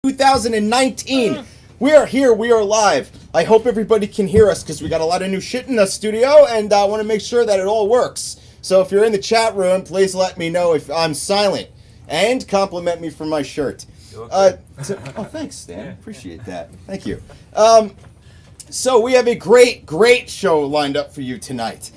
2019. We are here. We are live. I hope everybody can hear us because we got a lot of new shit in the studio, and I want to make sure that it all works. So if you're in the chat room, please let me know if I'm silent. And compliment me for my shirt. Oh, thanks, Stan. Yeah. Appreciate that. Thank you. So we have a great show lined up for you tonight.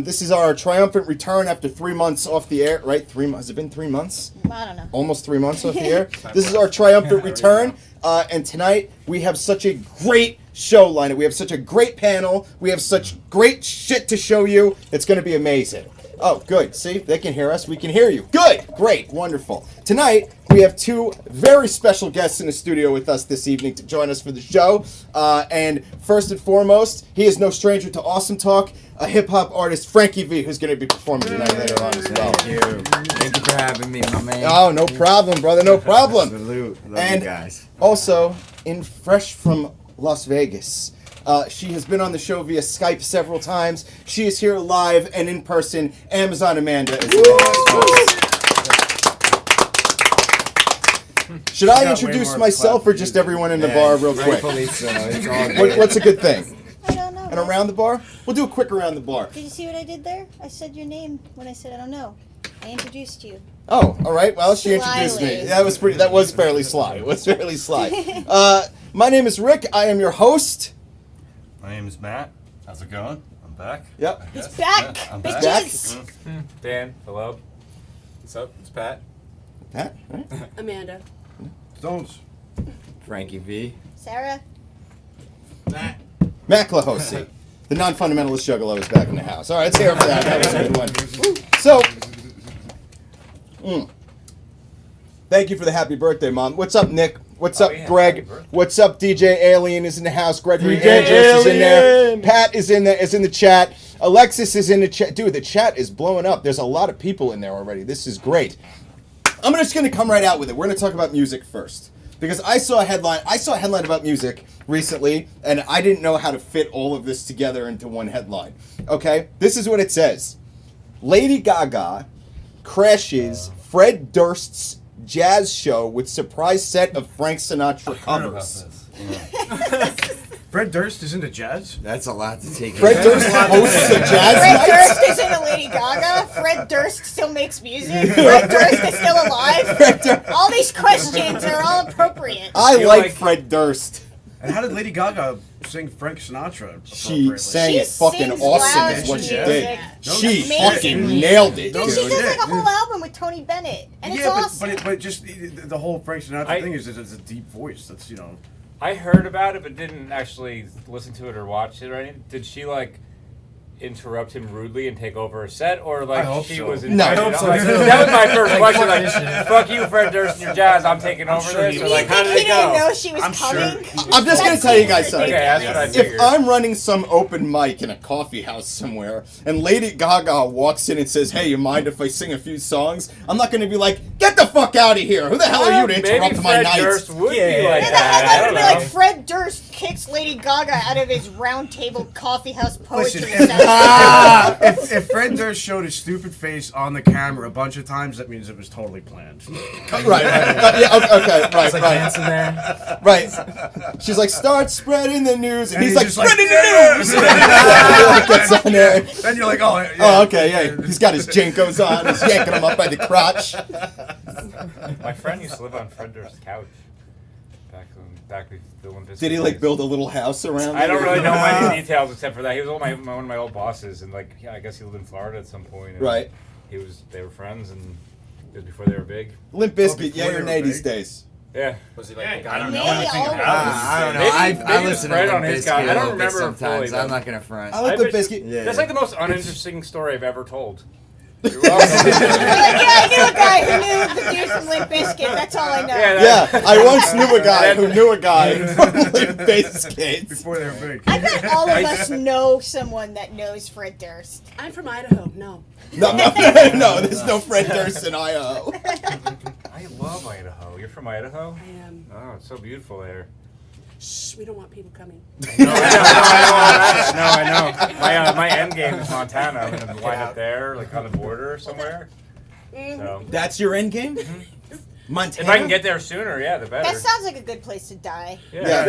This is our triumphant return after 3 months off the air, right? 3 months. Has it been 3 months? I don't know. Almost 3 months off the air. This is our triumphant return. And tonight we have such a great show lined up. We have such a great panel. We have such great shit to show you. It's going to be amazing. Oh, good. See, they can hear us. We can hear you. Good. Great. Wonderful. Tonight, we have two very special guests in the studio with us this evening to join us for the show. And first and foremost, he is no stranger to awesome talk, a hip-hop artist, Frankie V, who's going to be performing tonight later on as well. Thank you. Thank you for having me, my man. Oh, no problem, brother. No problem. Salute. Love And you guys. also, fresh from Las Vegas. She has been on the show via Skype several times. She is here live and in person. Amazon Amanda is Should I introduce myself or just everyone in the bar real quick? What's a good thing? I don't know. And around the bar? We'll do a quick around the bar. Did you see what I did there? I said your name when I said I don't know. I introduced you. Oh, all right. Well, she introduced me. That was fairly sly. It was fairly sly. My name is Rick. I am your host. My name is Matt. How's it going? I'm back. Yep. He's back. Yeah, I'm Bitches. back. Dan, hello. What's up? It's Pat. Pat, right? Amanda. Stones. Frankie V. Sarah. Matt Lahosi. The non-fundamentalist juggalo is back in the house. All right, let's hear it for that. That was a good one. So, thank you for the happy birthday, Mom. What's up, Nick? What's up, Greg? What's up, DJ Alien is in the house. Gregory Andrews is in there. Pat is in the chat. Alexis is in the chat. Dude, the chat is blowing up. There's a lot of people in there already. This is great. I'm just going to come right out with it. We're going to talk about music first. Because I saw a headline about music recently, and I didn't know how to fit all of this together into one headline. Okay? This is what it says. Lady Gaga crashes Fred Durst's jazz show with surprise set of Frank Sinatra covers. Fred Durst is into jazz? That's a lot to take. Fred Durst hosts a jazz Fred night? Durst is into Lady Gaga. Fred Durst still makes music. Fred Durst is still alive. All these questions are all appropriate. I like Fred Durst. And how did Lady Gaga sing Frank Sinatra? She sang She it fucking sings awesome loud is what she music. did. She Amazing. fucking nailed it, Dude, dude. she does like a whole album with Tony Bennett, and it's awesome. but just the whole Frank Sinatra thing is it's a deep voice. That's, you know. I heard about it, but didn't actually listen to it or watch it or anything. Did she interrupt him rudely and take over a set, or she was in? No, I hope so. That was my first question. Fuck you, Fred Durst and your jazz. I'm taking over this. Or how did he it go? didn't know she was coming. I'm just going to tell you guys something. Okay, that's what I figured. If I'm running some open mic in a coffee house somewhere and Lady Gaga walks in and says, "Hey, you mind if I sing a few songs?" I'm not going to be like, "Get the fuck out of here! Who the hell are you to interrupt my night?" Maybe Fred Durst would be And like the that. headline would be like, Fred Durst kicks Lady Gaga out of his round table coffee house poetry session. If Fred Durst showed his stupid face on the camera a bunch of times, that means it was totally planned. Right. Yeah, okay, right. Dancing there. Right. She's like, "Start spreading the news," and he's like, just like, "Spreading the news." Gets on there. Then you're like, oh, yeah. Oh, okay, yeah. He's got his Jenkos on. He's yanking him up by the crotch. My friend used to live on Fred Durst's couch. Back with the Olympics. Did he build a little house around it? I don't really know many details except for that he was one of my old bosses, and I guess he lived in Florida at some point. And Right. They were friends, and it was before they were big. Limp Bizkit, before yeah, they or were nay big. these days. Yeah. Was he like the I don't know Maybe anything all about I don't know. Maybe I listen to Fred Limp on his Bizkit guy. I a don't little bit remember sometimes. fully, I'm not gonna front. I like Limp Bizkit. Yeah. That's like the most uninteresting story I've ever told. You're You're welcome. like, yeah, I knew a guy who knew the dude from Limp Bizkit. That's all I know. Yeah, I once knew a guy who knew a guy from Limp Bizkit. before they were big. I bet all of us know someone that knows Fred Durst. I'm from Idaho. No. No, there's no Fred Durst in Idaho. I love Idaho. You're from Idaho? I am. Oh, it's so beautiful there. Shh, we don't want people coming. No, I know. My end game is Montana. I'm gonna wind up there, like on the border somewhere. So That's your end game? Montana. If I can get there sooner, yeah, the better. That sounds like a good place to die. Yeah.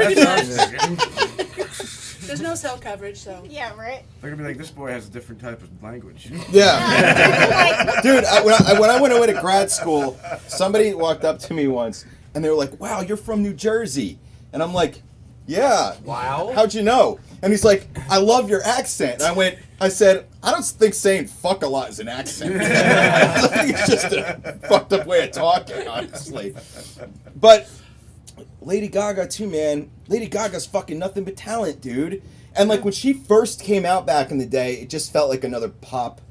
There's no cell coverage, so. Yeah, right? They're gonna be like, this boy has a different type of language. Yeah. Dude, when I went away to grad school, somebody walked up to me once and they were like, "Wow, you're from New Jersey." And I'm like, "Yeah." Wow. How'd you know? And he's like, "I love your accent." And I said, "I don't think saying fuck a lot is an accent." I think it's just a fucked up way of talking, honestly. But Lady Gaga too, man. Lady Gaga's fucking nothing but talent, dude. And like when she first came out back in the day, it just felt like another pop.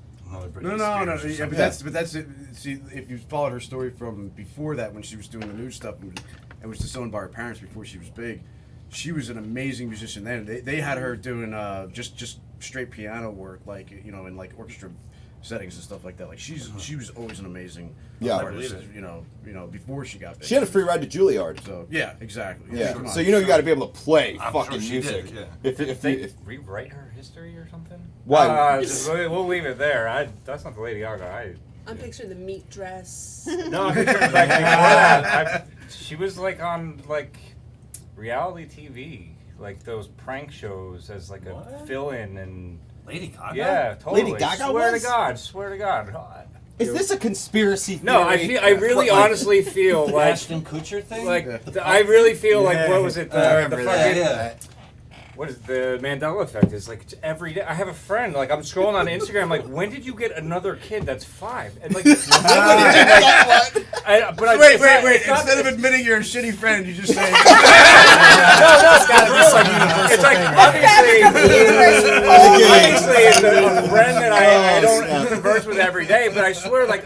No. Yeah, but that's it. See, if you followed her story from before that, when she was doing the new stuff and was disowned by her parents before she was big, she was an amazing musician then. They had her doing just straight piano work, like in like orchestra settings and stuff like that. Like she was always an amazing artist. Before she got big. She had a free ride to Juilliard. So yeah, exactly. Yeah. Come on. So you got to be able to play I'm fucking sure she music. did, yeah. If they rewrite her history or something? Why? We'll leave it there. That's not the Lady Gaga. I'm picturing the meat dress. No, I'm picturing like before that. She was like on like reality TV, like those prank shows as like a fill-in and. Lady Gaga? Yeah, totally. Lady Gaga Swear was? to God, swear to God. Is this a conspiracy theory? No, I really honestly feel like Ashton Kutcher thing? like I really feel like what was it? I remember that. Yeah. What is the Mandela effect? Is like every day. I have a friend. Like I'm scrolling on Instagram. Like when did you get another kid that's 5? And like, Wait. Instead of admitting you're a shitty friend, you just say. no, it's gotta be some universal. It's like obviously it's a friend that I don't converse with every day. But I swear, like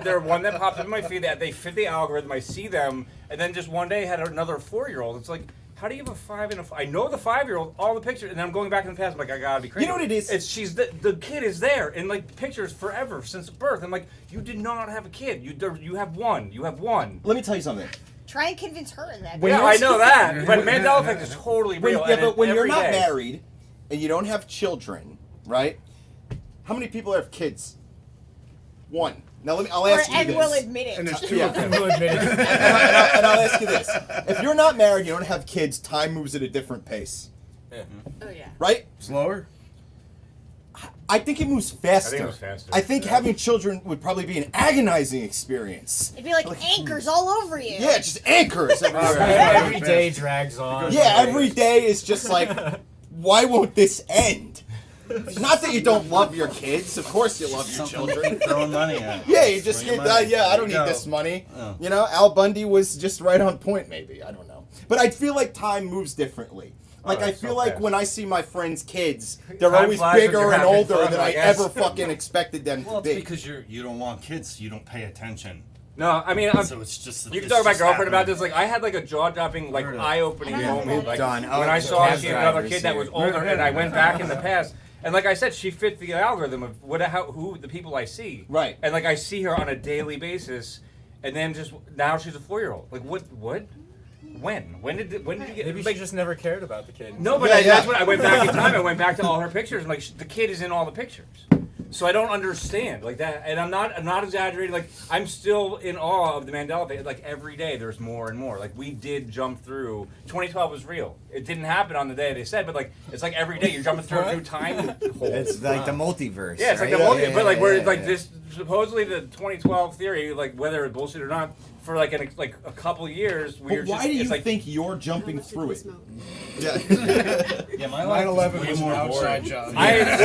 they're one that pops up in my feed. That they fit the algorithm. I see them, and then just one day had another 4-year-old. It's like. How do you have a 5 and a? I know the 5-year-old, all the pictures, and then I'm going back in the past. I'm like, I gotta be crazy. You know what it is? It's the kid is there in like pictures forever since birth. I'm like, you did not have a kid. You have one. You have one. Let me tell you something. Try and convince her of that. Yeah, I know that, but Mandela effect is totally real. But when you're every not day. married and you don't have children, right? How many people have kids? 1. Now I'll ask you and this. will admit it. And there's 2 Yeah. of them. and I'll ask you this: if you're not married, you don't have kids, time moves at a different pace, Oh yeah. right? Slower? I think it moves faster. I think it moves faster. I think having children would probably be an agonizing experience. It'd be like anchors all over you. Yeah, just anchors everywhere. Every day drags on. Yeah, every day is just like, why won't this end? Not that you don't love your kids. Of course you love your children. Throwing money at. Yeah, you just Bring get your money. I don't There need you this go. money. Oh. You know, Al Bundy was just right on point, maybe. I don't know. But I feel like time moves differently. Like, I that's feel so like fast. when I see my friends' kids, they're Time always flies when bigger you're and having older fun, than I I guess. ever fucking expected them Well, to it's be. because you don't want kids, so you don't pay attention. No, I mean, So it's just. you can it's talk to my just girlfriend about happening. this. Like, I had like a jaw-dropping, like Murder. eye-opening I don't know moment. about Like Done. when Oh, I saw cab she had another drivers kid that here. was older, and I went back in the past. And like I said, she fit the algorithm of who the people I see. Right. And like I see her on a daily basis, and then just now she's a 4-year-old. Like what? When did you get? Maybe she just never cared about the kid. No, but Yeah, that's yeah. what I went back in time. I went back to all her pictures. And like the kid is in all the pictures. So I don't understand like that, and I'm not exaggerating. Like I'm still in awe of the Mandela effect. Like every day, there's more and more. Like we did jump through. 2012 was real. It didn't happen on the day they said, but like it's like every day you're jumping through a new time hole. It's like the multiverse. Yeah, it's like right? the multi, Yeah, but like yeah, we're yeah, like yeah. this supposedly the 2012 theory, like whether it's bullshit or not, for like a couple years. But why do you it's like, think you're How jumping much did through you it? smoke? Yeah. Yeah, my life 9/11 is way was an more outside boring. job. I don't know.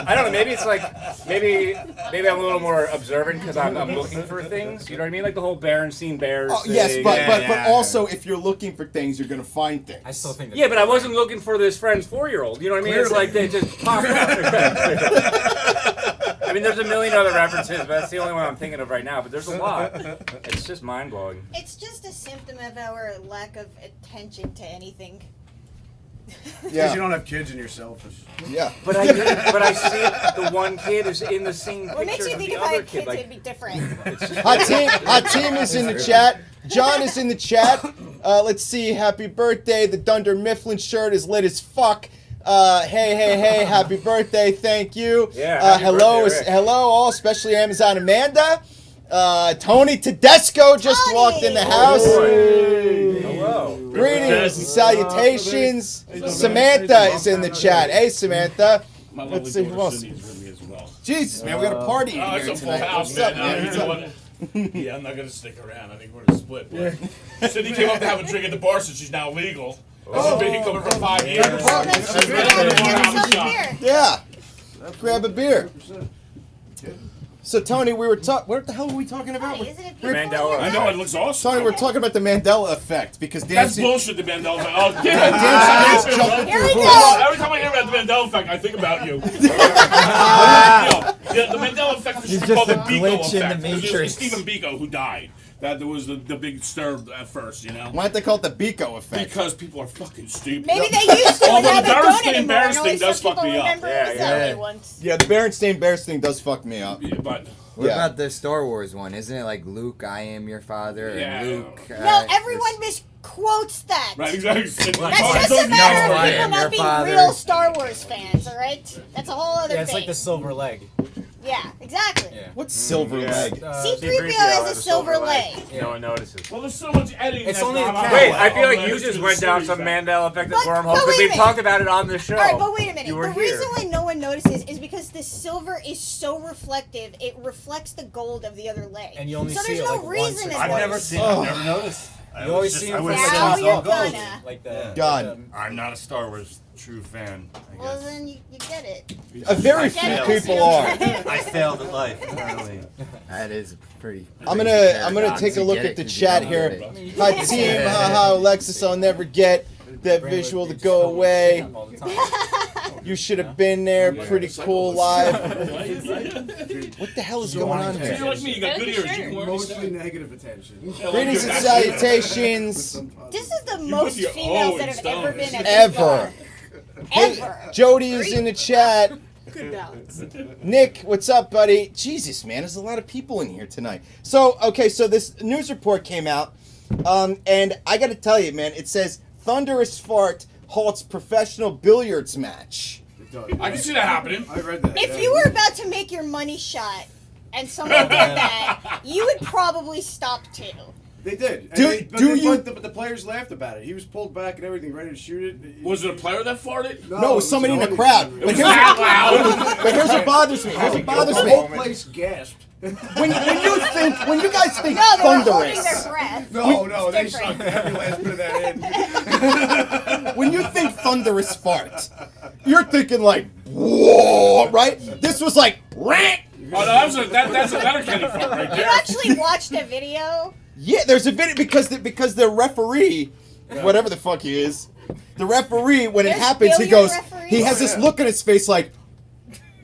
I don't know. Maybe it's like maybe I'm a little more observant because I'm looking for things. You know what I mean? Like the whole Berenstein Bears. Oh, yes, thing. but also if you're looking for things, you're gonna find things. I still think. Yeah, but I wasn't looking for this friend's 4-year-old. You know what I mean? It's like they just pop up. I mean, there's a million other references, but that's the only one I'm thinking of right now. But there's a lot. It's just mind blowing. It's just a symptom of our lack of attention to anything. Because Yeah. you don't have kids and you're selfish. Yeah. But I see the one kid is in the same What makes picture you of think the if I other had kid. kids Like, it'd be different? Hot team is in the chat. John is in the chat. Let's see. Happy birthday. The Dunder Mifflin shirt is lit as fuck. Hey, happy birthday. Thank you. Yeah, happy hello, birthday, Rick. hello all, especially Amazon Amanda. Tony Tedesco just Tony! walked in the house. Hello. Greetings and salutations. Samantha is in the chat. Hey, Samantha. My Let's lovely see who daughter else. Cindy is with me as well. Jesus, man, we got a party in Oh, here it's a full tonight. house, What's up, man. man? You know what? Yeah, I'm not gonna stick around. I think we're gonna split. But Cindy came up to have a drink at the bar, so she's now legal. She's been coming for 5 years. Oh, that's She's true. ready for the Get bar yourself a shop. beer. Yeah. Grab a beer. So, Tony, we were talking. What the hell were we talking about? Hey, isn't it Mandela. I know, it looks awesome. Tony, we're talking about the Mandela effect because That's dancing. bullshit, the Mandela effect. Oh, Dancing is jumping Here through we hoops. go. Every time I hear about the Mandela effect, I think about you. Yeah, the Mandela effect was He's called just the a Biko glitch in the effect. It was Matrix. Stephen Biko who died. That there was the big stir at first, you know? Why don't they call it the Biko effect? Because people are fucking stupid. Maybe they used to, but Although now the they don't Berenstain anymore. Bears And thing only does some fuck people me up. remember it was Yeah, that yeah. way once. Yeah, the Berenstain Bears thing does fuck me up. Yeah, but What Yeah. about the Star Wars one? Isn't it like Luke, I am your father, and Yeah. Luke? No, everyone misquotes that. right, exactly. That's just a matter No, of I people am not your being father. real Star Wars fans, alright? That's a whole other Yeah, it's thing. like the silver leg. Yeah, exactly. Yeah. What's silver leg? C-3PO has a silver leg. No one notices. Well, there's so much editing. It's that's only not a on cat. Wait, the I feel like level you of just the went down series some that- Mandela effect But- wormhole but because wait a we've minute. talked about it on the show. Alright, but wait a minute. You were The here. reason why no one notices is because the silver is so reflective, it reflects the gold of the other leg. And you only so see there's it, no like, once reason or to twice. I've never notice. seen it. I've never noticed. You always see him would've with said Now it's you're all gold. gonna. like the God. I'm not a Star Wars true fan. I Well, guess. then you get it. A very Get few it. people are. I failed at life. Apparently. That is pretty. I'm crazy gonna paradox. take a You look get at it the 'cause you chat don't here. get it. Hi team, haha, Alexis, I'll never get that visual to go away. All the time. You should have been there. Pretty cool live. What the hell is going on So here? you're like me, you got good ears. You can wear Mostly negative attention. Greetings and salutations. This is the most your females own that have stone. ever been at this Ever. bar. Ever. Jody is in the chat. Good balance. Nick, what's up, buddy? Jesus, man, there's a lot of people in here tonight. So, okay, so this news report came out, and I got to tell you, man, it says thunderous fart halts professional billiards match. I can see that happening. I read that. If you were about to make your money shot and someone did that, you would probably stop too. They did. But the players laughed about it. He was pulled back and everything, ready to shoot it. Was it a player that farted? No, it was somebody in the an crowd. audience. But Was here's, that loud? but here's what bothers me. Here's what bothers The me. whole place gasped. When you guys think No, they were holding thunderous, their breath. No, they different. sucked every last bit of that in. when you think thunderous fart, you're thinking like, whoa, right? This was like, rank. Oh, no, that's a better Kenny fart right You there. actually watched a video? Yeah, there's a video because the referee, whatever the fuck he is, the referee when it There's happens, he billiard goes, referees? he has this look on his face like,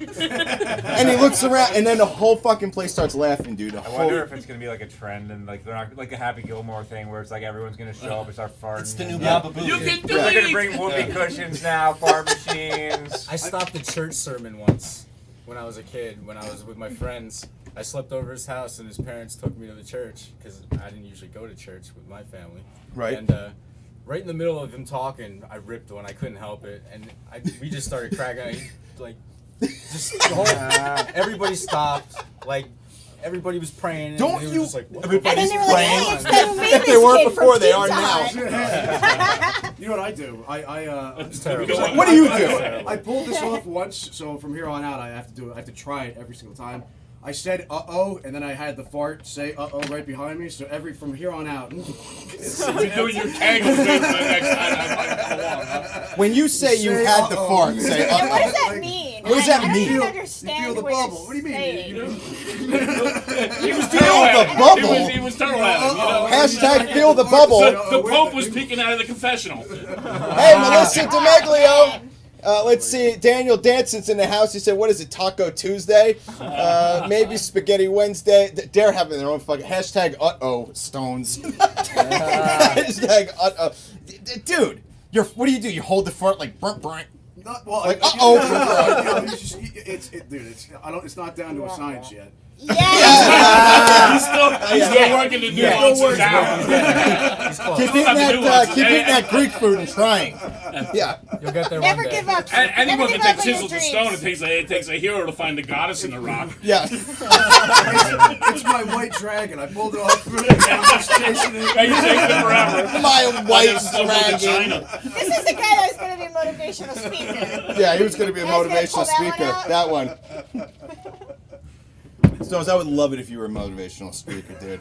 and he looks around, and then the whole fucking place starts laughing, dude. I wonder if it's gonna be like a trend and like they're not like a Happy Gilmore thing where it's like everyone's gonna show up and start farting. It's the new and- Baba Booey. You can do They're gonna it! bring whoopee cushions now, fart machines. I stopped a church sermon once when I was a kid. When I was with my friends, I slept over his house, and his parents took me to the church because I didn't usually go to church with my family. Right. And right in the middle of him talking, I ripped one. I couldn't help it, and we just started cracking. Like, just the whole, everybody stopped. Like, everybody was praying. Don't and it was you- Just like, what? And then they were like, hey, it's that famous If they weren't kid before, from they are Pizza now. Hut. You know what I do? It's terrible. What do you do? I pulled this off once, so from here on out, I have to do it. I have to try it every single time. I said "uh-oh," and then I had the fart say "uh-oh" right behind me. So from here on out, You're doing your Kegel thing for the next time I come along, huh? When you say you Say had the uh-oh. fart, say And what does uh-oh. that mean? What does that I mean? don't even You understand feel the what bubble. you're What do you mean? saying. He was Feel the turtle bubble. He was turtle at him, you know? Hashtag feel the bubble. The Pope was peeking out of the confessional. Hey, Melissa DeMeglio. Let's see. Daniel Danson's in the house. He said, "What is it? Taco Tuesday? Maybe Spaghetti Wednesday." They're having their own fucking hashtag. Stones. Hashtag. Dude, what do? You hold the fart like burnt. Not, well, Like, no, uh-oh. no, it's not down to a science yet. Yes. He's still working the nuances out. He's close. Keep eating that Greek food and trying. Yeah. You'll get there Never one day. give up. Anyone Never can give take up on your chisels to dreams. stone. It takes a hero to find the goddess in the rock. Yeah. It's my white dragon. I pulled it off. I'm just chasing it. Hey, you take them forever. My white Still moving to dragon. China. This is the guy that was going to be a motivational speaker. Yeah, he was going to be a You guys gonna motivational pull that one speaker. out? That one. Stones, I would love it if you were a motivational speaker, dude.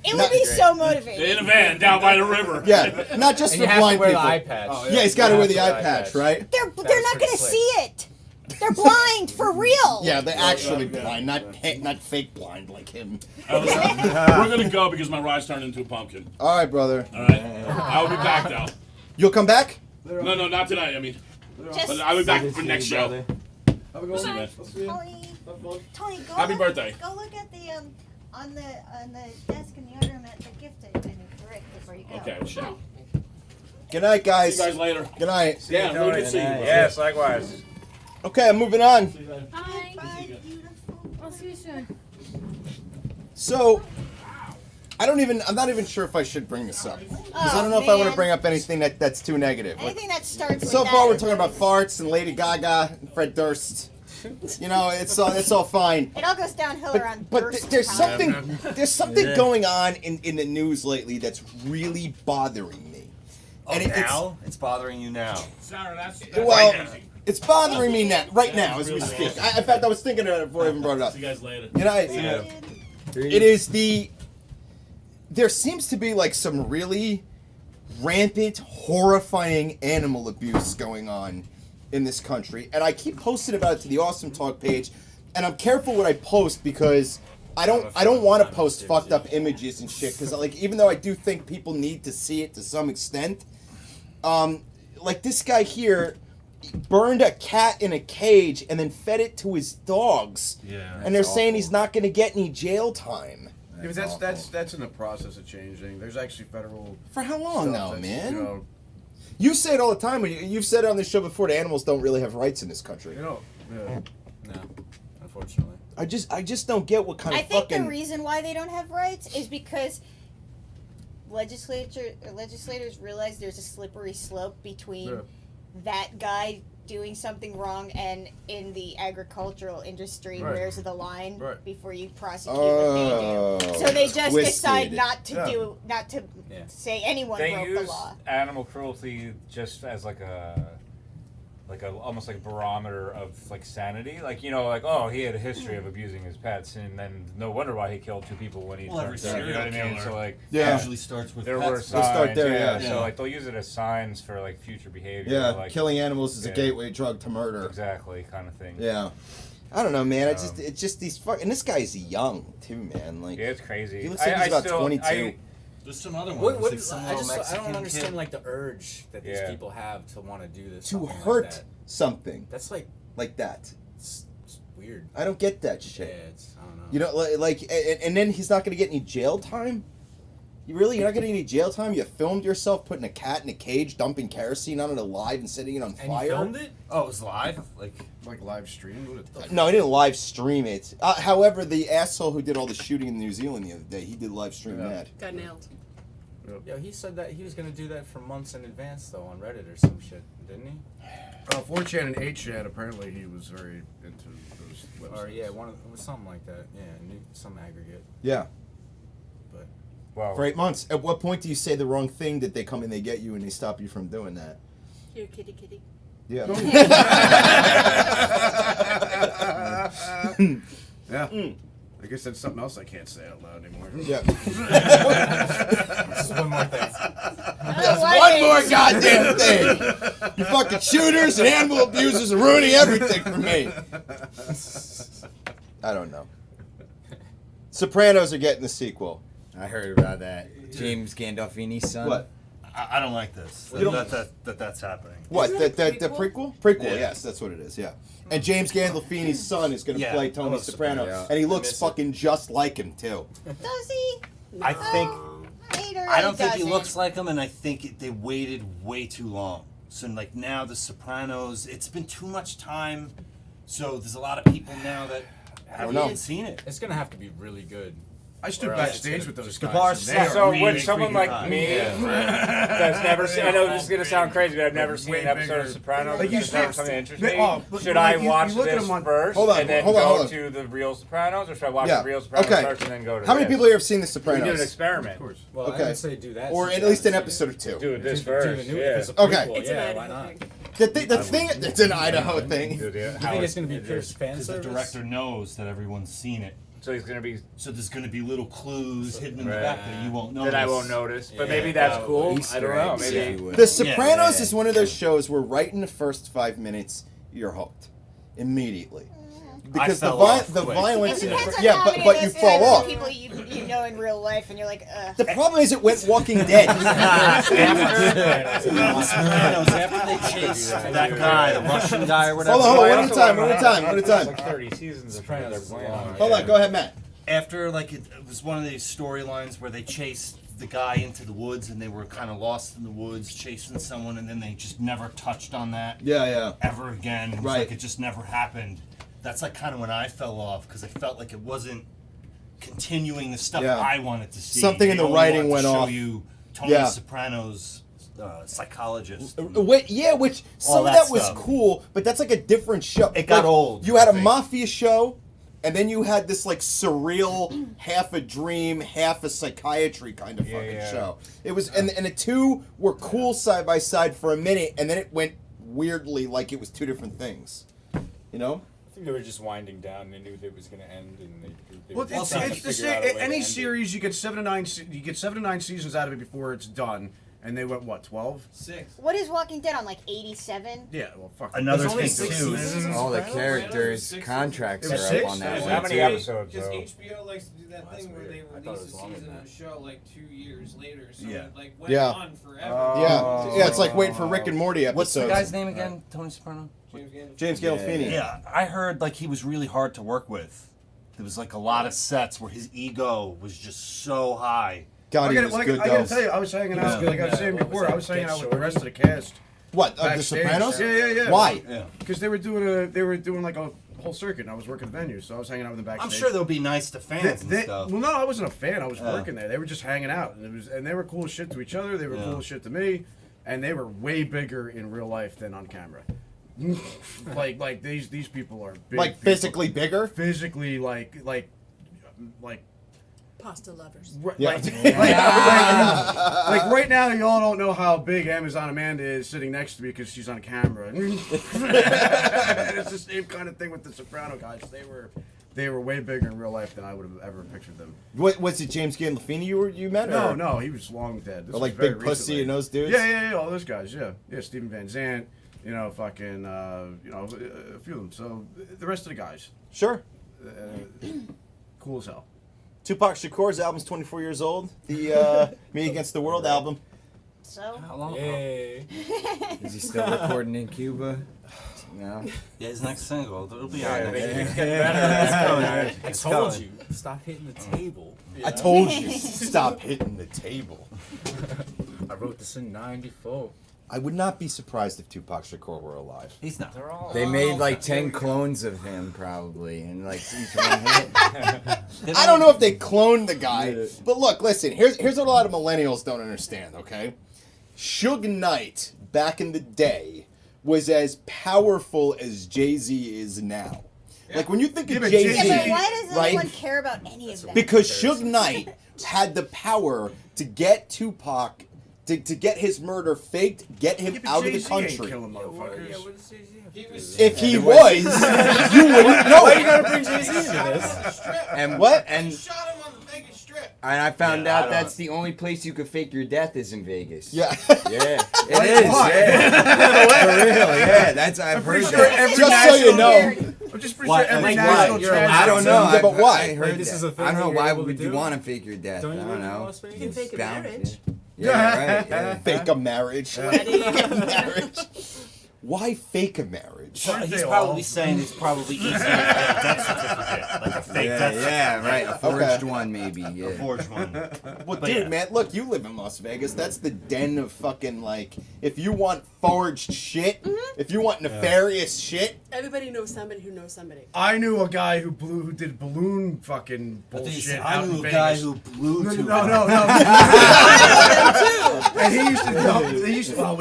It would be so motivating. In a van down by the river. Yeah, not just And for you have blind to wear people. the eye patch. Yeah, he's got to You wear have the to eye wear patch, right? They're That not was going to pretty see it. They're blind for real. Yeah, they're actually blind, not fake blind like him. We're gonna go because my ride's turned into a pumpkin. All right, brother. All right, I'll be back though. You'll come back? No, not tonight. I mean, Just but I'll be back for next show. Have a good We'll see, one. man. Tony, go Happy look, birthday. Go look at the on the desk in the other room at the gift that you're going to correct before you go. Okay, show. Good night, guys. See you guys later. Good night. Yeah, really good seeing you. Yes, likewise. Okay, I'm moving on. Bye, beautiful. I'll see you soon. So, I'm not even sure if I should bring this up. Because I don't know if I want to bring up anything that's too negative. Like, Anything that starts with so that far, we're is talking about farts and Lady Gaga and Fred Durst. You know, it's all fine. It all goes downhill around But Durst there's time. something going on in the news lately that's really bothering me. Oh, now? It's bothering you now. Sarah, that's Well, amazing. it's bothering me now, right now as we speak. In fact, I was thinking about it before I even brought it up. See you guys later. You know, it is there seems to be like some really rampant, horrifying animal abuse going on in this country, and I keep posting about it to the Awesome Talk page, and I'm careful what I post because I don't want to post fucked up images and shit, because like even though I do think people need to see it to some extent, like this guy here burned a cat in a cage and then fed it to his dogs. Yeah. And they're saying he's not going to get any jail time. Yeah, but that's in the process of changing. There's actually federal. For how long stuff now, that's, man? You know, You say it all the time. You've said it on this show before. The animals don't really have rights in this country. yeah. No, unfortunately. I just don't get what kind I of think fucking. the reason why they don't have rights is because legislators realize there's a slippery slope between that guy doing something wrong and in the agricultural industry, Right. where's the line Right. before you prosecute what they do. So they just twisted. decide not to Yeah. say anyone They broke use the law. animal cruelty just as like a almost like a barometer of like sanity. Like, you know, like, oh, he had a history of abusing his pets, and then no wonder why he killed 2 people when he Well, every turned 30. You know what I serial mean? killer So like, Yeah. Usually starts with there pets. were Let's signs. start there, yeah. yeah. So like they'll use it as signs for like future behavior. Yeah, like, killing animals is a yeah. gateway drug to murder. Exactly, kind of thing. Yeah. I don't know, man. It's just these and this guy's young too, man. Like, Yeah, it's crazy. he looks like he's about 22. There's some other What, ones. what, some I little just I Mexican don't understand kid. like the urge that these Yeah. people have to want to do this. To something like hurt that. something That's like like that. it's weird. I don't get that Yeah, shit. it's I don't know. You know, like, and then he's not gonna get any jail time. You're not getting any jail time. You filmed yourself putting a cat in a cage, dumping kerosene on it alive, and setting it on and fire. you filmed it? Oh, it was live? Like, live stream. What No, he didn't live stream it. However, the asshole who did all the shooting in New Zealand the other day, he did live stream that. Got nailed. Yeah, he said that he was gonna do that for months in advance though on Reddit or some shit, didn't he? 4chan and 8chan, apparently he was very into those websites. Or yeah, it was something like that. Yeah, some aggregate. Yeah. But Wow. For 8 months. At what point do you say the wrong thing that they come and they get you and they stop you from doing that? Here, kitty, kitty. Yeah. Yeah. I guess that's something else I can't say out loud anymore. Yeah. just one more thing. One more goddamn thing. You fucking shooters and animal abusers are ruining everything for me. I don't know. Sopranos are getting the sequel. I heard about that. James Gandolfini's son. What? I don't like this. You don't- That's happening. What? Isn't The it a prequel? prequel? Prequel, Yeah. yes, that's what it is, yeah. And James Gandolfini's son is going to Yeah. play Tony Oh, Soprano, yeah. and he looks miss it. fucking just like him, too. Does he? I think. Hater, I don't think he doesn't. looks like him, and I think they waited way too long. So like now, The Sopranos, it's been too much time. So there's a lot of people now that I don't know. haven't seen it. It's gonna have to be really good. I stood Or else backstage it's with those The guys. bar and they set. are So really would someone freaking like hot. me that's never seen, I know this is gonna sound crazy, but I've never seen Way an episode bigger. of Sopranos. Like, you It's never see- something that interests they- me. but Should like, I you watch look at this them on- first Hold on, and then hold on, go hold on. to the real Sopranos, or should I watch Yeah. the real Sopranos Okay. first and then go to How many this? people here have seen The We do an Sopranos? experiment. Of course. Well, Okay. I would say do that. Or since at you least an haven't episode or seen two. Do it this Do first. the new, Yeah. if it's a Okay. prequel, It's an yeah, Idaho why not? thing. The thing, it's an Idaho thing. Dude, yeah. You think it's gonna be pure fan Because the service? director knows that everyone's seen it. So he's gonna be So there's going to be little clues hidden in the Right. back that you won't notice. that I won't notice, but Yeah, maybe that's probably. cool. I Easter don't know. eggs, Maybe. if you will. The Sopranos yeah. is one of those shows where right in the first 5 minutes you're hooked immediately because fell off quick. violence It in the depends on yeah, how but many but of you those fall types off. of people you know in real life, and you're like, The problem is it went Walking Dead. Sopranos, after they chase that guy, the Russian guy or whatever. Hold on, I one at a also time, wanna one at a know time, one at a It's time. like 30 seasons of Sopranos they're is playing long. on. Hold on, go ahead, Matt. After, like, it was one of these storylines where they chased the guy into the woods and they were kind of lost in the woods chasing someone, and then they just never touched on that Yeah. ever again. It was Right. like it just never happened. That's like kind of when I fell off, because I felt like it wasn't continuing the stuff Yeah. I wanted to see. Something in They the only writing wanted to went show off. you Tony Yeah. Soprano's psychologist. Yeah, which some All of that that was stuff. cool, but that's like a different show. It got Like, old, You had I a think. mafia show, and then you had this like surreal, half a dream, half a psychiatry kind of fucking yeah. show. It was, and the two were cool side by side for a minute, and then it went weirdly like it was two different things. You know? I think they were just winding down. They knew that it was going to end, and they Well, were it's trying to the figure out a way to any end it. series you get 7 to 9. You get 7 to 9 seasons out of it before it's done, and they went what 12? 6. what is Walking Dead on, like 87? Yeah, well, fuck. Another There's only thing 6 too. seasons. All the Sopranos? characters' Six contracts It was are six? up on that How one. many too. episodes, Because though? HBO likes to do that That's thing where they weird. I thought it release a was longer season than of a that. show like 2 years later, so Yeah. it like went Yeah. on forever. Yeah, it's like waiting for Rick and Morty episodes. What's the guy's name again? Tony Soprano? James Gandolfini. Yeah, I heard like he was really hard to work with. There was like a lot of sets where his ego was just so high. God, he I was gotta, good I gotta though. tell you, I was hanging out, Yeah. like I was saying What was before, I that, was hanging Get out with the Shorty? rest of the cast. What? Of the Backstage. Sopranos? Yeah. Why? Yeah. Because they were doing like a whole circuit, and I was working the venue, so I was hanging out with them I'm backstage. sure they'll be nice to fans and stuff. Well, no, I wasn't a fan. I was Yeah. working there. They were just hanging out, and they were cool as shit to each other. They were Yeah. cool as shit to me, and they were way bigger in real life than on camera. like these people are big Like people. physically bigger? physically like Pasta lovers. Yeah. like right now, y'all don't know how big Amazon Amanda is sitting next to me because she's on camera. It's the same kind of thing with the Soprano guys. They were way bigger in real life than I would have ever pictured them. What was it? James Gandolfini you met? Or? No, he was long dead. This Or was like very Big Pussy recently. and those dudes? Yeah, all those guys. Yeah, Steven Van Zandt. Fucking, a few of them. So the rest of the guys, Sure. cool as hell. Tupac Shakur's album's 24 years old. The Me Against the World album. So? How long? Yay. Is he still recording in Cuba? No. Yeah, his next single. It'll be Yeah, on they it. keep getting better. I told you. Stop hitting the table. I told you, stop hitting the table. I wrote this in '94. I would not be surprised if Tupac Shakur were alive. He's not. They're all. They made like 10 clones of him probably, and like each one hit. I don't know if they cloned the guy, but look, listen. Here's what a lot of millennials don't understand. Okay, Suge Knight back in the day was as powerful as Jay-Z is now. Like when you think of but Jay-Z, Yeah, but why does right? anyone care about any of that? Because Suge Knight had the power to get Tupac, to get his murder faked, get him out of the country. Killing motherfuckers. He was If he was, you wouldn't know it. gotta bring Jay-Z into this? And What? And shot him on the Vegas Strip. I found Yeah, I out don't- that's the only place you could fake your death is in Vegas. Yeah. Yeah. It is. Yeah. For real. Yeah. That's I've heard pretty sure that. every Just so you know. I'm just pretty Why- sure every like national why? tragedy. I don't know. Yeah, but why? I heard Like, this that. is a thing I don't know that you're why able would to you do? want to fake your death. Don't I you don't live in know. Las Vegas? You can fake a Bound- marriage. Yeah. Right. Yeah. Fake a marriage. Fake a marriage. Why fake a marriage? So he's they probably all? saying it's probably easier to get a death certificate, like a fake death certificate. right. A forged one, maybe. Yeah. A forged one. Well, But dude, yeah. man, look, you live in Las Vegas. That's the den of fucking, like, if you want forged shit, if you want nefarious shit. Everybody knows somebody who knows somebody. I knew a guy who did balloon fucking bullshit out I in knew a Vegas. guy who blew to No. And he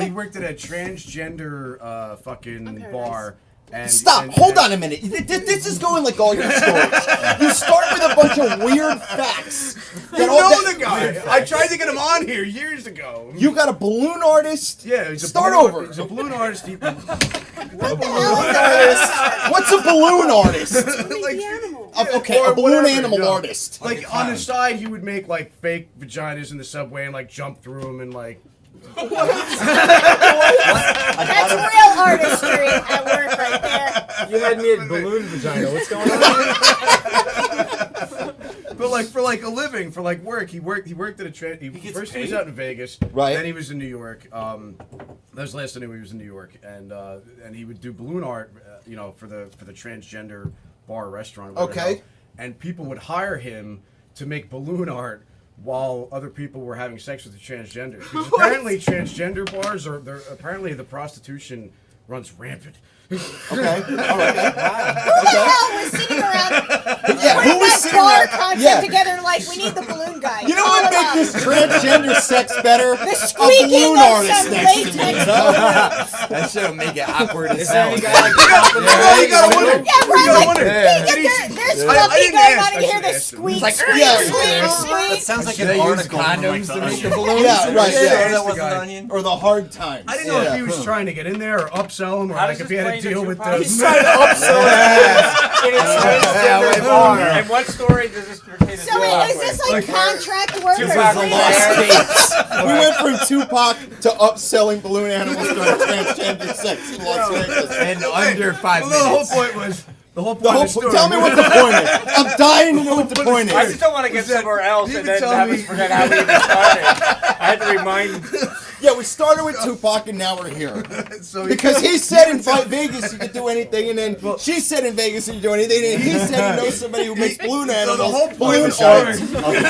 he worked at a transgender fucking bar. And, Stop! Hold on a minute. This is going like all your stories. You start with a bunch of weird facts. You know the guy. I tried to get him on here years ago. You got a balloon artist? Yeah, he's a Start balloon, over. He's a balloon artist. What's a balloon artist? Like, The animal. Okay, or a balloon whatever, animal yeah. artist. Like on the side, he would make like fake vaginas in the subway and like jump through them and like. That's real artistry at work right there. You had me at balloon vagina. What's going on? But like for like a living, for like work, he worked at a first he was out in Vegas, Right. Then he was in New York. That was the last I knew he was in New York, and he would do balloon art, for the transgender bar restaurant. Whatever the Okay. hell. And people would hire him to make balloon art while other people were having sex with the transgender. Because apparently transgender bars apparently the prostitution runs rampant. Okay. All right. Who the hell was sitting around Yeah, who was that sitting bar around? concept Yeah. together like, we need the balloon guy? You know All what about make this transgender sex better? the A squeaking balloon of artist some next to me. latex. That shit'll make it awkward as Is there hell. any guy like You gotta wonder. Yeah, right. You gotta Like, wonder. there's I Fluffy didn't going ask. on in here. I The should squeak, ask him. squeak, Yeah. squeak, That squeak. sounds like Should an they use article from, condoms like, to the make Onion. the balloons? Yeah, right, Shit, yeah. that was Guy. an Onion. Or the hard times. I didn't know if Yeah. he was trying to get in there or upsell him, or How like does if he this had play to into deal with Tupac? the. He's trying to upsell in a transgender bar. And what story does this pertain to? So wait, is this like contract work or Tupac freelance? We went from Tupac to upselling balloon animals during transgender sex in Las Vegas. In under 5 Well, minutes. the whole point was the whole point. The whole of the story. tell me what the point is. I'm dying to know what the point I is. just don't want to get somewhere else you and can then tell have me- us forget how we even started. I had to remind. Yeah, we started with Tupac and now we're here. So Because he said in Vegas you could do anything, and then she said in Vegas you could do anything, and he said he knows somebody who makes balloon So animals. the whole point balloon of the art. story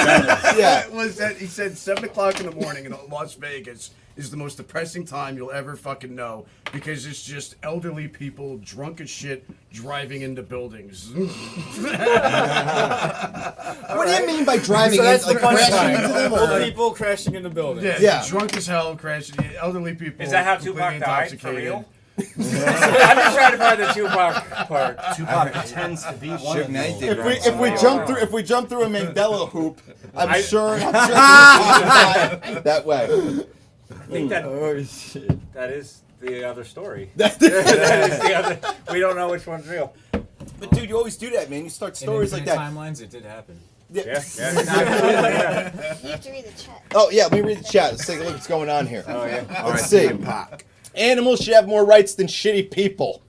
Yeah. was that he said 7 o'clock in the morning in Las Vegas is the most depressing time you'll ever fucking know, because it's just elderly people drunk as shit driving into buildings. What do you mean by driving So in, that's like the punchline. crashing into them? Old Or? people crashing in the building. Yeah, Yeah. drunk as hell, crashing. Elderly people. Is that how completely Tupac died? For intoxicated. real? I'm just trying to find the Tupac part. Tupac pretends to be one Suge of Knight them. did If we jump through a Mandela hoop, I'm sure he can die that way. I think that Oh, shit. that is the other story. That- That is the other. We don't know which one's real. But dude, you always do that, man. You start stories like that. Timelines, it did happen. Yeah. You have to read the chat. Oh yeah, let me read the chat. Let's take a look what's going on here. Oh yeah. Let's see. Animals should have more rights than shitty people.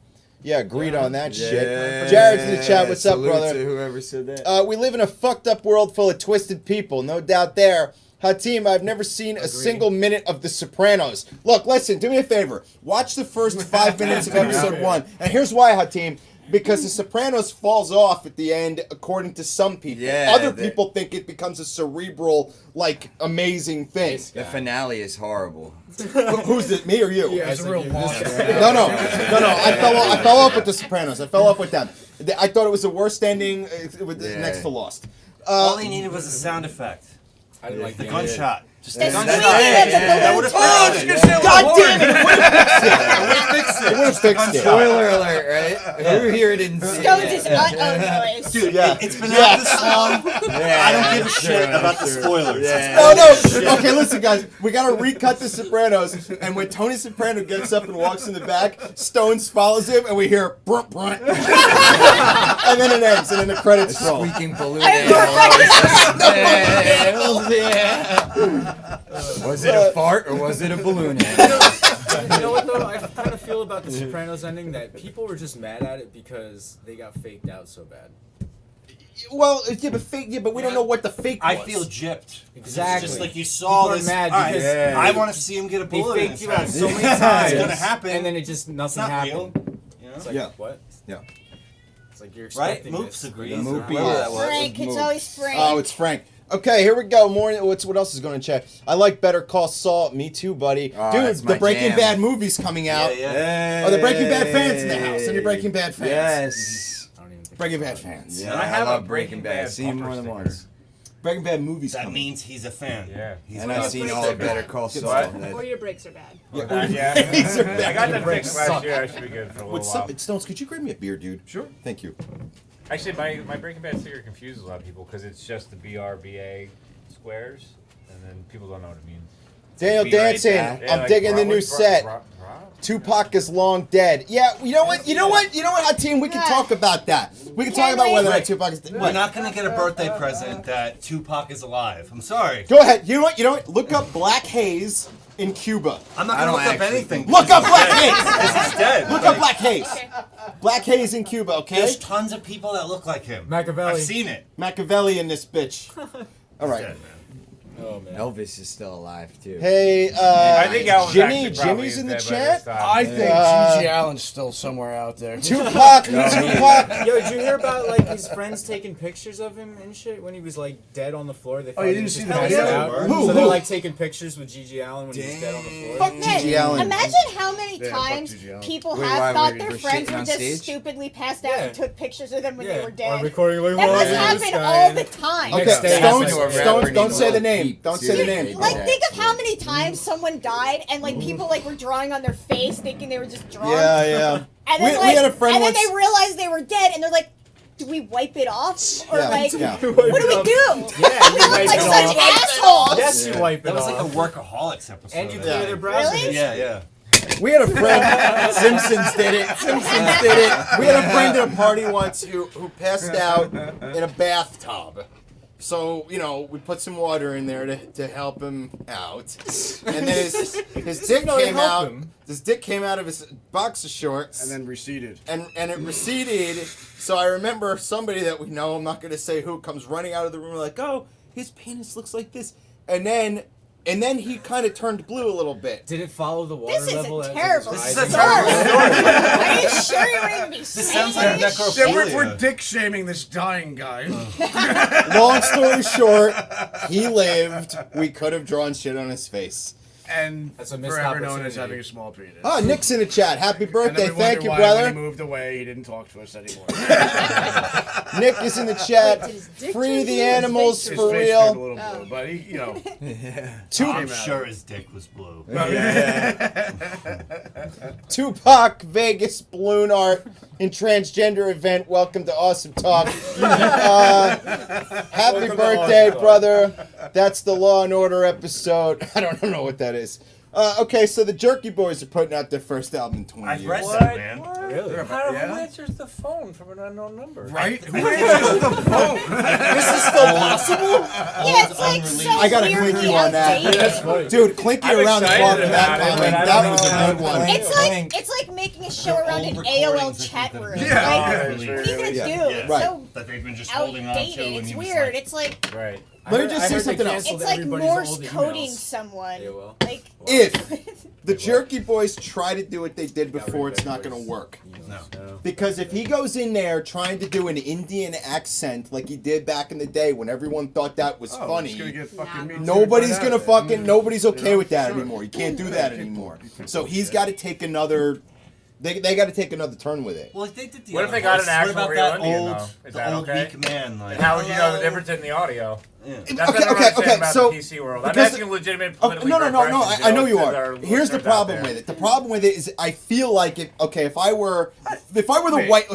Yeah, agreed on that shit. Jared's in the chat. What's up, Salute brother? to whoever said that. We live in a fucked up world full of twisted people. No doubt there. Hatim, I've never seen a single minute of The Sopranos. Look, listen, do me a favor. Watch the first 5 minutes of episode 1. And here's why, Hatim. Because The Sopranos falls off at the end, according to some people. Yeah, Other people think it becomes a cerebral, like, amazing thing. The finale is horrible. Who's it, me or you? Yeah, it's a real boss. No. I fell off with The Sopranos. I fell off with them. I thought it was the worst ending next to Lost. All he needed was a sound effect. I didn't like The the gunshot. Just The a squeaking gunshot. of the That would balloon have too. fixed it. God damn it! It would have fixed it. Spoiler alert, right? Who here didn't see Stones it? is noise. Dude, Yeah. it's been out this long. I don't give a shit about the spoilers. Yeah. No. Okay, listen, guys. We gotta recut The Sopranos, and when Tony Soprano gets up and walks in the back, Stones follows him, and we hear brunt brunt, and then it ends, and then the credits roll. Squeaking balloon I'm animals. Yeah. Was it a fart or was it a balloon animal? You know what though? I kind of feel about the Sopranos ending that people were just mad at it because they got faked out so bad. Well, but we don't know what the fake was. I feel gypped. Exactly. It's just like you saw People are this. mad all right, because I want to see him get a They bullet. in faked his you out head. so many times. It's gonna happen. And then it just It's nothing not happened. real. You know? It's like, Yeah. what? Yeah. It's like you're Right? expecting Moops this. agrees. Moopy, Wow. yeah, that was. Frank, it's always Frank. Oh, it's Frank. Okay, here we go. More. What else is going to chat? I like Better Call Saul. Me too, buddy. Oh, Dude, that's the my Breaking jam. Bad movie's coming out. Yeah. Are the Breaking Bad fans in the house? Any Breaking Bad fans? Yes. I don't even think Breaking Bad fans. Yeah, And I have a love Breaking Bad Seen more bumper than sticker. once. Breaking Bad movies That coming. means he's a fan. Yeah. He's And a I've fan. seen all of Better Call Saul. What? Or your brakes are bad. Yeah. These are I got that breaks fixed last suck. year. I should be good for a little What's while. up? Stones, could you grab me a beer, dude? Sure. Thank you. Actually, my Breaking Bad sticker confuses a lot of people because it's just the BRBA squares, and then people don't know what it means. Daniel Be right Dancing, back. Yeah, I'm like, digging the new what's set. Rob? Tupac is long dead. Yeah, you know what? You know what? Hot team, we can talk about that. We can talk about whether or not Tupac is dead. We're not gonna get a birthday present that Tupac is alive. I'm sorry. Go ahead. You know what? Look up Black Haze in Cuba. I'm not I gonna don't look up actually anything. Look up Black Because Haze. he's dead. Look up Black Haze. Black Haze in Cuba, okay? There's tons of people that look like him. Machiavelli. I've seen it. Machiavelli in this bitch. All right. Dead, man. Oh man. Elvis is still alive too. Hey, I think Al was Jimmy. actually probably Jimmy's in the dead by this chat. time. I think Gigi Allen's still somewhere out there. Tupac. Yo, did you hear about like his friends taking pictures of him and shit when he was like dead on the floor? They thought you he didn't was see just that passed video? out. Who? So they're like taking pictures with Gigi Allen when he was dead on the floor. Fuck Gigi Allen. Imagine how many Yeah, fuck times Gigi Allen. people Wait, have why, thought we their were friends shitting were on just stage? stupidly passed out Yeah. and took pictures of them when they were Or dead. recording like, That "Oh, must yeah, happen this guy," all and- the time. Okay, Next day, Stones. it's like- Stones. Don't say the named name. Don't say the Dude, name. like, think of how many times someone died and like people like were drawing on their face thinking they were just drunk. Yeah, yeah. And then, We had a friend and then once. they realized they were dead, and they're like, "Do we wipe it off, or Yeah, like, yeah. what do we do?" Yeah, we you look wipe like it such off. assholes. Yes, you wipe it That was like a off. Workaholics episode. And you I clear think. their browser. Really? Yeah, yeah. We had a friend. Simpsons did it. Simpsons did it. We had a friend at a party once who passed out in a bathtub. So, we put some water in there to help him out. And then his dick No, to came help out. him. His dick came out of his boxer shorts. And then receded. And it receded. So I remember somebody that we know, I'm not going to say who, comes running out of the room like, "Oh, his penis looks like this." And then he kind of turned blue a little bit. Did it follow the water This is level? a as it terrible was This rising? is a terrible story. Are you sure you were even be This saying sounds like this? Yeah, necrophilia. we're dick shaming this dying guy. Long story short, he lived. We could have drawn shit on his face. And That's a missed forever known as opportunity. having a small penis. Oh, Nick's in the chat. Happy And birthday. then we Thank wonder you, why When he brother. moved away, he didn't talk to us anymore. Nick is in the chat. Wait, did his dick Free turn the blue or his animals face His for face turned a real. little blue, but he, I'm sure his dick was blue. Tupac Vegas balloon art in transgender event. Welcome to Awesome Talk. Happy birthday, brother. That's the Law and Order episode. I don't know what that is. Okay, so the Jerky Boys are putting out their first album in 20 I've years. read that, man. Really? How Yeah. who answers the phone from an unknown number? Right? Who answers the phone? This is still possible? Yeah, it's like so I gotta weirdly click you on that. outdated. That's funny. Dude, Clinky I'm around the excited clock in that about it, comment. but I That don't was a know. good one. It's like making a show They're around old an recordings AOL that chat you could- room. Yeah. Like, Oh, what are you gonna do? Yeah. It's Right. so That they've been just holding on to. outdated. And It's he was weird. like, It's like Right. Let me just say something else. it's like Morse coding someone. AOL. Like If the Jerky Boys try to do what they did before, it's not going to work. No. Because if he goes in there trying to do an Indian accent like he did back in the day when everyone thought that was Oh, funny, he's gonna get fucking Me Too'd nobody's right gonna out there. fucking, nobody's okay Yeah, with that sure. anymore. You can't do that anymore. So he's got to take another, they got to take another turn with it. Well, they did the What if other they got voice. an actual What about real that Indian, old, though? Is the that old okay? weak man? Like, And how would you know the hello? difference in the audio? Yeah. That's what I don't understand about so the PC world. I'm because- asking legitimate Oh, politically no, correct questions, I know you to our are. Here's the listeners out problem there. with it. The problem with it is I feel like if I were the white,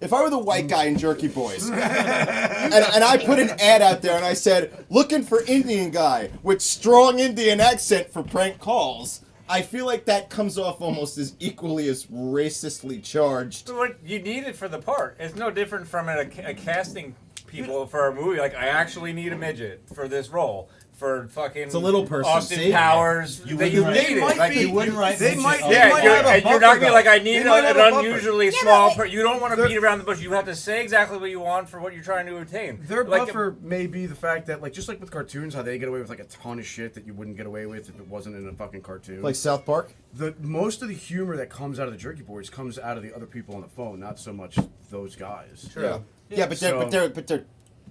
if I were the white guy in Jerky Boys, and I put an ad out there and I said, looking for Indian guy with strong Indian accent for prank calls, I feel like that comes off almost as equally as racistly charged. But what you need it for the part. It's no different from a casting people for a movie. Like, I actually need a midget for this role. for fucking It's a little person, Austin see? Powers You that you wouldn't write- needed. might Like, be- You wouldn't write. They midget. might- Oh, they yeah, might you're, have a and you're buffer, not gonna be though. like, I need They might have a buffer. unusually Yeah, small. but You don't want to They're- beat around the bush. You have to say exactly what you want for what you're trying to attain. Their Like, buffer may be the fact that, like, just like with cartoons, how they get away with like a ton of shit that you wouldn't get away with if it wasn't in a fucking cartoon. Like South Park. The most of the humor that comes out of the jerky boys comes out of the other people on the phone, not so much those guys. Yeah. Yeah, but they're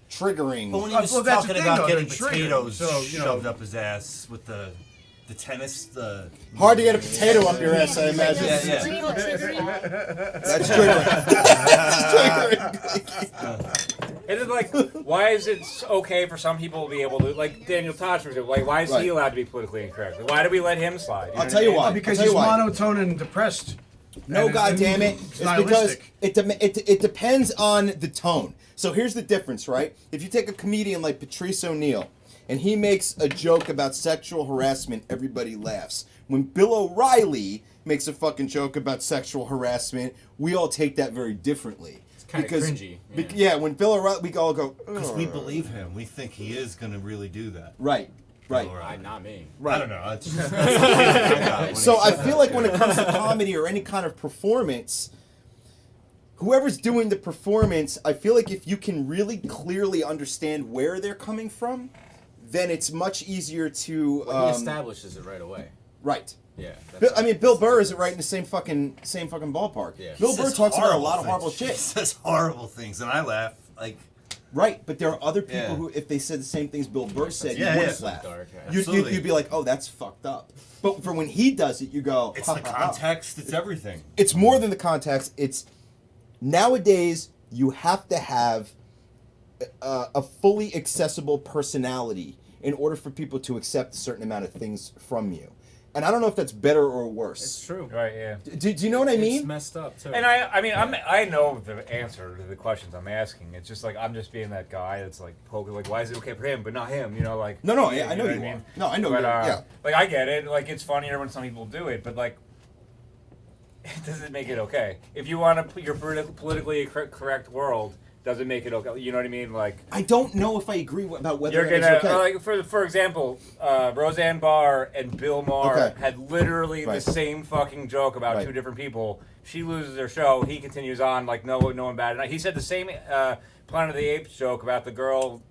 triggering. But when he was well, that's the talking thing, about though, getting they're triggered. potatoes So, you know- shoved up his ass with the tennis, Hard to get a potato up your ass, I imagine. Yeah. That's triggering. It is like, why is it okay for some people to be able to, like Daniel Tosh, for example, like, why is Right. he allowed to be politically incorrect? Like, why do we let him slide? I'll tell you why. Because I'll tell he's you why. monotone and depressed. No, And- goddamn it! and It's because nihilistic. it depends on the tone. So here's the difference, right? If you take a comedian like Patrice O'Neill, and he makes a joke about sexual harassment, everybody laughs. When Bill O'Reilly makes a fucking joke about sexual harassment, we all take that very differently. It's kind of cringy. Yeah, when Bill O'Reilly, we all go, because we believe him. We think he is going to really do that. right, right. Not me. I don't know. It's just, So I feel like when it comes to comedy or any kind of performance, whoever's doing the performance, I feel like if you can really clearly understand where they're coming from, then it's much easier to. He establishes it right away. Right. Yeah. Bill Burr isn't right in the same fucking ballpark. Yeah. Bill He Burr says talks about a horrible lot of things. horrible He shit. says horrible things, and I laugh. Like, Right, but there are other people Yeah. who, if they said the same things Bill Burr said, Yeah, you wouldn't yeah. laugh. Dark, yeah. You'd be like, oh, that's fucked up. But for when he does it, you go, it's ha, the ha, ha. context. It's everything. It's more than the context. It's nowadays you have to have a fully accessible personality in order for people to accept a certain amount of things from you. And I don't know if that's better or worse. It's true. Right, yeah. Do you know what I mean? It's messed up too. And I know the answer to the questions I'm asking. It's just like I'm just being that guy that's like poking, like, why is it okay for him but not him? You know, like. No, yeah, I know what you mean? are. No, I know But, you are. Yeah. Like I get it. Like it's funnier when some people do it, but like, it doesn't make it okay. If you want to put your politically correct world, doesn't make it okay. You know what I mean? Like. I don't know if I agree about whether You're it's gonna okay. like for example, Roseanne Barr and Bill Maher Okay. had literally Right. the same fucking joke about Right. two different people. She loses her show. He continues on like no one bad. And he said the same Planet of the Apes joke about the girl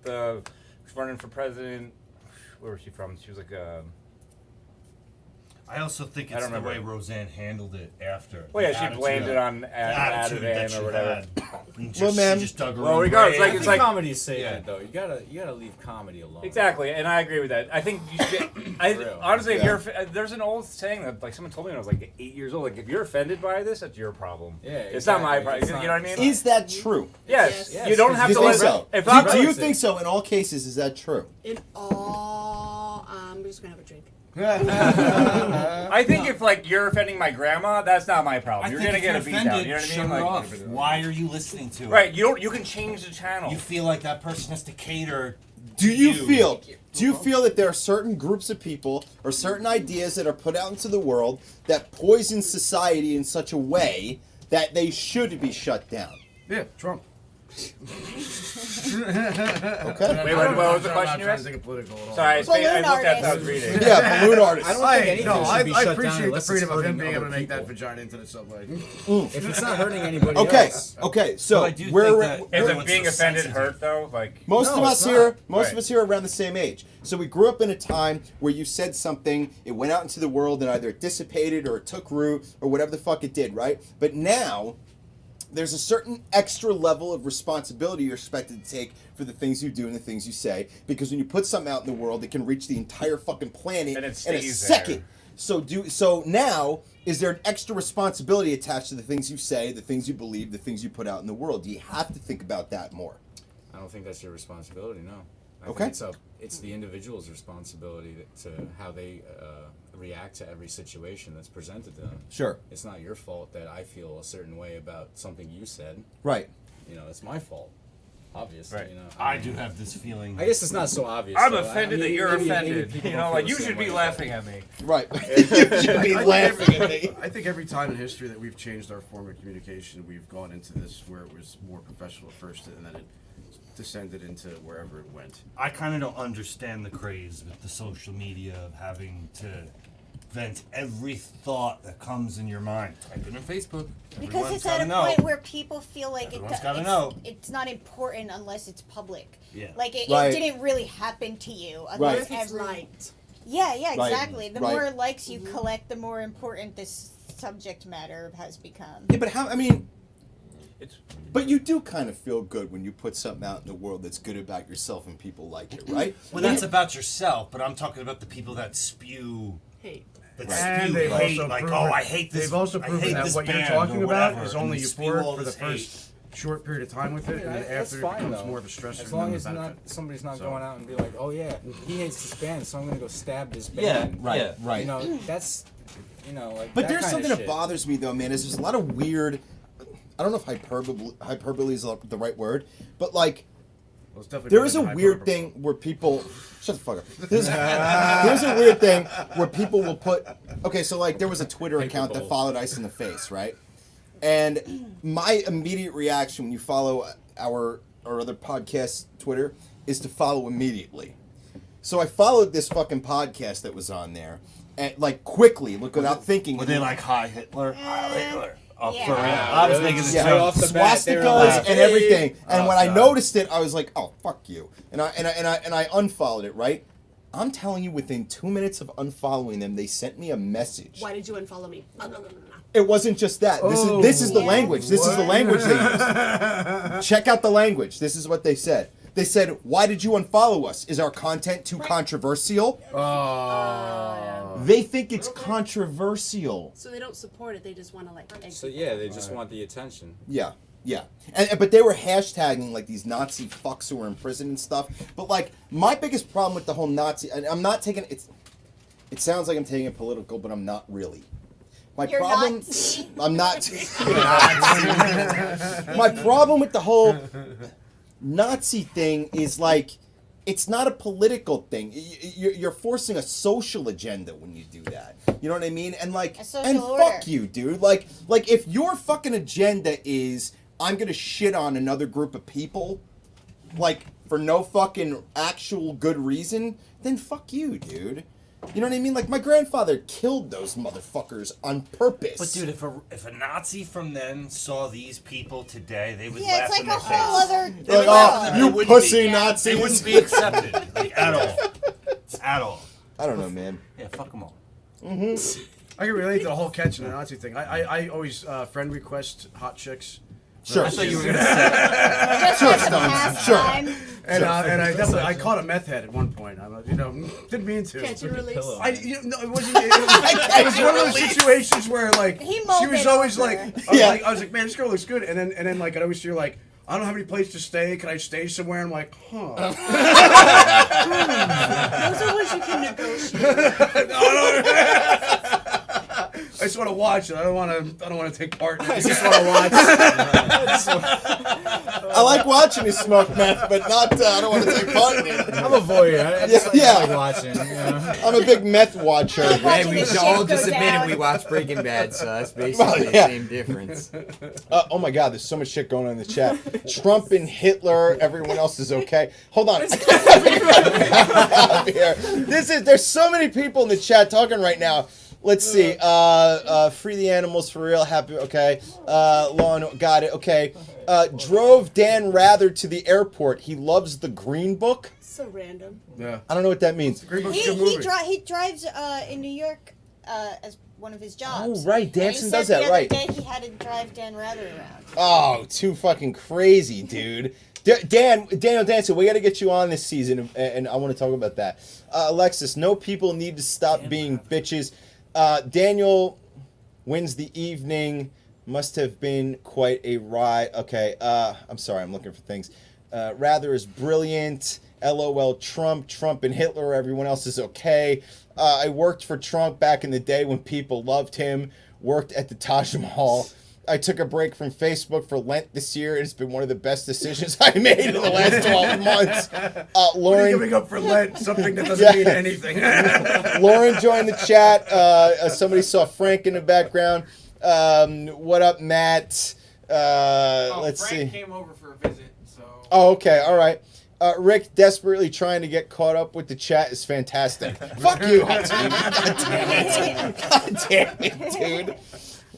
running for president. Where was she from? She was like. I also think I it's don't the way remember. Roseanne handled it after. Well, yeah, The she attitude- blamed it on the attitude that Ativan she or whatever. had. And Well, man. she just dug her Well, own regardless, grave. like, I it's think like- comedy's sacred Yeah. though. You gotta leave comedy alone. Exactly, and I agree with that. I think you should. Real. Honestly, if Yeah. you're, there's an old saying that like someone told me when I was like 8 years old. Like, if you're offended by this, that's your problem. Yeah, it's not my exactly. problem. It's You know what I not- mean? Is that true? Yes, Yes. you don't have Do to you let. think so? If Do I'm, you think so? In all cases, is that true? In all, I'm just gonna have a drink. I think if like you're offending my grandma, that's not my problem. I You're think gonna if get you're a beat down. offended, You know what I shut mean? her Like, off. Why are you listening to it? right? You can change the channel. You feel like that person has to cater. Do you You. feel? Do you feel that there are certain groups of people or certain ideas that are put out into the world that poison society in such a way that they should be shut down? Yeah, Trump. Okay. Wait, what was the question you asked? Sorry, I Balloon looked at that. I artist. was reading. Yeah, balloon artist. I don't think anything should be I shut down appreciate the unless freedom it's of him hurting being able to other make that people. vagina into the subway. If it's not hurting anybody Okay, else. okay. So But I do we're, think that Is everyone's it being so offended sensitive. hurt though? Like most No, of it's us not. here, most Right. of us here are around the same age. So we grew up in a time where you said something, it went out into the world, and either it dissipated or it took root or whatever the fuck it did, right? But now there's a certain extra level of responsibility you're expected to take for the things you do and the things you say, because when you put something out in the world, it can reach the entire fucking planet And it in a stays second. So now, is there an extra responsibility attached to the things you say, the things you believe, the things you put out in the world? Do you have to think about that more? I don't think that's your responsibility. No. I Okay. think it's the individual's responsibility to how they react to every situation that's presented to them. Sure. It's not your fault that I feel a certain way about something you said. Right. You know, it's my fault. Obviously, Right. you know. I do have this feeling. I guess it's not so obvious. I'm though. offended that you're maybe offended. people You don't know, feel like the you same should be way. laughing at me. Right. You should be laughing at me. I think every time in history that we've changed our form of communication, we've gone into this where it was more professional at first, and then it descended into wherever it went. I kind of don't understand the craze with the social media of having to vent every thought that comes in your mind. Type it in Facebook. Because it's at a point where people feel like it's not important unless it's public. Yeah. Like it Right. didn't really happen to you. Right. Unless It's liked. Yeah, Right. exactly. The Right. more likes you collect, the more important this subject matter has become. Yeah, but how? I mean, It's but you do kind of feel good when you put something out in the world that's good about yourself and people like it, right? Well, that's about yourself, but I'm talking about the people that spew. Hate. That And spew they've hate, also like, proven, I hate this. They've also I proven hate that this what you're band talking or about whatever, is and only they spew euphoric all for the this hate. first short period of time with it, and then that's after it fine, becomes though. more of a stressor. As long than as a benefit. somebody's not So- going out and be like, oh yeah, he hates this band, so I'm gonna go stab this Yeah, band. right, right. You know, that's, like. But that there's kind something of that shit. bothers me though, man. Is there's a lot of weird. I don't know if hyperbole is the right word, but like Well, it's definitely there is a better than weird hyperbole. thing where people shut the fuck up. There's a weird thing where people will put. Okay, so like there was a Twitter account that followed Ice in the Face, right? And my immediate reaction when you follow our other podcast Twitter is to follow immediately. So I followed this fucking podcast that was on there, and like quickly, look without thinking. Were they like, hi Hitler? Hi Hitler. Oh, Yeah. for real. I was making this Yeah, joke. off the bat, they were swastikas like, and everything. And Oh, when I God. noticed it, I was like, "Oh, fuck you!" And I unfollowed it. Right? I'm telling you, within 2 minutes of unfollowing them, they sent me a message. Why did you unfollow me? It wasn't just that. This is the Yeah. language. This is the language they used. Check out the language. This is what they said. They said, "Why did you unfollow us? Is our content too controversial?" They think it's controversial. So they don't support it. They just want to like. Egg So people. yeah, they just want the attention. Yeah, yeah. But they were hashtagging like these Nazi fucks who were in prison and stuff. But like my biggest problem with the whole Nazi, and I'm not taking it sounds like I'm taking it political, but I'm not really. You're problem not? I'm not my problem with the whole Nazi thing is like it's not a political thing. You're forcing a social agenda when you do that. You know what I mean? And like, A social and order. fuck you, dude. Like if your fucking agenda is I'm gonna shit on another group of people, like for no fucking actual good reason, then fuck you, dude. You know what I mean? Like my grandfather killed those motherfuckers on purpose. But dude, if a Nazi from then saw these people today, they would Yeah, laugh it's in like a their whole face. other. They would Like, laugh in oh, their- you they wouldn't pussy be. Nazis. They wouldn't be accepted, like, at all. At all. I don't know, man. Yeah, fuck them all. I can relate to the whole catching the Nazi thing. I always friend request hot chicks. Sure. I thought you were gonna say. Just Sure, as a Stones, pastime. And I definitely I caught a meth head at one point. Didn't mean to. Catch and release. It wasn't. It was one of those situations where like He she mulled was it always over. like, I was like, man, this girl looks good, and then like I'd always hear like, I don't have any place to stay. Can I stay somewhere? I'm like, huh. Those are ones you can negotiate. I just want to watch it. I don't want to take part. In it. I just want to watch. I like watching you smoke meth, but not. I don't want to take part in it. I'm a voyeur. I just like watching. You know? I'm a big meth watcher. Watching Hey, we the shit all go just admitted down. we watched Breaking Bad, so that's basically the yeah. same difference. Oh my God, there's so much shit going on in the chat. Trump and Hitler. Everyone else is okay. Hold on. There's so many people in the chat talking right now. Let's see. Free the animals for real. Happy. Okay. Law and got it. Okay. Drove Dan Rather to the airport. He loves the Green Book. So random. Yeah. I don't know what that means. Green Book's a good movie. He drives in New York as one of his jobs. Oh, right. And he Danson said does that, the other right. day he had to drive Dan Rather around. Oh, too fucking crazy, dude. Daniel Danson, we got to get you on this season, and I want to talk about that. Alexis, no people need to stop being bitches. Daniel wins the evening. Must have been quite a ride. Okay, I'm sorry, I'm looking for things. Rather is brilliant. LOL Trump and Hitler. Everyone else is okay. I worked for Trump back in the day when people loved him. Worked at the Taj Mahal. I took a break from Facebook for Lent this year, and it's been one of the best decisions I made in the last 12 months. What are you Lauren, giving up for Lent? Something that doesn't mean anything. Lauren joined the chat. Somebody saw Frank in the background. What up, Matt? Let's Frank see. came over for a visit, so. Oh, okay, all right. Rick desperately trying to get caught up with the chat is fantastic. Fuck you, God damn it. God damn it, dude.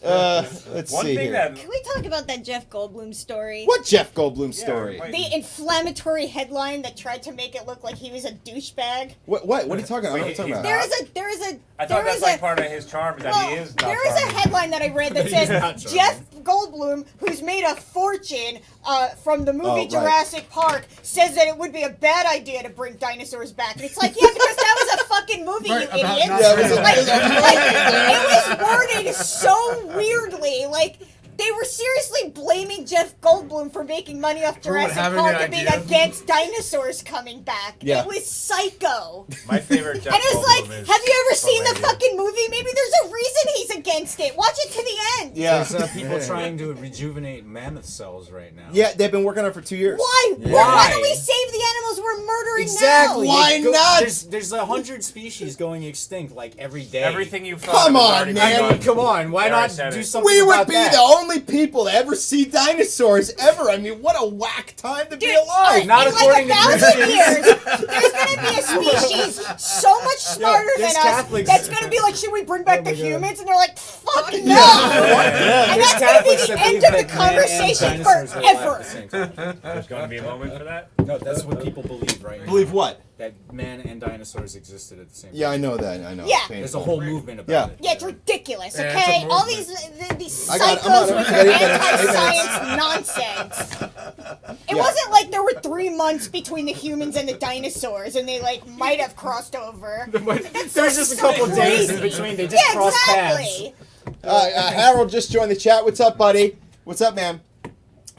Let's One see thing here. that Can we talk about that Jeff Goldblum story? What Jeff Goldblum story? The inflammatory headline that tried to make it look like he was a douchebag. What are you talking about? What are you talking about? There is a. I thought that's like part of his charm is that he is not There is a charming. headline that I read that He's not says charming. Jeff Goldblum, who's made a fortune from the movie Oh, right. Jurassic Park, says that it would be a bad idea to bring dinosaurs back. And it's like, yeah, because that was a fucking movie, Right, you about idiot. not- Yeah, it was a- It was worded so weirdly, like. They were seriously blaming Jeff Goldblum for making money off Jurassic having Park the and being idea. against dinosaurs coming back. Yeah. It was psycho. My favorite Jeff And it's like, Goldblum is have you ever seen the hilarious. fucking movie? Maybe there's a reason he's against it. Watch it to the end. Yeah. There's people trying to rejuvenate mammoth cells right now. Yeah, they've been working on it for 2 years. Why? Yeah. Why don't we save the animals we're murdering Exactly. now? Why not? There's 100 species going extinct like every day. Everything you thought Come was on, already man. been I mean, done. come on. Why There, I not said do it. something We would about be that? the only people to ever see dinosaurs ever. I mean, what a whack time to be Dude, alive. Not in according to like 1,000 Christians. years, there's gonna be a species so much smarter than there's us Catholics- that's gonna be like, should we bring back Oh the my God. humans? And they're like, fuck no! Yeah, And there's that's gonna be Catholics the that end believe of the that man and conversation dinosaurs are alive at the forever. same time. There's going to be a moment for that. No, that's what people believe right now. Believe what? That man and dinosaurs existed at the same time. Yeah, I know that. I know. Yeah. It's There's a painful. whole movement about Yeah. it. Yeah, it's ridiculous, Yeah, it's okay? a All movement. these I got- I'm psychos on- with I their got 8 minutes. anti-science nonsense. It wasn't like there were 3 months between the humans and the dinosaurs, and they like might have crossed over. There's just a couple so days in crazy. between. They just Yeah, crossed exactly. paths. Harold just joined the chat. What's up, buddy? What's up, man?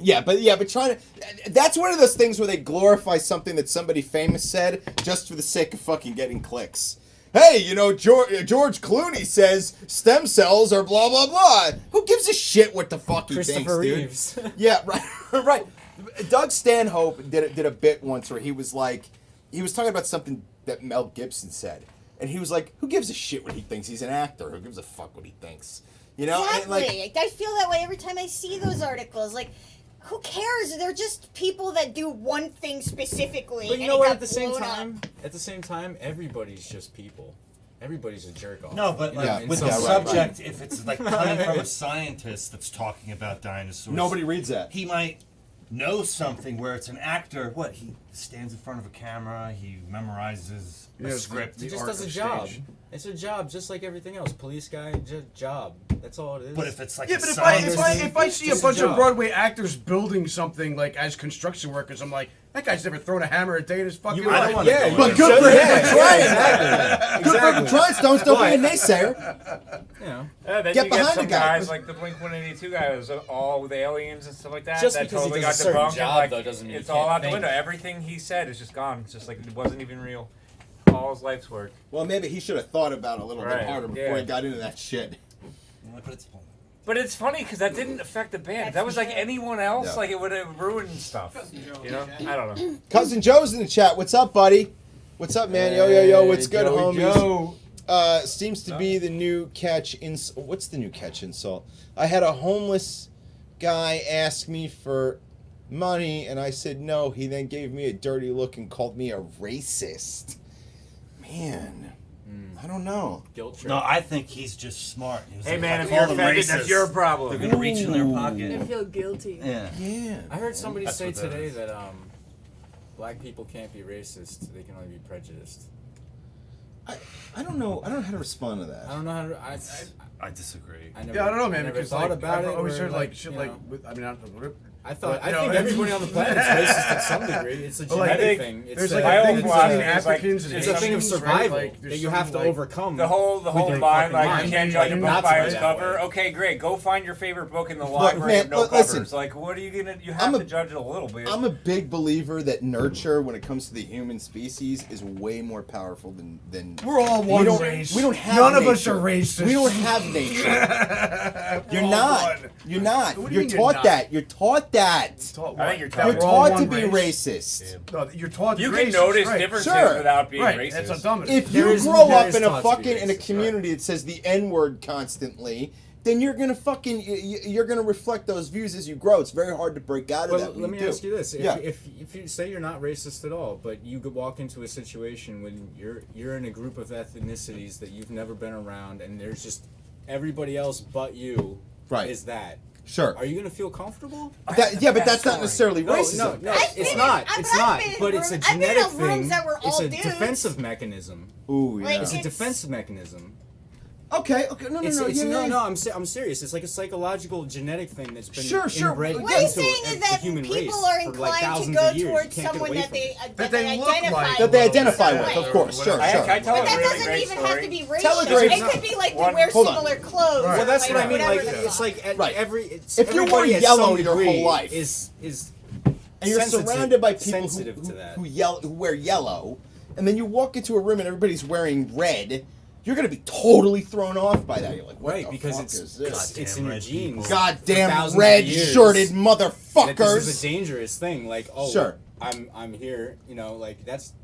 Yeah, but trying to. That's one of those things where they glorify something that somebody famous said just for the sake of fucking getting clicks. Hey, you know, George Clooney says stem cells are blah blah blah. Who gives a shit what the fuck he thinks, Christopher dude? Reeves. Yeah, right, right. Doug Stanhope did a bit once where he was talking about something that Mel Gibson said, and he was like, "Who gives a shit what he thinks? He's an actor. Who gives a fuck what he thinks?" You know, and, Exactly. I feel that way every time I see those articles. Like, who cares? They're just people that do one thing specifically. But you and know it what? got At blown the same time, everybody's just people. Everybody's a jerk off. No, but You like know, in with some the way. subject, if it's like coming from a scientist that's talking about dinosaurs, nobody reads that. he might know something where it's an actor. What, he stands in front of a camera, he memorizes Yeah, a it's script. He just art does a of job. stage. It's a job, just like everything else. Police guy, job. That's all it is. But if it's like Yeah, a but scientist, if I see a Just a bunch of job. Broadway actors building something like as construction workers, I'm like, that guy's never thrown a hammer a day in his fucking You might life. wanna go But in. good for him for trying. Exactly. Good for him for trying. Stones don't be a naysayer. You know, Then Get you get behind some the guy. guys like the Blink-182 guy who's all with aliens and stuff like that. Just that because he totally does got a certain debunked. and, job, like, though, doesn't mean it's he all can't out the think. window. Everything he said is just gone. It's just like it wasn't even real. All his life's work. Well, maybe he should have thought about it a little bit Right, harder before yeah. he got into that shit. but it's But it's funny because that didn't affect the band. If that was like anyone else, Yeah. like it would have ruined stuff. You know? I don't know. Cousin Joe's in the chat. What's up, buddy? What's up, man? Yo. What's good, Joey homies? Joe. Seems to be the new catch insult. What's the new catch insult? I had a homeless guy ask me for money, and I said no. He then gave me a dirty look and called me a racist. Man, I don't know. guilt trip. no. I think he's just smart. He was Hey like, man, I if call you're them offended, racist, that's your They're problem. gonna reach in their I pocket. feel guilty. Yeah. Yeah. I heard somebody That's say what that today is. that black people can't be racist; they can only be prejudiced. I don't know. I don't know how to respond to that. I don't know how to. I disagree. I never, Yeah, I don't know, man. I never Because thought like, about I've it. always or, heard like shit you like. know. With, I mean, I don't know. I thought. But, you I think know, everybody on the planet is racist to some degree. It's a But, like, genetic I thing. It's There's a, like my a own thing between philosophy is, like, Africans and it's a thing of Asians, right? survival Like, that there's you have to something, like, overcome. The whole with line, your like fucking you mind. can't judge a You're book not by its that cover. way. Okay, great. Go find your favorite book in the library. man, of no listen. covers. Like, what are you gonna? You have I'm a- to judge it a little bit. I'm a big believer that nurture, when it comes to the human species, is way more powerful than We're all one don't- race. we don't have None of us nature. are racist. We don't have nature. You're not. You're not. What do You're you mean taught you're not? that. You're taught that. I think you're You're taught. We're all taught to one be race. racist. No, you're taught. You racist, can notice right. differences Sure. without being Right, racist. that's how dumb it is. If There you is- grow there up is in a taught to be fucking in a racist, community that says the N-word constantly, then you're gonna fucking you're gonna reflect those views as you grow. It's very hard to break out of that. Let me ask you this: Yeah. if you say you're not racist at all, but you could walk into a situation when you're in a group of ethnicities that you've never been around, and there's just everybody else but you is that. Sure. Are you gonna feel comfortable? Yeah, but that's not necessarily racism. No, it's not. It's not. But it's a genetic thing. It's a defensive mechanism. Ooh, yeah. It's a defensive mechanism. Okay. No. I'm serious. It's like a psychological genetic thing that's been inbred into What he's saying is that human race people are for like inclined to thousands go of years. towards You can't get someone away that from it. they identify with, of course. Sure. But that doesn't even have to be racial. It could be like they wear similar clothes. Well, that's what I mean. Like whatever it's like if you wore yellow your whole life, is and you're surrounded by people who who wear yellow, and then you walk into a room and everybody's wearing red. You're gonna be totally thrown off by that. You're like, what the because fuck it's is this? it's in your genes. Goddamn red-shirted motherfuckers. This is a dangerous thing. Like, sure. I'm here. You know, like that's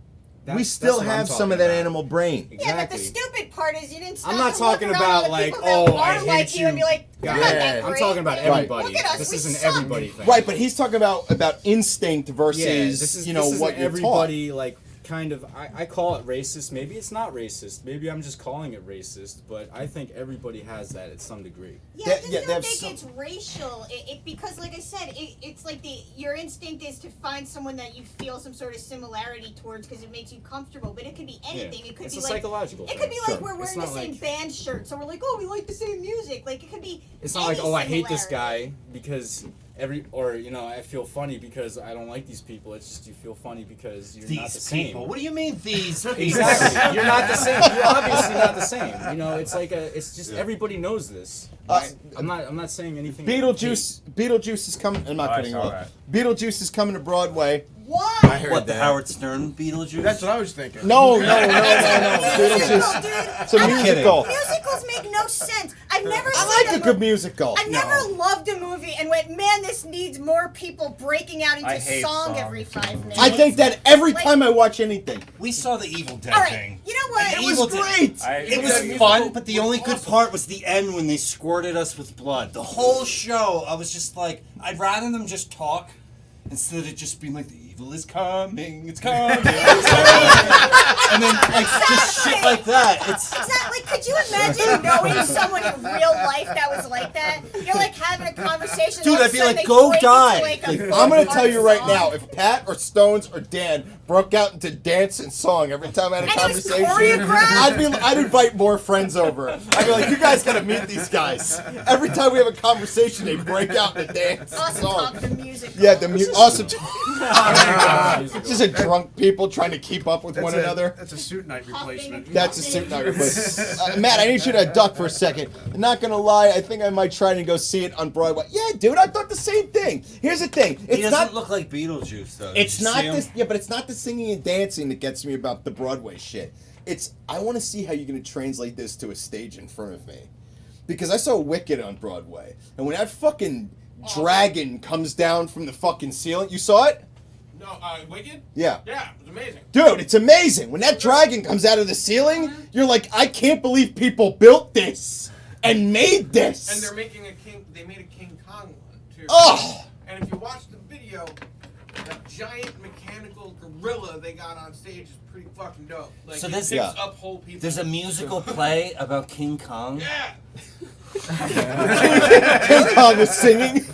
we still have some of that animal brain. Exactly. Yeah, but the stupid part is you didn't stop. I'm not to talking look around about at the like, people that oh, I are hate like you, and be like, God, "You're not that I'm great." talking about everybody. Look at us, this we is an suck. everybody thing. Right, but he's talking about instinct versus this is what you're everybody taught. like. Kind of, I call it racist. Maybe it's not racist. Maybe I'm just calling it racist. But I think everybody has that at some degree. Yeah, I just don't think it's racial. Because, like I said, it's like your instinct is to find someone that you feel some sort of similarity towards because it makes you comfortable. But it could be anything. Yeah. It could It's be a like psychological It could be thing. like we're wearing the same band shirt, so we're like, oh, we like the same music. Like it could be. It's not like, oh, I hate this similarity. guy because I feel funny because I don't like these people. It's just you feel funny because you're not the same. People. What do you mean these people? Exactly. You're not the same. You're obviously not the same. You know, it's like it's just everybody knows this. I'm not saying anything. Beetlejuice is coming. I'm not cutting you off. Beetlejuice is coming to Broadway. Why? I heard What, that. the Howard Stern Beetlejuice? That's what I was thinking. No. Beetlejuice. It's a musical. Musicals make no sense. I've never I like a good musical. I've never loved a movie and went, man, this needs more people breaking out into hate song every 5 minutes. I think that every time I watch anything. We saw the Evil Dead All right, thing. you know what? It was great. It was fun, but the only good part was the end when they squirted us with blood. The whole show, I was just like, I'd rather them just talk instead of just being like, the evil is coming, it's coming, it's coming. And then, like, just shit like that. Exactly. Could you imagine knowing someone in real life that was like that? You're like having a conversation. Dude, all of a I'd be sudden like, they go break die. into, like, I'm gonna folk tell you right song. now, if Pat or Stones or Dan broke out into dance and song every time I had a And it was conversation, choreographed? I'd invite more friends over. I'd be like, you guys gotta meet these guys. Every time we have a conversation, they break out into dance and Awesome song. Talk, the music. Yeah, awesome. Just a drunk people trying to keep up with one another. That's a suit night replacement. That's a suit night replacement. Matt, I need you to duck for a second. I'm not gonna lie, I think I might try to go see it on Broadway. Yeah, dude, I thought the same thing. Here's the thing. He doesn't look like Beetlejuice, though. It's not this. Yeah, but it's not the singing and dancing that gets me about the Broadway shit. It's I want to see how you're gonna translate this to a stage in front of me, because I saw Wicked on Broadway, and when that fucking dragon comes down from the fucking ceiling, you saw it? No, Wicked? Yeah. Yeah, it was amazing. Dude, it's amazing. When that dragon comes out of the ceiling, you're like, I can't believe people built this and made this. And they're making they made a King Kong one, too. Oh! And if you watch the video, that giant mechanical gorilla they got on stage is pretty fucking dope. Like, So it there's- picks Yeah. up whole people. There's a musical play about King Kong. Yeah! King Kong is singing.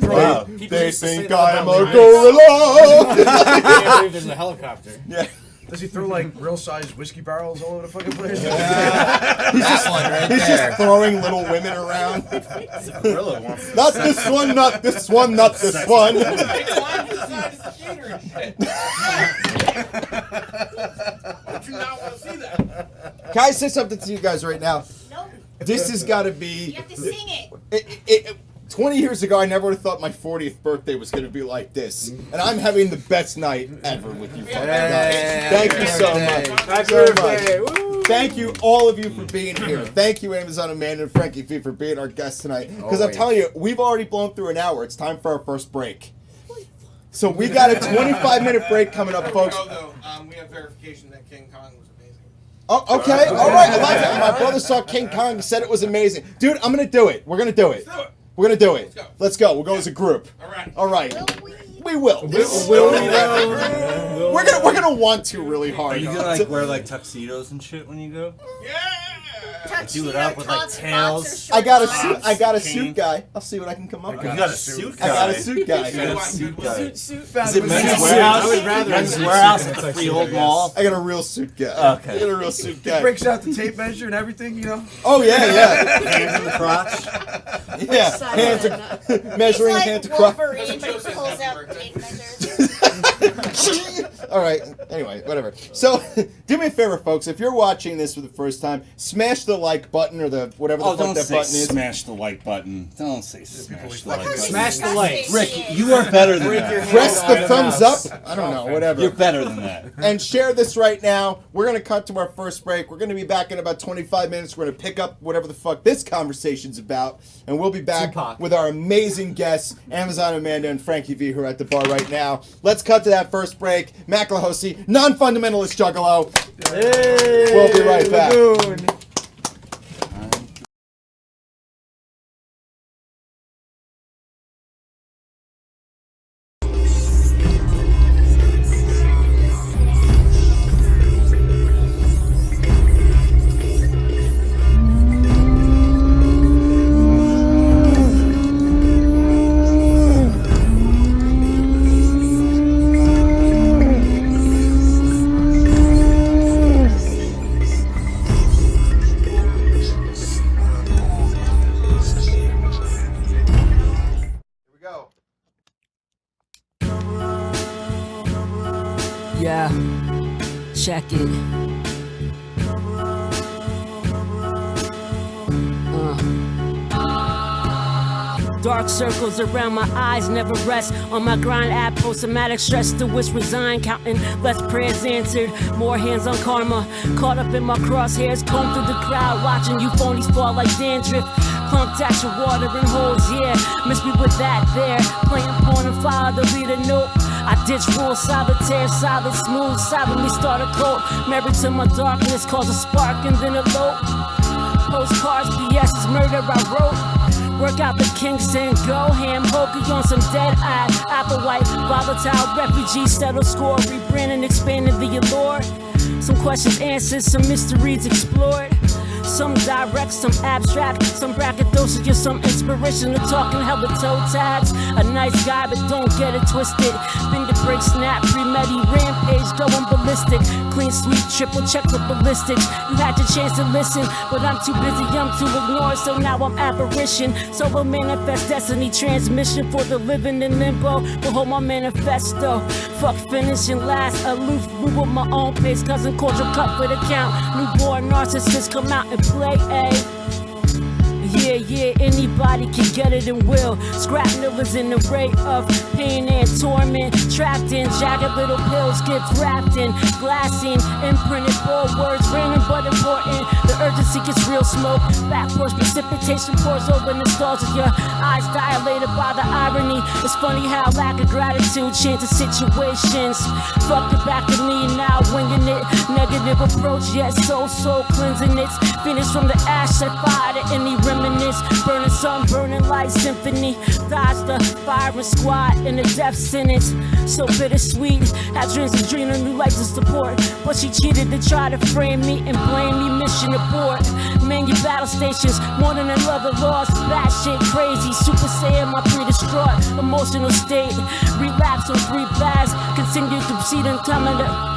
Wow. They think I'm a gorilla. I can't believe there's a helicopter. Yeah. Does he throw like real sized whiskey barrels all over the fucking place? He's just throwing little women around. Gorilla wants Not this one, not this one, not this one. They climbed inside the theater and shit. Would you not want to see that? Can I say something to you guys right now? Nope. This has got to be. You have to sing it. 20 years ago, I never would have thought my 40th birthday was going to be like this. And I'm having the best night ever with you fucking guys. Thank you so much. Happy So birthday. much. Woo. Thank you, all of you, for being here. Thank you, Amazon Amanda and Frankie V, for being our guests tonight. Because I'm telling you, we've already blown through an hour. It's time for our first break. So we got a 25-minute break coming up, folks. Though, we have verification that King Kong was amazing. Oh, okay. All right. I like it. My brother saw King Kong. Said it was amazing. Dude, I'm gonna do it. We're gonna do it. We're gonna do it. Let's go. We'll go as a group. All right. We will. Will we though? We're gonna want to really hard. Are you gonna like wear like tuxedos and shit when you go? Do it up with like tails. I got a suit. I got a suit guy. I'll see what I can come up with. You got a suit guy. I got a suit guy. You got a suit guy. Is it Men's Warehouse? I would rather Men's Warehouse at the Freehold Mall. I got a real suit guy. Okay. I got a real suit He guy. breaks out the tape measure and everything, you know? Oh yeah. Hands in the crotch. Yeah. Hand to measuring hand to crotch. Wolverine, but he pulls out tape measures. All right. Anyway, whatever. So, do me a favor, folks. If you're watching this for the first time, smash the like button or the whatever the fuck don't that say button is. smash the like button. Don't say smash the like button. Smash the like. Rick, you are better than that. Press the thumbs up. I don't know. Whatever. You're better than that. And share this right now. We're going to cut to our first break. We're going to be back in about 25 minutes. We're going to pick up whatever the fuck this conversation's about. And we'll be back Tupac. with our amazing guests, Amazon Amanda and Frankie V, who are at the bar right now. Let's cut to that first break. Mac Lahosi, non-fundamentalist juggalo. Hey, We'll be right back. Lagoon. Yeah, check it. Dark circles around my eyes never rest. On my grind, add post-traumatic stress to which resign. Counting less prayers answered, more hands on karma. Caught up in my crosshairs, comb through the crowd, watching you phonies fall like dandruff. Pumped at your watering holes, yeah. Miss me with that there. Playing porn and fire to read a note. I ditch rules, solitaire, solid, smooth, silently start a cult. Married to my darkness, cause a spark and then elope. Postcards, PS's murder I wrote. Work out the Quicksand, go ham, hokey on some dead-eyed, apple white, volatile refugee, settle score, rebranding, expanding the allure. Some questions answered, some mysteries explored. Some direct, some abstract, some braggadocious, just some inspirational talking hella toe tags. A nice guy, but don't get it twisted. Been to break, snap, pre-medi, rampage, going ballistic. Clean sweep, triple check with ballistics. You had your chance to listen, but I'm too busy, I'm too ignored, so now I'm apparition. So we'll manifest destiny, transmission for the living in limbo. But hold my manifesto. Fuck finishing last, aloof, move with my own pace. Cousin cordial cut for the count. Newborn narcissists come out and play, Yeah, anybody can get it and will. Scrap millers in the rate of pain and torment. Trapped in jagged little pills, get wrapped in glassine. Imprinted bold words, random but important. The urgency gets real smoke. Backwards precipitation pours over nostalgia. Eyes dilated by the irony. It's funny how lack of gratitude changes situations. Fuck it back to me now, winging it. Negative approach, yet so cleansing it. Finish from the ash, set fire to any reminisce. Burning sun, burning light symphony. Dodge the firing squad in a death sentence. So bittersweet. Had dreams of dreaming new life to support. But she cheated to try to frame me and blame me. Mission abort. Man, your battle stations. More than another loss. Bad shit crazy. Super Saiyan, my pre-distraught emotional state. Relapse on 3 bags. Continue to proceed and coming to.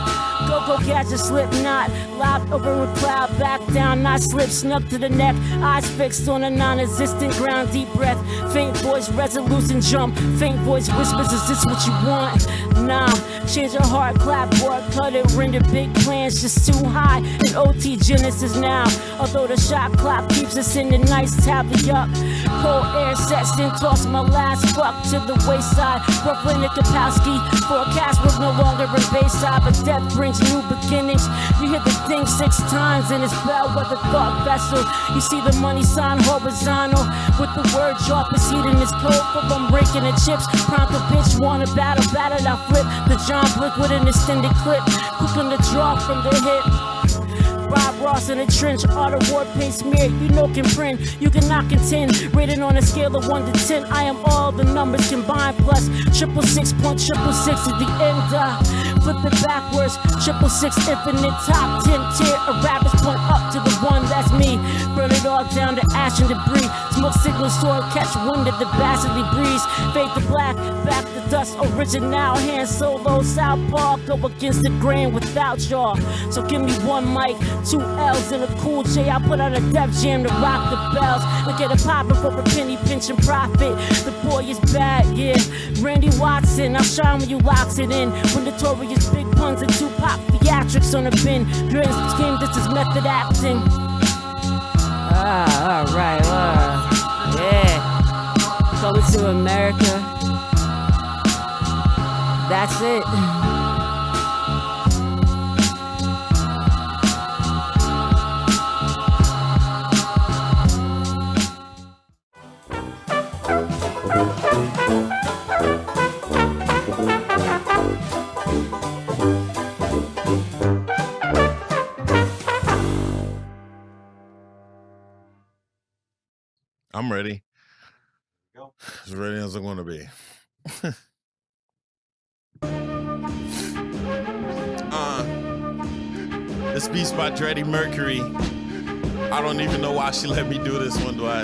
Go catch a slip knot. Locked over a cloud, back down, not slip, snug to the neck. Eyes fixed on a non-existent ground, deep breath. Faint voice, resolute and jump. Faint voice whispers, is this what you want? Nah, change your heart, clapboard, cut it, render big plans just too high. And OT Genesis now. Although the shot clock keeps us in the nice tally up. Cold air sets in, toss my last fuck to the wayside. Brooklyn and Kapowski, forecast was no longer in Bayside, but death brings new beginnings. You hit the thing 6 times and it's bellwether thought vessel. You see the money sign horizontal with the word drop is heating his cold for I'm breaking the chips. Pronto bitch wanna battle, I flip the John Blick with an extended clip. Quick on the draw from the hip. Bob Ross in a trench, art award paint smeared, you know can print. You can knock and 10, rated on a scale of 1 to 10. I am all the numbers combined, plus 666.666 is the end. Flip it backwards, 666 infinite top 10 tier. A rappers point up to the one, that's me. Burn it all down to ash and debris. Smoke signal soil, catch wind of the bastardly breeze. Fade to black, back to dust, original. Hand solo, southpaw, go against the grain without y'all. So give me one mic, 2 L's and a cool J. I put out a Def Jam to rock the bells. Look at it poppin' for a penny pinch and profit. The boy is bad, yeah. Randy Watson, I'll shine when you locks it in. When notorious big puns and Tupac theatrics on the bin. Dreams scheme, this is method acting. Alright, yeah. Coming to America. That's it. I'm ready. As ready as I'm going to be. This beat's by Dready Mercury. I don't even know why she let me do this one, do I?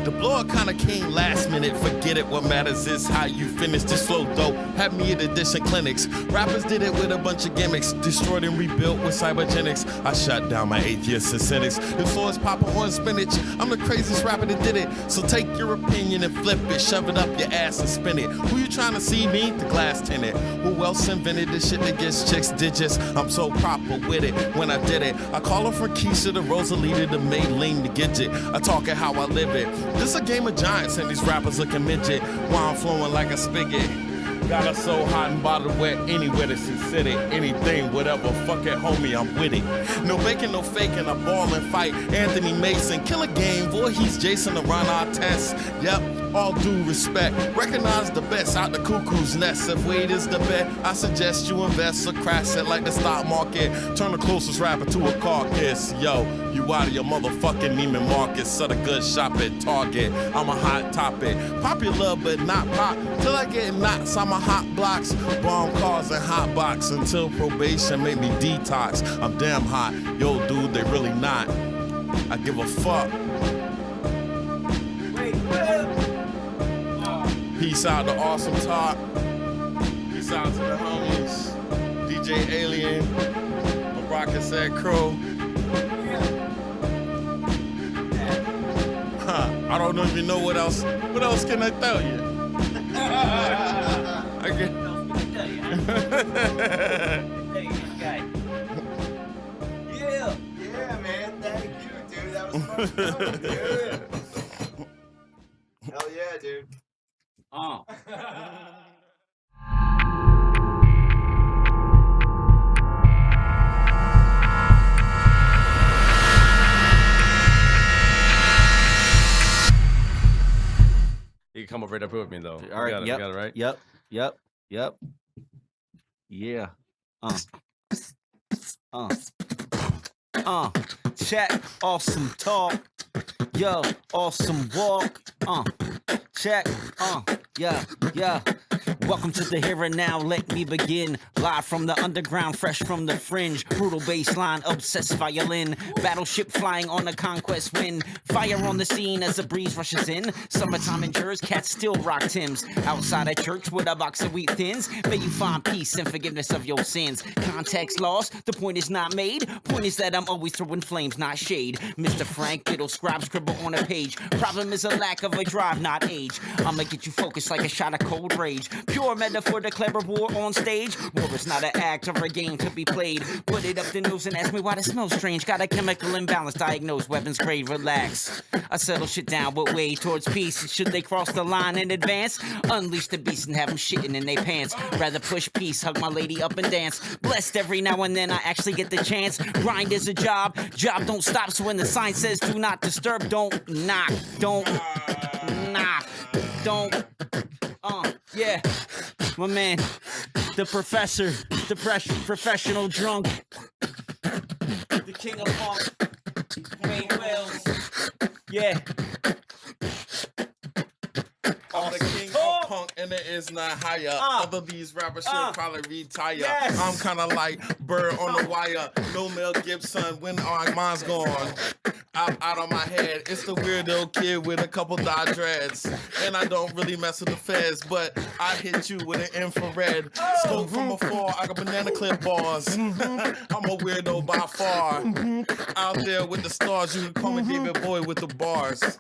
The blowout kinda came last minute. Forget it, what matters is how you finish. This flow dope, had me at addition clinics. Rappers did it with a bunch of gimmicks. Destroyed and rebuilt with cybogenics. I shut down my atheists and cynics. Influence Papa on spinach. I'm the craziest rapper that did it. So take your opinion and flip it. Shove it up your ass and spin it. Who you trying to see me? The glass tenant. Who else invented this shit that gets chicks digits? I'm so proper with it when I did it. I call her from Keisha to Rosalita to Maylene to Gidget. I talk it how I live it. This a game of giants and these rappers looking midget. While I'm flowing like a spigot. Got us so hot and bottled wet anywhere that's considered. Anything, whatever, fuck it, homie, I'm with it. No baking, no faking, I ball and fight. Anthony Mason, kill a game, boy, he's Jason around our test. Yep, all due respect. Recognize the best out the cuckoo's nest. If weight is the bet, I suggest you invest or crash it like the stock market. Turn the closest rapper to a carcass. Yo, you out of your motherfucking Neiman Marcus. Set a good shop at Target. I'm a hot topic. Popular but not pop. Till I get knots, I'm a hot blocks. Bomb cars and hot box. Until probation make me detox. I'm damn hot. Yo, dude, they really not. I give a fuck. Peace out to Awesome Talk. Peace out to the homies. DJ Alien. Baraka said Crow. I don't even know what else. What else can I tell you? I get. Yeah, man. Thank you, dude. That was fucking good. Hell yeah, dude. You can come over right up with me though. All right. You got it right. Yep. Yeah. Check. Awesome talk. Yo. Awesome walk. Check. Yeah. Welcome to the here and now, let me begin. Live from the underground, fresh from the fringe. Brutal bass line, obsessive violin. Battleship flying on a conquest wind. Fire on the scene as the breeze rushes in. Summertime endures, cats still rock Timbs. Outside a church with a box of wheat thins. May you find peace and forgiveness of your sins. Context lost, the point is not made. Point is that I'm always throwing flames, not shade. Mr. Frank Biddle, scribe, scribble on a page. Problem is a lack of a drive, not age. I'ma get you focused like a shot of cold rage. Pure metaphor to clever war on stage. War is not an act or a game to be played. Put it up the nose and ask me why it smells strange. Got a chemical imbalance, diagnose, weapons grade, relax. I settle shit down with way towards peace. Should they cross the line in advance? Unleash the beast and have them shitting in their pants. Rather push peace, hug my lady up and dance. Blessed every now and then I actually get the chance. Grind is a job, job don't stop. So when the sign says do not disturb, don't knock, don't knock, don't. Yeah, my man, the professor, the professional drunk. king of funk, Wayne Wells. Yeah. I'm the king of punk and it is not higher. Other these rappers should probably retire. Yes. I'm kinda like Bird on the wire. No Mel Gibson when mine's gone. Out of my head. It's the weirdo kid with a couple dye dreads. And I don't really mess with the feds, but I hit you with an infrared. Scope from afar, I got banana clip bars. I'm a weirdo by far. Out there with the stars, you can call me David Boy with the bars.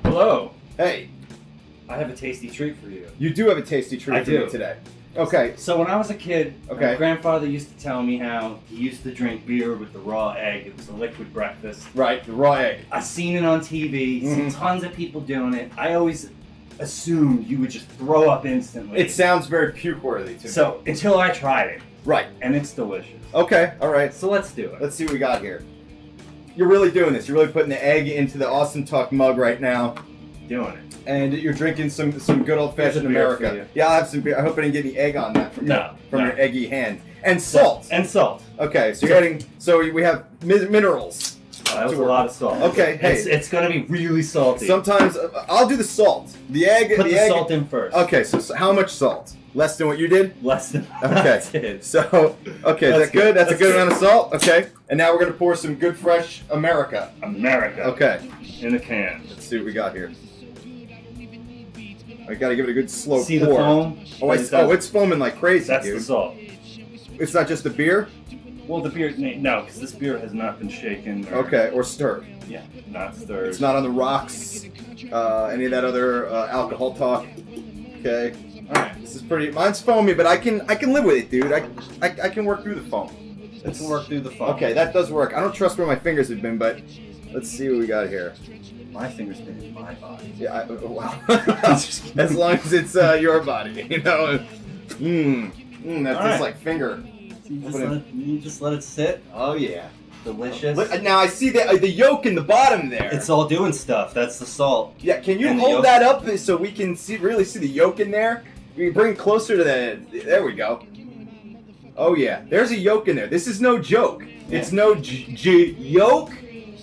Hello. Hey. I have a tasty treat for you. You do have a tasty treat for me today. Okay. So when I was a kid, Okay. my grandfather used to tell me how he used to drink beer with the raw egg. It was a liquid breakfast. Right, the raw egg. I seen it on TV, seen tons of people doing it. I always assumed you would just throw up instantly. It sounds very puke-worthy to me. So, until I tried it. Right. And it's delicious. Okay, all right. So let's do it. Let's see what we got here. You're really doing this. You're really putting the egg into the Awesome Talk mug right now. Doing it. And you're drinking some good old-fashioned Here's a beer for America. you. Yeah, I'll have some beer. I hope I didn't get any egg on that from No. your eggy hand. And salt. And salt. Okay, so you're adding. So we have minerals. That was a lot of salt. Okay, hey. It's going to be really salty. Sometimes I'll do the salt. The egg. Put the egg, salt in first. Okay, so how much salt? Less than what you did? Less than Okay. I did. So, okay, is That's that good? That's a That's good good. amount of salt? Okay. And now we're going to pour some good, fresh America. America. Okay. In a can. Let's see what we got here. I got to give it a good slow See pour. the foam? It's foaming like crazy, That's dude. the salt. It's not just the beer? Well, the beer, no, because this beer has not been shaken. Or, Okay, or stirred. Yeah, not stirred. It's not on the rocks. Any of that other alcohol talk. Okay. Alright. This is pretty. Mine's foamy, but I can live with it, dude. I can work through the foam. Let's work through the foam. Okay, that does work. I don't trust where my fingers have been, but let's see what we got here. My fingers been in my body. Yeah, wow. As long as it's your body, you know. That's All right. just like finger. You just let it sit. Oh yeah. Delicious. Look, now I see the yolk in the bottom there. It's all doing stuff. That's the salt. Yeah, can you And the hold yolk. that up so we can really see the yolk in there? We bring it closer to there we go. Oh yeah, there's a yolk in there. This is no joke. Yeah. It's no yolk.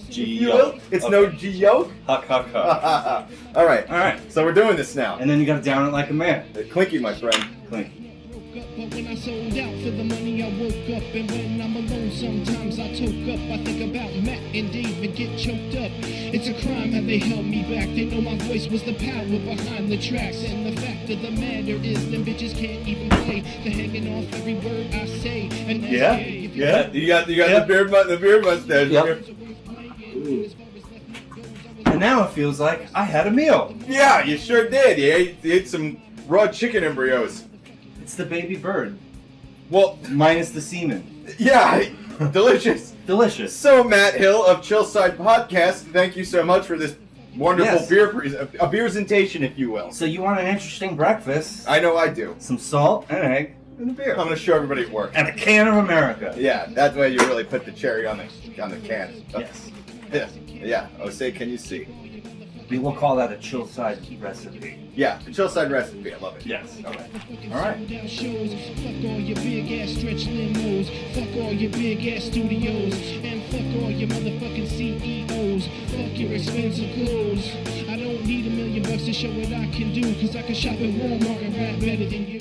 G-yolk. It's no G-yolk? Huck, huck, huck. Alright. Alright. So we're doing this now. And then you gotta down it like a man. Clinky, my friend. Clinky. But when I sold out for the money, I woke up. And when I'm alone, sometimes I toke up. I think about Matt and Dave and get choked up. It's a crime how they held me back. They know my voice was the power behind the tracks. And the fact of the matter is, them bitches can't even play. They're hanging off every word I say. And that's Yeah, gay. If yeah. You got the beard mustache. Yep. And now it feels like I had a meal. Yeah, you sure did. You ate some raw chicken embryos. It's the baby bird. Well, minus the semen. Yeah, delicious. Delicious. So, Matt Hill of Chillside Podcast, thank you so much for this wonderful Yes. a presentation, if you will. So you want an interesting breakfast? I know I do. Some salt, an egg, and a beer. I'm going to show everybody it works. And a can of America. Yeah, that way you really put the cherry on the can. Yes. Yeah. Oh, say, can you see? We will call that a Chillside recipe. Yeah, the Chillside recipe. I love it. Yes. Okay. All right. Fuck all your big ass stretch limos. Fuck all your big ass studios. And fuck all your motherfucking CEOs. Fuck your expensive clothes. I don't need $1 million to show what I can do. Cause I can shop at Walmart and rap better than you.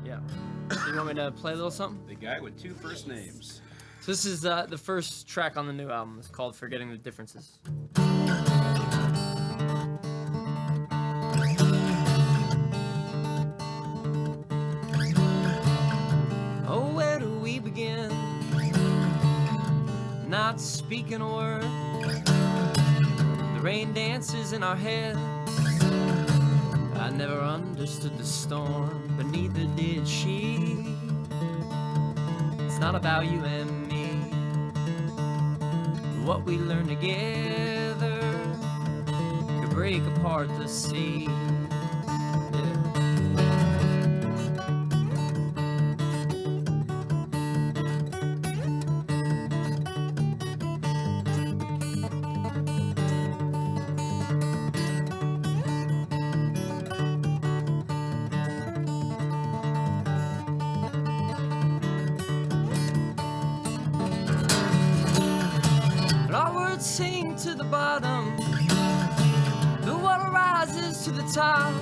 Yeah. You want me to play a little something? The guy with 2 first names. So this is the first track on the new album. It's called Forgetting the Differences. Oh, where do we begin? Not speaking a word. The rain dances in our heads. I never understood the storm, but neither did she. It's not about you and me. What we learn together to break apart the sea. Sink to the bottom, the water rises to the top.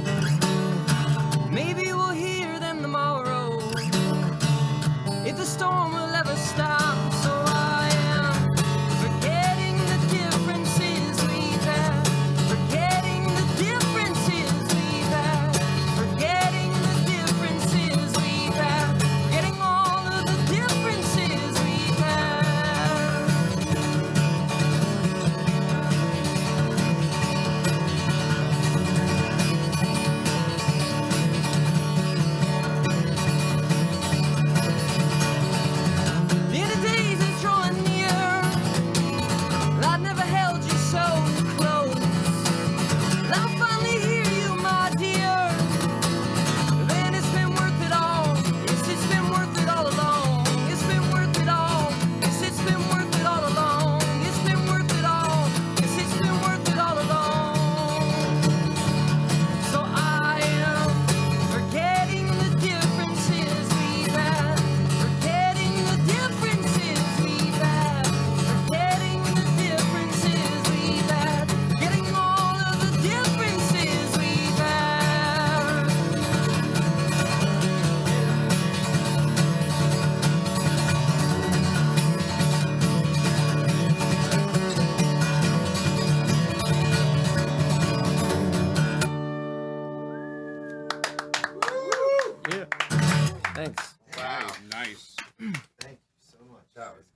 Maybe we'll hear them tomorrow, if the storm will ever stop. So I am forgetting the differences we've had, forgetting the differences we've had, forgetting the differences we've had, forgetting all of the differences we've had.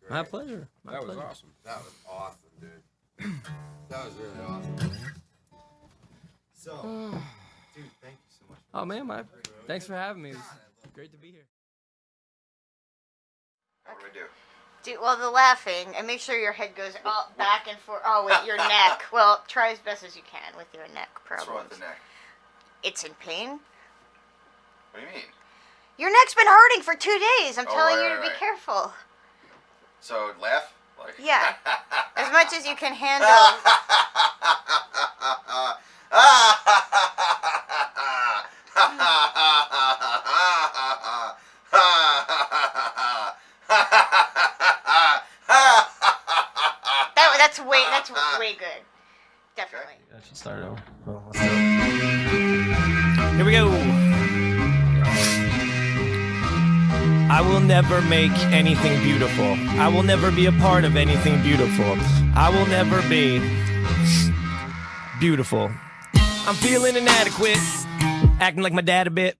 My pleasure. My that was pleasure. awesome. That was awesome, dude. That was really awesome. So, dude, thank you so much. Oh man, thanks for having me. It was great to be here. What do we do? Well, the laughing, and make sure your head goes up, back and forth. Oh, with your neck. Well, try as best as you can with your neck problems. What's wrong with the neck? It's in pain. What do you mean? Your neck's been hurting for 2 days. I'm telling you to be right. careful. So, laugh? Like... Yeah. As much as you can handle. That's way good. Definitely. I should start over. Well, let's go. Here we go. I will never make anything beautiful. I will never be a part of anything beautiful. I will never be beautiful. I'm feeling inadequate, acting like my dad a bit.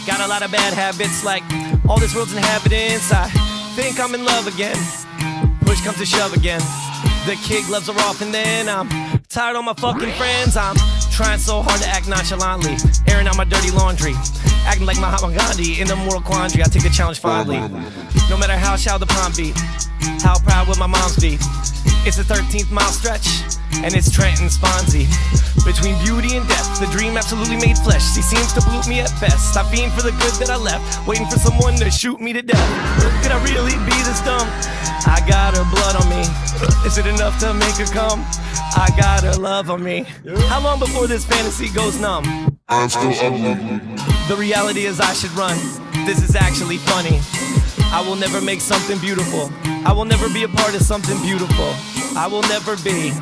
Got a lot of bad habits like all this world's inhabitants. I think I'm in love again. Push comes to shove again. The kid gloves are off and then I'm tired of my fucking friends. I'm trying so hard to act nonchalantly, airing out my dirty laundry, acting like Mahatma Gandhi in a moral quandary. I take the challenge fondly, no matter how shallow the pond be, how proud will my moms be. It's the 13th mile stretch, and it's Trent and Swansea. Between beauty and death, the dream absolutely made flesh. She seems to pollute me at best. I fiend for the good that I left, waiting for someone to shoot me to death. Could I really be this dumb? I got her blood on me. Is it enough to make her come? I got her love on me. How long before this fantasy goes numb? I'm still ugly. The reality is I should run. This is actually funny. I will never make something beautiful. I will never be a part of something beautiful. I will never be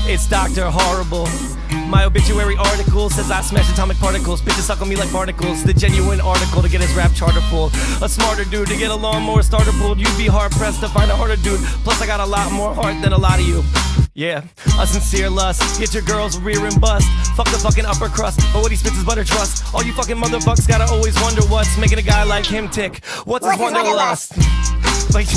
It's Dr. Horrible. My obituary article says I smash atomic particles. Bitches suck on me like barnacles. The genuine article to get his rap charter full. A smarter dude to get a lawnmower starter pulled. You'd be hard pressed to find a harder dude. Plus I got a lot more heart than a lot of you. Yeah, a sincere lust. Get your girls rear and bust. Fuck the fucking upper crust. But what he spits is butter trust. All you fucking motherfuckers gotta always wonder what's making a guy like him tick. What's his wanderlust? Like,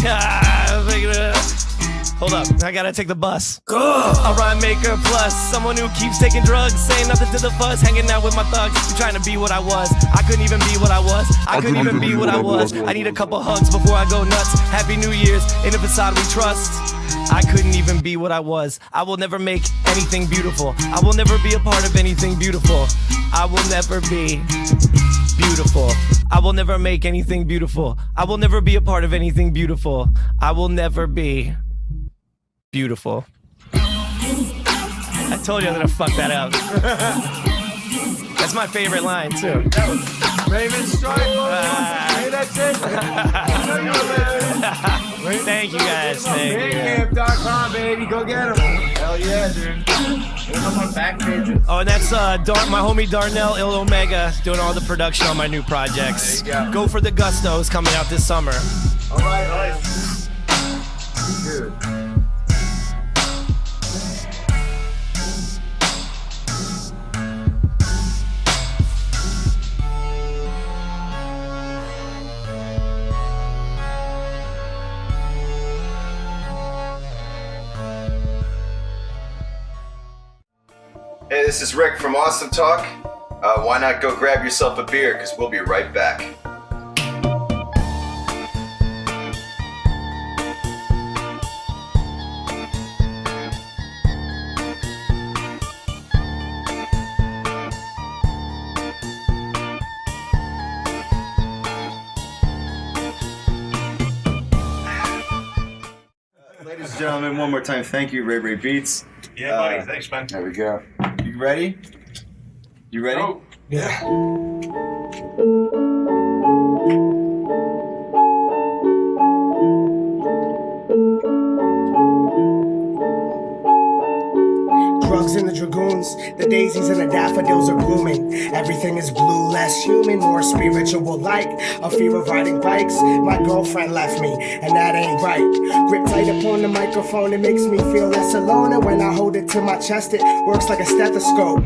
hold up, I gotta take the bus. A rhyme maker plus someone who keeps taking drugs, saying nothing to the fuss, hanging out with my thugs. I'm trying to be what I was. I couldn't even be what I was. I couldn't even be what I was. I need a couple hugs before I go nuts. Happy New Year's in a facade we trust. I couldn't even be what I was. I will never make anything beautiful. I will never be a part of anything beautiful. I will never be beautiful. I will never make anything beautiful. I will never be a part of anything beautiful. I will never be beautiful. I told you I was gonna fuck that up. That's my favorite line too. Raven Strike. Hey, that's it. Thank you guys. Thank you. Bandcamp.com, baby. Go get them. Hell yeah, dude. I'm on back pages. Oh, and that's my homie Darnell Il Omega doing all the production on my new projects. There you Go for the Gustos coming out this summer. All right, dude. Hey, this is Rick from Awesome Talk. Why not go grab yourself a beer, because we'll be right back. Ladies and gentlemen, one more time, thank you, Ray Ray Beats. Yeah, buddy. Thanks, man. There we go. You ready? You ready? Oh, yeah. Drugs in the dragoons, the daisies and the daffodils are blooming. Everything is blue, less human, more spiritual like a fear of riding bikes. My girlfriend left me, and that ain't right. Grip tight upon the microphone, it makes me feel less alone. And when I hold it to my chest, it works like a stethoscope.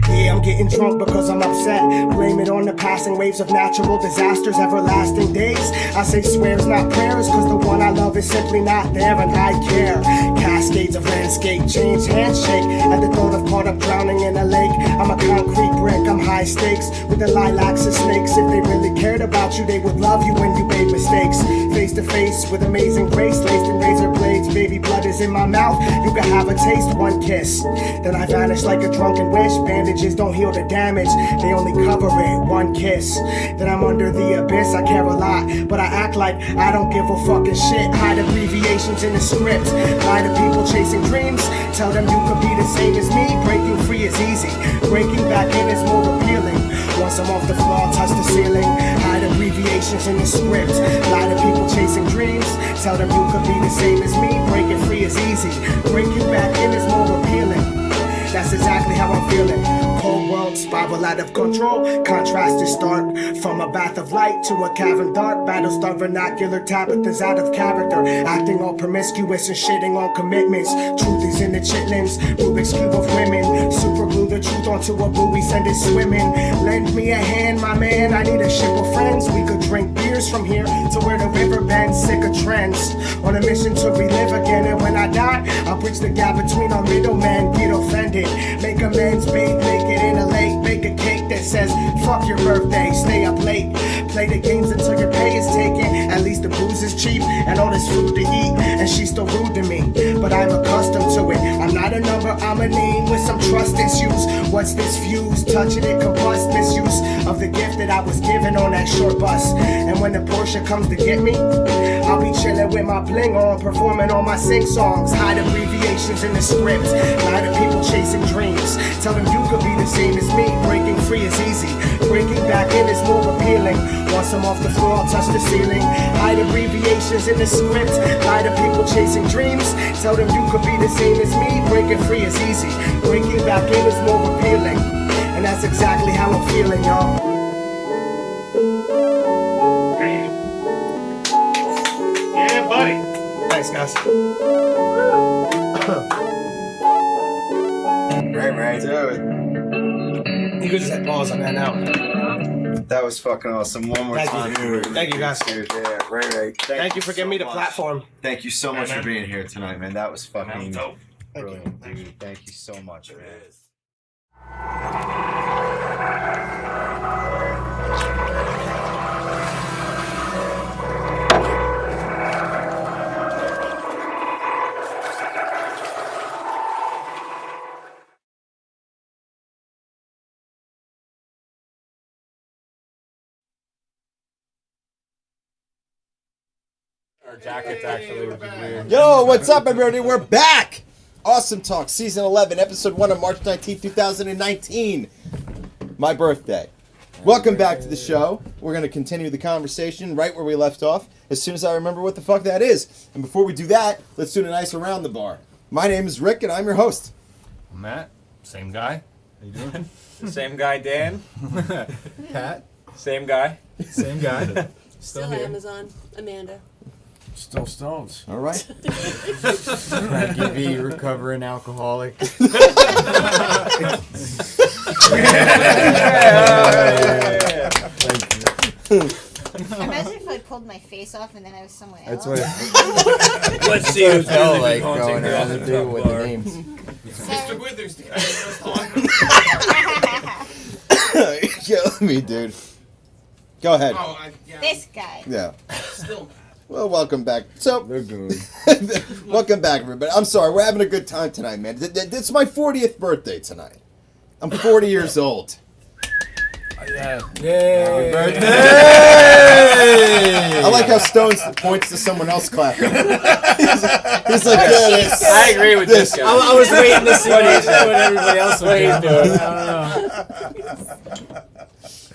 Yeah, I'm getting drunk because I'm upset. Blame it on the passing waves of natural disasters, everlasting days. I say swears, not prayers, cause the one I love is simply not there, and I care. Cascades of landscape change, handshake at the thought of caught up drowning in a lake. I'm a concrete brick, I'm high stakes with the lilacs and snakes. If they really cared about you, they would love you when you made mistakes. Face to face with amazing grace, laced in razor blades. Baby blood is in my mouth, you can have a taste, one kiss. Then I vanish like a drunken wish. Bandages don't heal the damage, they only cover it, one kiss. Then I'm under the abyss, I care a lot, but I act like I don't give a fucking shit. Hide abbreviations in the script, lie to people chasing dreams. Tell them you could be the same as me. Breaking free is easy, breaking back in is more appealing. Once I'm off the floor, I'll touch the ceiling. Hide abbreviations in the script, lie to people chasing dreams. Tell them you could be the same as me. Breaking free is easy, breaking back in is more appealing. That's exactly how I'm feeling. Cold world spiral out of control. Contrast is stark. From a bath of light to a cavern dark. Battlestar vernacular Tabitha's out of character. Acting all promiscuous and shitting on commitments. Truth is in the chitlins. Rubik's Cube of women. Super glue the truth onto a buoy, send it swimming. Lend me a hand, my man. I need a ship of friends. We could drink beers from here to where the river bends. Sick of trends. On a mission to relive again. And when I die, I'll bridge the gap between our middlemen. Get offended. Make amends, bathe naked in a lake. Make a cake that says, fuck your birthday, stay up late. Play the games until your pay is taken. At least the booze is cheap and all this food to eat. And she's still rude to me, but I'm accustomed to it. I'm not a number, I'm a name with some trust issues. What's this fuse? Touching it, combust, misuse of the gift that I was given on that short bus. And when the Porsche comes to get me, I'll be chilling with my bling on, performing all my sing songs. Hide abbreviations in the script, lie to people chasing dreams. Tell them you could be the same as me. Breaking free is easy, breaking back in is more appealing. Once I'm off the the floor, I'll touch the ceiling. Hide abbreviations in the script. Lie to people chasing dreams. Tell them you could be the same as me. Breaking free is easy. Breaking back in is more appealing. And that's exactly how I'm feeling, y'all. Yeah, buddy. Thanks, guys. Right, dude. You could just hit pause on that now. That was fucking awesome. One more time. Thank you, guys. Dude, yeah, right. Thank you for giving me the platform. Thank you so much for being here tonight, man. That was fucking dope. brilliant, dude. Thank you so much, man. Our jackets actually would be weird. Yo, what's up, everybody? We're back! Awesome Talk, Season 11, Episode 1 on March 19th, 2019. My birthday. Welcome back to the show. We're going to continue the conversation right where we left off as soon as I remember what the fuck that is. And before we do that, let's do a nice around the bar. My name is Rick, and I'm your host. Matt, same guy. How you doing? Same guy, Dan. Pat. Same guy. Same guy. Still here. Amazon. Amanda. Still Stones. All right. Frankie V, recovering alcoholic. Imagine if I pulled my face off and then I was someone else. That's what Let's see who's felt really like haunting going her around at the the do top with the bar. names. Mr. Withers, the guy who was Kill me, dude. Go ahead. This guy. Yeah. Still. Well, welcome back. So, welcome back, everybody. I'm sorry, we're having a good time tonight, man. It's my 40th birthday tonight. I'm 40 years old. Yeah. Happy birthday! I like how Stones points to someone else clapping. he's like, yeah, I agree with this guy. I was waiting to see what everybody else was What he's doing. doing. I don't know.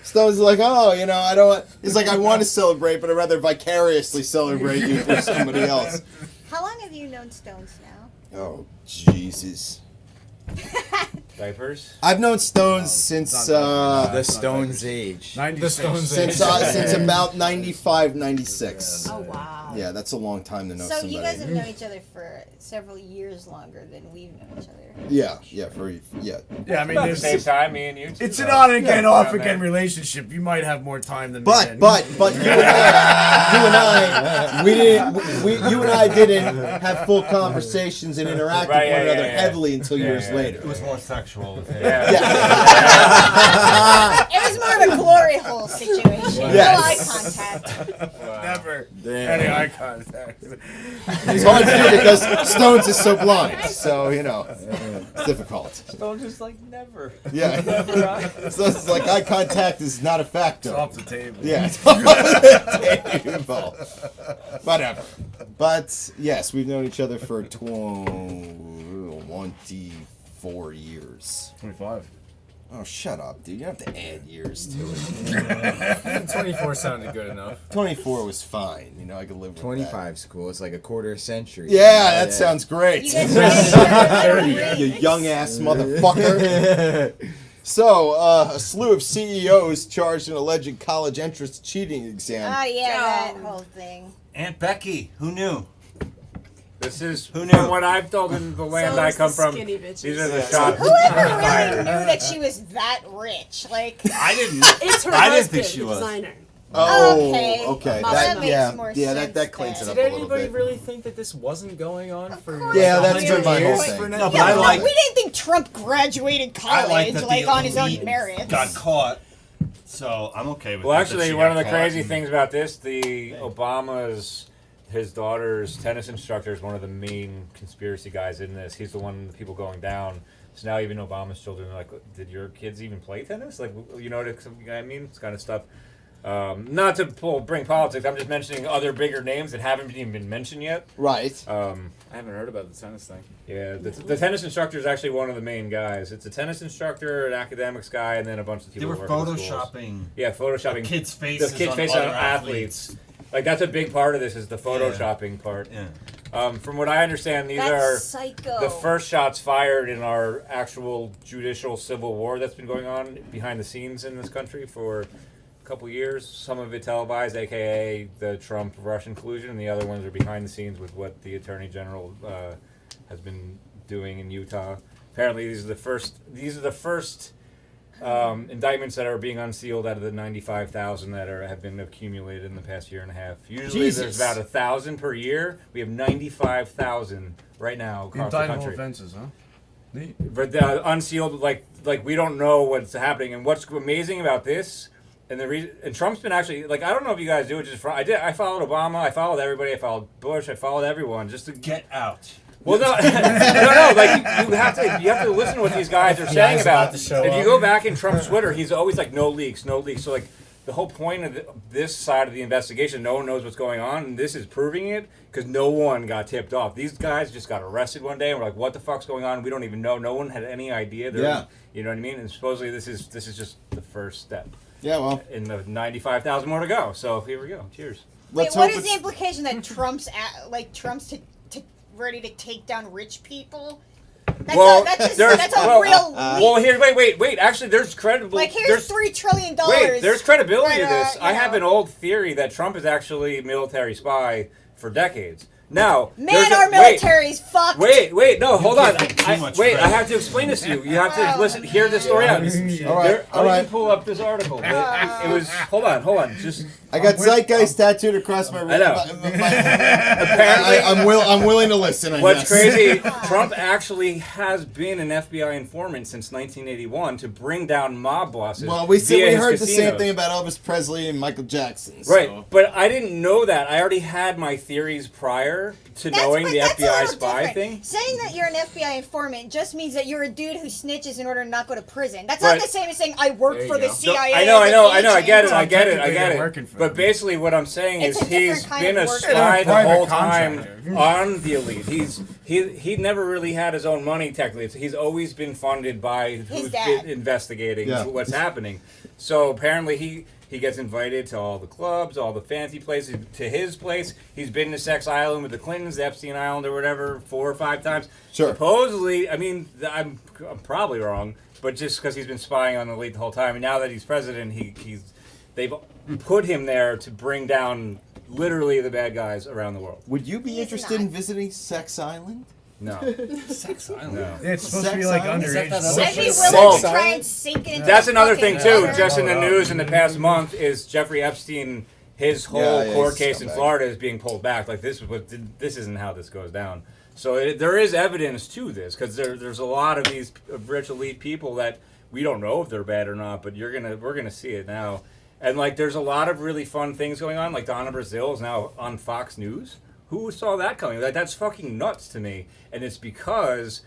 Stone's like, oh, you know, I don't. He's like, I want to celebrate, but I'd rather vicariously celebrate you for somebody else. How long have you known Stones now? Oh, Jesus. Diapers? I've known Stones since the Stones age. The Stones since about 95, 96. Oh, wow. Yeah, that's a long time to know So somebody. you guys have known each other for several years longer than we've known each other. Yeah. Yeah, I mean, About the same time, me and you. It's an on again, off again relationship. You might have more time than me. But you and I, you and I didn't have full conversations and interact with one another heavily until years later. It was more sexual. Yeah. It was more of a glory hole situation. Yes. No eye contact. Never any eye contact. It's hard to do because Stones is so blind. So, you know, it's difficult. Stones is like never. Yeah. So it's like eye contact is not a factor. It's off the table. Yeah, it's off the table. Whatever. But, yes, we've known each other for 24 years. 25. Oh, shut up, dude. You don't have to add years to it. 24 sounded good enough. 24 was fine. You know, I could live with 25 's cool. It's like a quarter century. Yeah, that sounds great. You guys You young ass motherfucker. So, a slew of CEOs charged in alleged college entrance cheating exam. Oh, yeah, that whole thing. Aunt Becky, who knew? This is Who knew? from what I've told in the land I come from. skinny bitches. These are the shots. Whoever really knew that she was that rich? Like, I didn't. It's her I didn't husband, think she the was. designer. Oh, Okay. okay. Well, that makes more yeah, sense that cleans it then. up Did a little anybody bit. really think that this wasn't going on for Yeah, like that's 100 been my whole years thing. for now? No, but Yeah, I but like. we didn't think Trump graduated I college, that like, the on his own elite merits. got caught, so I'm okay with Well, it. actually, one of the crazy things about this, the his daughter's tennis instructor is one of the main conspiracy guys in this. He's the one, the people going down. So now even Obama's children are like, did your kids even play tennis? Like, you know what I mean? It's kind of stuff. Not to bring politics, I'm just mentioning other bigger names that haven't even been mentioned yet. Right. I haven't heard about the tennis thing. Yeah, the tennis instructor is actually one of the main guys. It's a tennis instructor, an academics guy, and then a bunch of people. They were who work in the schools. photoshopping. Yeah, photoshopping. The kids' faces The kids' on faces on other athletes. Like that's a big part of this is the photoshopping part. Yeah. From what I understand, these are psycho. the first shots fired in our actual judicial civil war that's been going on behind the scenes in this country for a couple years. Some of it televised, aka the Trump-Russian collusion, and the other ones are behind the scenes with what the Attorney General has been doing in Utah. Apparently, these are the first indictments that are being unsealed out of the 95,000 that have been accumulated in the past year and a half. Usually, there's about 1,000 per year. We have 95,000 right now across the country. Offenses, huh? Neat. But the unsealed, like we don't know what's happening. And what's amazing about this, and and Trump's been actually like, I don't know if you guys do it just for. I followed Obama. I followed everybody. I followed Bush. I followed everyone just to get out. Well, no, no. Like you have to listen to what these guys are saying about. If you go back in Trump's Twitter, he's always like, no leaks, no leaks. So like, the whole point of this side of the investigation, no one knows what's going on, and this is proving it because no one got tipped off. These guys just got arrested one day, and we're like, what the fuck's going on? We don't even know. No one had any idea. You know what I mean? And supposedly this is just the first step. Yeah, well, in the 95,000 more to go. So here we go. Cheers. Wait, what is the implication that Trump's ready to take down rich people? That's a real. Well, here, wait. Actually, there's credible. Like here's $3 trillion. Wait, there's credibility to this. I have an old theory that Trump is actually a military spy for decades. Now, our military's fucked. Wait, no, hold on. I have to explain this to you. You have to listen, hear this story out. All right. Pull up this article. It was. Hold on. Just. I got Zeitgeist tattooed across my. I know. Apparently, I'm willing to listen. What's crazy? Trump actually has been an FBI informant since 1981 to bring down mob bosses. Well, we heard the same thing about Elvis Presley and Michael Jackson. So. Right, but I didn't know that. I already had my theories prior to knowing the FBI spy thing. Saying that you're an FBI informant just means that you're a dude who snitches in order to not go to prison. That's not the same as saying I work for the CIA. I know. I get it. But basically, what I'm saying is he's been a spy the whole time on the elite. He never really had his own money technically. He's always been funded by who's been investigating what's happening. So apparently he gets invited to all the clubs, all the fancy places, to his place. He's been to Sex Island with the Clintons, Epstein Island or whatever, 4 or 5 times. Sure. Supposedly, I mean, I'm probably wrong, but just because he's been spying on the elite the whole time, and now that he's president, they've put him there to bring down literally the bad guys around the world. Would you be interested in visiting Sex Island? No. Sex Island? No. It's supposed to be like underage. I'd be willing to try and sink it into That's another thing, too. water. Just in the news in the past month is Jeffrey Epstein, his whole court case in Florida is being pulled back. Like, this isn't how this goes down. So there is evidence to this, because there's a lot of these rich elite people that we don't know if they're bad or not, but we're gonna see it now. And like, there's a lot of really fun things going on. Like Donna Brazile is now on Fox News. Who saw that coming? Like, that's fucking nuts to me. And it's because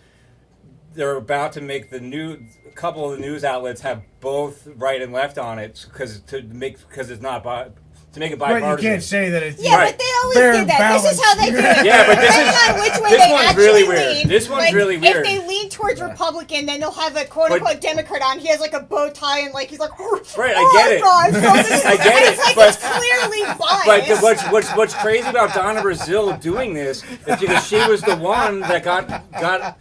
they're about to make a couple of the news outlets have both right and left on it because it's not to make it bipartisan. But you can't say that it's but they always do that. This is how they do it. Yeah, but this one's really weird. Lean. This one's like, really weird. If they lean towards Republican, then they'll have a quote-unquote Democrat on. He has like a bow tie and like he's like, right, I get it. I get it. It's like but, it's clearly biased. But what's crazy about Donna Brazile doing this is because she was the one that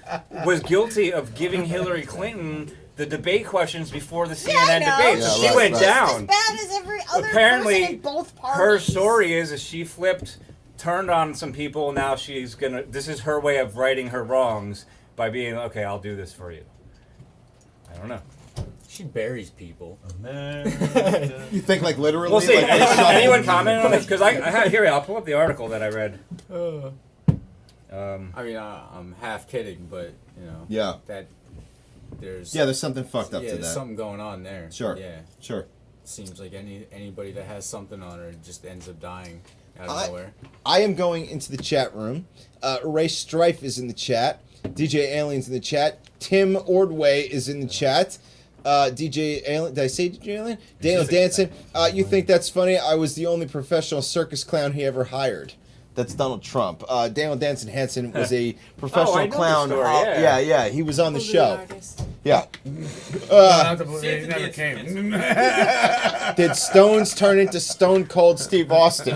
was guilty of giving Hillary Clinton the debate questions before the CNN debate. So she went down. As bad as every other Apparently, person in both parties. Her story is she turned on some people. Now this is her way of righting her wrongs by being, okay, I'll do this for you. I don't know. She buries people. You think like literally? We'll see. Like, anyone comment on this? Because I'll pull up the article that I read. I mean, I'm half kidding, but you know. Yeah. That there's something fucked up to that. There's something going on there. Sure. Yeah. Sure. Seems like anybody that has something on her just ends up dying out of nowhere. I am going into the chat room. Ray Strife is in the chat. DJ Alien's in the chat. Tim Ordway is in the chat. DJ Alien, did I say DJ Alien? Daniel Danson, you think that's funny? I was the only professional circus clown he ever hired. That's Donald Trump. Daniel Danson Hansen was a professional I know the clown. story, Yeah, he was on the show. Yeah. Not to believe he never came. Did Stones turn into Stone Cold Steve Austin?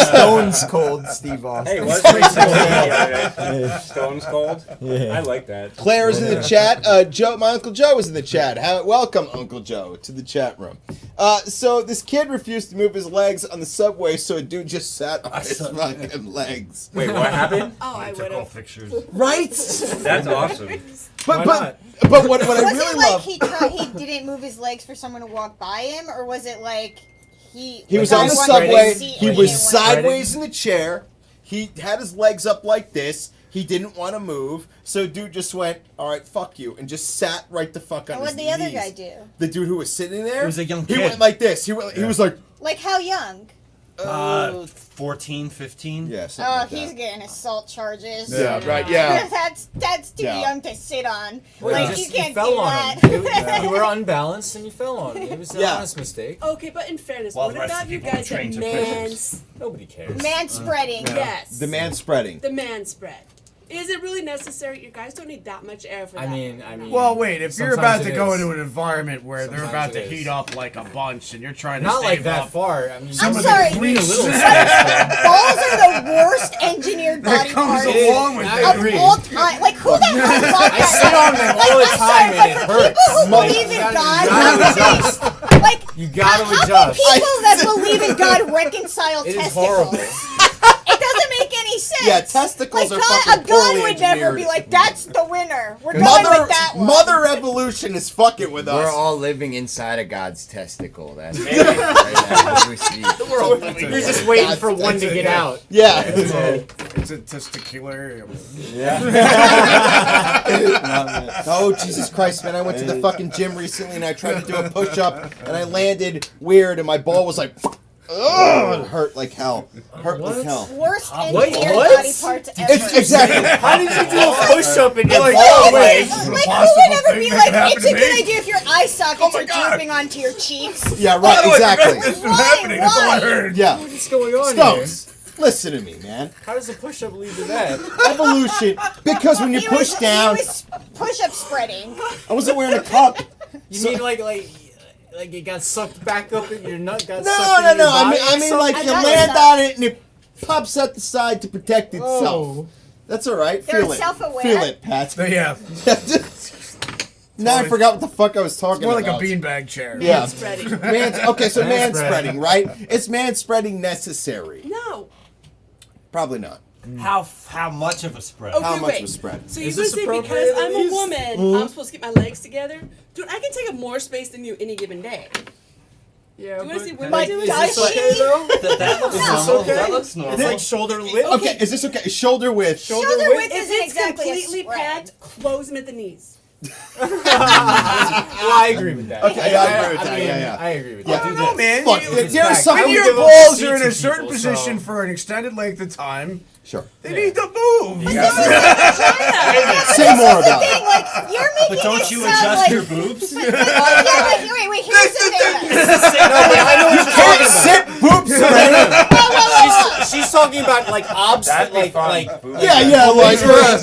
Stones Cold Steve Austin. Hey, what's Stones Cold? Yeah. I like that. Claire is in the chat. Joe, my Uncle Joe is in the chat. Welcome, Uncle Joe, to the chat room. So this kid refused to move his legs on the subway, so a dude just sat on his fucking legs. Wait, what happened? Oh, I would have. Pictures. Right? That's awesome. But what I Was really it like love. he didn't move his legs for someone to walk by him, or was it like he He was tried on the one subway. seat He and was didn't want- sideways in the chair. He had his legs up like this. He didn't want to move, so dude just went, "All right, fuck you," and just sat right the fuck on And his what'd the other knees. guy do? The dude who was sitting there. He was a young He kid. went like this. He was like, Like how young? 14, 15. Yes. Oh, he's getting assault charges. Yeah, right, yeah. that's too Yeah. young to sit on. Well, like you you can't fell do on that. him. You were unbalanced and you fell on him. It was an Yeah. honest mistake. Okay, but in fairness, While what the rest about of you people were guys that trained to Nobody cares. Man spreading. Yes. The man spreading. The man spread. Is it really necessary? You guys don't need that much air for that. I mean. Well, wait. If you're sometimes about to it go is. into an environment where they're Sometimes about to it is. heat up like a bunch, and you're trying to Not stay like that up, far. I mean, I'm sorry. Read a little. Balls are the worst engineered That body comes part along with I it. agree. of all time. Like who the hell thought that? I sit on them all the I'm time sorry, and it but for hurts. people who Like, believe you in gotta- God, you gotta adjust. like You gotta how can adjust. people that believe in God reconcile It is testicles? horrible. It doesn't make any sense. Yeah, testicles like are God, fucking a God poorly would never engineered. be like, that's the winner. We're going Mother, with that one. Mother Evolution is fucking with us. We're all living inside of God's testicle. That's right now, we see. You're just waiting for one to get out. Yeah. It's a testicular. Oh, Jesus Christ, man. I went to the fucking gym recently and I tried to do a push-up and I landed weird and my ball was like, ugh, it hurt like hell. Hurt like hell. Worst Wait, engineered what? body parts ever. Exactly. How did you do a push-up and get Like, ball wait. away? Like, who Possible would ever thing be that like, happened it's a to good me? idea if your eye sockets are drooping onto your cheeks? Yeah, right, exactly. This from happening. That's all I heard. Yeah. What's going on Stones, listen to me, man. How does a push-up lead to that? Evolution, because when you He push was, down, He was push-up spreading. I wasn't wearing a cup. You mean like it got sucked back up in your nut? Got No. sucked in your body I mean, like you I land got on it and it pops out the side to protect itself. Oh. That's all right. They're Feel it. self-aware. Feel it, Pat. Yeah. Now I forgot what the fuck I was talking More about. like a beanbag chair. Yeah. Spreading. Okay, so man Man spreading, right? Is man spreading necessary? No. Probably not. How much of a spread? Okay, How much wait. was spread? So you're Is gonna this say because appropriate, I'm a Elise? woman, I'm supposed to get my legs together? Dude, I can take up more space than you any given day. Yeah, Do you want to see but women My do it? God, is this okay though? That looks Is this normal. okay? That looks normal. It's like shoulder width. Okay, is this okay? Shoulder width. Shoulder width If isn't it's exactly a completely spread. packed, close them at the knees. Well, I agree with that. Okay, I agree with that. mean, Yeah. I agree with Yeah. that. I don't know, man. Look, You- there's back. some. I When would your give up balls seats are in to a certain people, position so- for an extended length of time, Sure. they need to move. Say more about it. Thing, like, you're making But don't it you sound adjust like, your boobs? Yeah, like, wait, here's the thing. I know what you're talking about. Sit boobs spreading. She's talking about like obstinate, like Yeah, like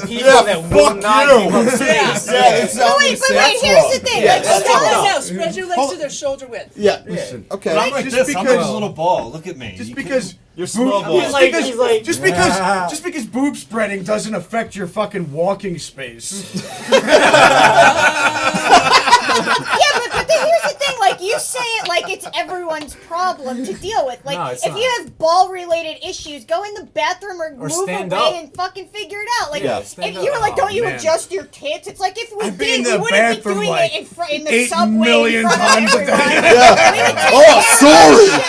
people that will not give up space. Yeah, it's No, wait, but wait, here's the thing. Yeah, Like, that's stop wrong. it. No, spread your legs to their shoulder width. Yeah. Listen, Okay. I'm like Just this. I'm like because- a little ball. Look at me. just You because You're small balls. just like- because, he's like- just because boob spreading doesn't affect your fucking walking space. Yeah, but here's the thing. Like, you say it like it's everyone's problem to deal with. Like, No, it's if not. you have ball-related issues, go in the bathroom or move stand away up. and fucking figure it out. Like, Yeah. if Stand you were up. like, don't you man. adjust your tits? It's like if we I've been did, in we the wouldn't be bathroom, doing like, it in the 8 subway million in front times of a day. everyone. Yeah. We would take Oh, care of sorry. that shit.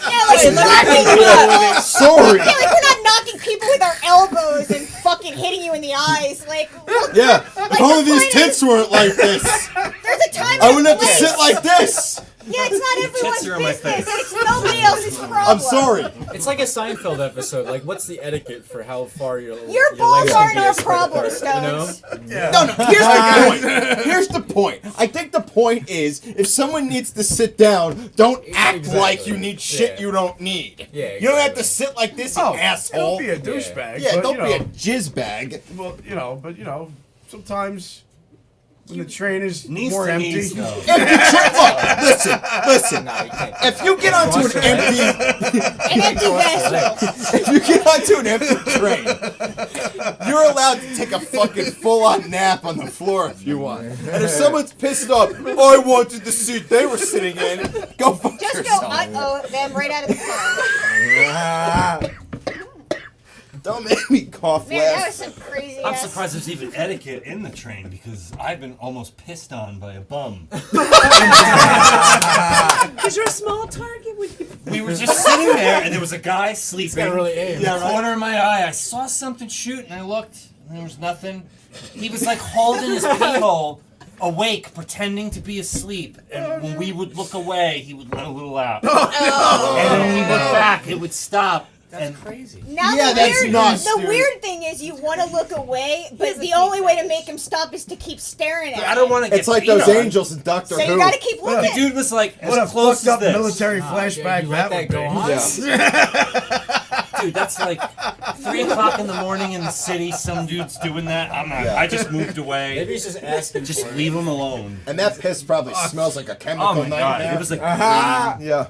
Yeah, like Wait, let me knocking pick you up. people. Sorry. Yeah, like we're not knocking people with our elbows and fucking hitting you in the eyes. Like, look, Yeah. like, If only the these point tits weren't like this, there's a time. I and wouldn't have to place. sit like this. Yeah, it's not everyone's are in my business. face. It's nobody else's problem. I'm sorry. It's like a Seinfeld episode. Like, what's the etiquette for how far your balls legs aren't can be our spread problem, apart, Stones. You know? No, here's the point. Here's the point. I think the point is, if someone needs to sit down, don't act like you need shit you don't need. Yeah, You don't have to sit like this, you asshole. Don't be a douchebag. Yeah, but, don't you be a know, jizz bag. Well, but sometimes when the train is Needs more to empty. needs, though. Look, listen. If you get onto an empty vessel, if you get onto an empty train, you're allowed to take a fucking full-on nap on the floor if you want. And if someone's pissed off, I wanted the seat they were sitting in, go fuck just yourself. go uh-oh them right out of the car. Don't make me cough. Man, that was some crazy I'm ass. surprised there's even etiquette in the train because I've been almost pissed on by a bum. Because you're a small target. We were just sitting there, and there was a guy sleeping. gotta really aim. In the corner of my eye, I saw something shoot, and I looked, and there was nothing. He was like holding his pee hole, awake, pretending to be asleep. And when we would look away, he would let a little out. And then when we looked back, it would stop. That's crazy. Now Yeah, the that's weird, nuts, the dude. weird thing is you want to look away, but the only way to make him stop is to keep staring at I don't him. want to get It's like peed those on. angels in Doctor So Who. you gotta keep The looking. dude was like What a as close fucked up as this. military flashback you that let would that go be. on? Yeah. Dude, that's like 3 o'clock in the morning in the city. Some dude's doing that. I'm not. I just moved away. Maybe he's just asking. Just for leave him alone. And that piss probably smells like a chemical Oh my god! nightmare. It was like Yeah.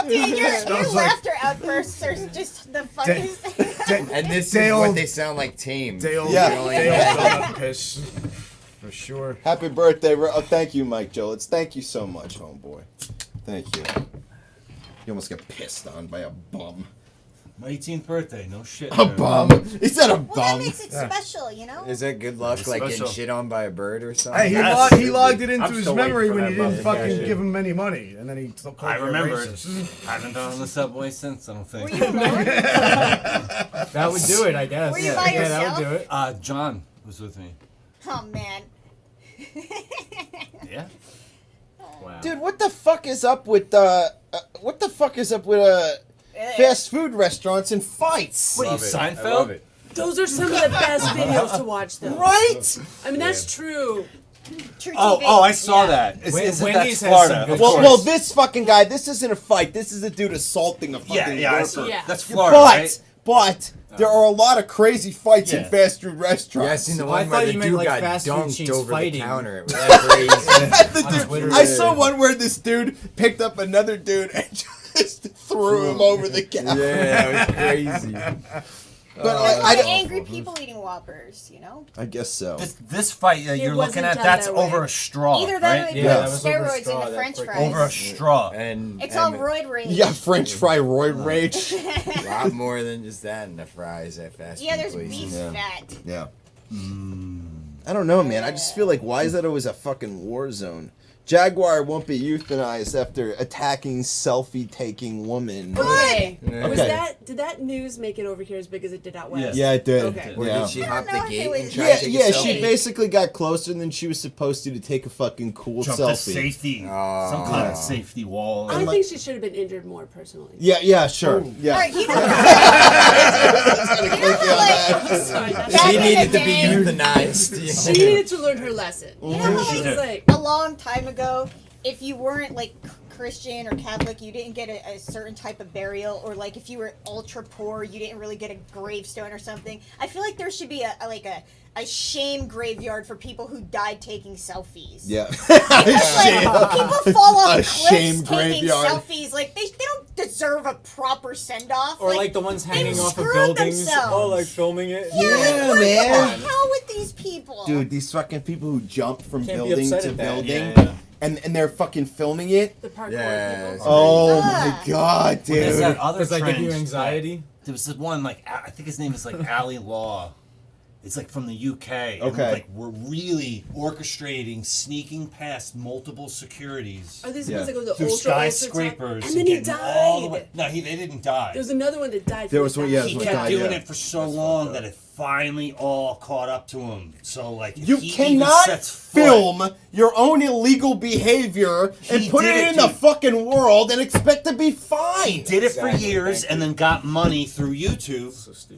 Dude, your Smells like- laughter outbursts are just the funniest. And this Day is old- what they sound like tamed. Day old, Yeah. day old donut piss. For sure. Happy birthday. Oh, thank you, Mike Jolitz. Thank you so much, homeboy. Thank you. You almost get pissed on by a bum. my 18th birthday. No shit. A man. bum. He said a Well, that bum. makes it special, you know? Is that good luck, It's like special. getting shit on by a bird or something? Hey, he logged it into I'm his still waiting memory for when that you bum didn't to fucking cash in. give him any money, and then he called I you a remember it. racist. I haven't been on the subway since. I don't think. Were you alone? That would do it, I guess. Were you yeah, by yeah, that would yourself? do it. John was with me. Oh, man. Yeah. Wow. Dude, what the fuck is up with fast food restaurants and fights? What are you, Love it. I love Seinfeld? it. Those are some of the best videos to watch, though. Right? I mean, that's true. True Oh, TV. oh, I saw Yeah. that. Wendy's Isn't has that some Florida? good Of Well, course. well, this fucking guy, this isn't a fight. This is a dude assaulting a fucking yeah, I worker. saw. Yeah. That's Florida, But, right? but there are a lot of crazy fights in Yeah. fast food Yeah, I restaurants. seen the Well, I one where thought the you meant dude like got fast food dunked chains over fighting. the counter. It was that crazy. The On dude- Twitter. I saw one where this dude picked up another dude and just threw him over the counter. Yeah, it was crazy. But There's a lot of I angry people eating Whoppers, you know? guess so. This fight you're looking wasn't at, done that's that way. over a straw, Either that or right? they Yeah, put that was over steroids straw, in the that french freaking- fries. Over a straw. And It's and all roid rage. Yeah, French fry roid rage. a lot more than just that in the fries at fast Yeah, food there's places. beef Yeah. fat. Yeah. I don't know, man. I just feel like, why is that always a fucking war zone? Jaguar won't be euthanized after attacking selfie-taking woman. Okay. Yeah. Was Okay. did that news make it over here as big as it did out west? Yes. Yeah, it did. Okay. Or Yeah. did she hop I don't the know if gate it was- and try Yeah, to take a yeah, selfie? she basically got closer than she was supposed to take a fucking cool Jump the selfie. safety, Oh. some kind of safety wall. I think she should have been injured more personally. Yeah, sure. Yeah. Alright, you know, Sorry, not Back She in needed the to be day- euthanized. She needed to learn her lesson. you know how, She like, did. Like, a long time ago, if you weren't like Christian or Catholic, you didn't get a certain type of burial, or like if you were ultra poor, you didn't really get a gravestone or something. I feel like there should be a shame graveyard for people who died taking selfies. Yeah. Like, people fall off A cliffs shame taking graveyard. selfies. Like they don't deserve a proper send off. Or like the ones hanging off of screwed buildings. themselves. Oh, like filming it. Yeah, what man. the hell with these people? Dude, these fucking people who jump from Can't be building upset to at that. building, Yeah. and they're fucking filming it. the parkour Yeah, people. Oh Ah. my god, There's dude. that other Does that give you trend. anxiety? There was this one like I think his name is like Ali Law. It's like from the UK. And Okay. like we're really orchestrating, sneaking past multiple securities Are these Yeah. ones that go to through ultra skyscrapers and then he getting all the died. way. No, they didn't die. There was another one that died. There from was one- that. yeah, He one kept died, doing yeah. it for so long that it finally all caught up to him. So like, if You he even cannot sets foot- film your own illegal behavior and He put did it it, in the dude. fucking world and expect to be fine. He did it for years and then got money through YouTube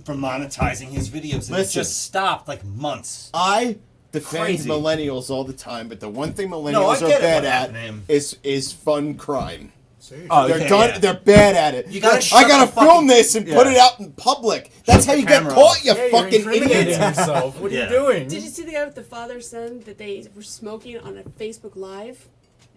for monetizing his videos. And it Listen. just stopped like months. I defend Crazy. millennials all the time, but the one thing No, I millennials get are it, bad what at happened to him. is fun crime. Oh, they're yeah, done. yeah. They're bad at it. You gotta I shut gotta the film fucking- this and put yeah. it out in public. That's how you get camera caught, off. you Yeah, you're fucking incriminating idiot. yourself. What are Yeah. you doing? Did you see the guy with the father-son that they were smoking on a Facebook Live?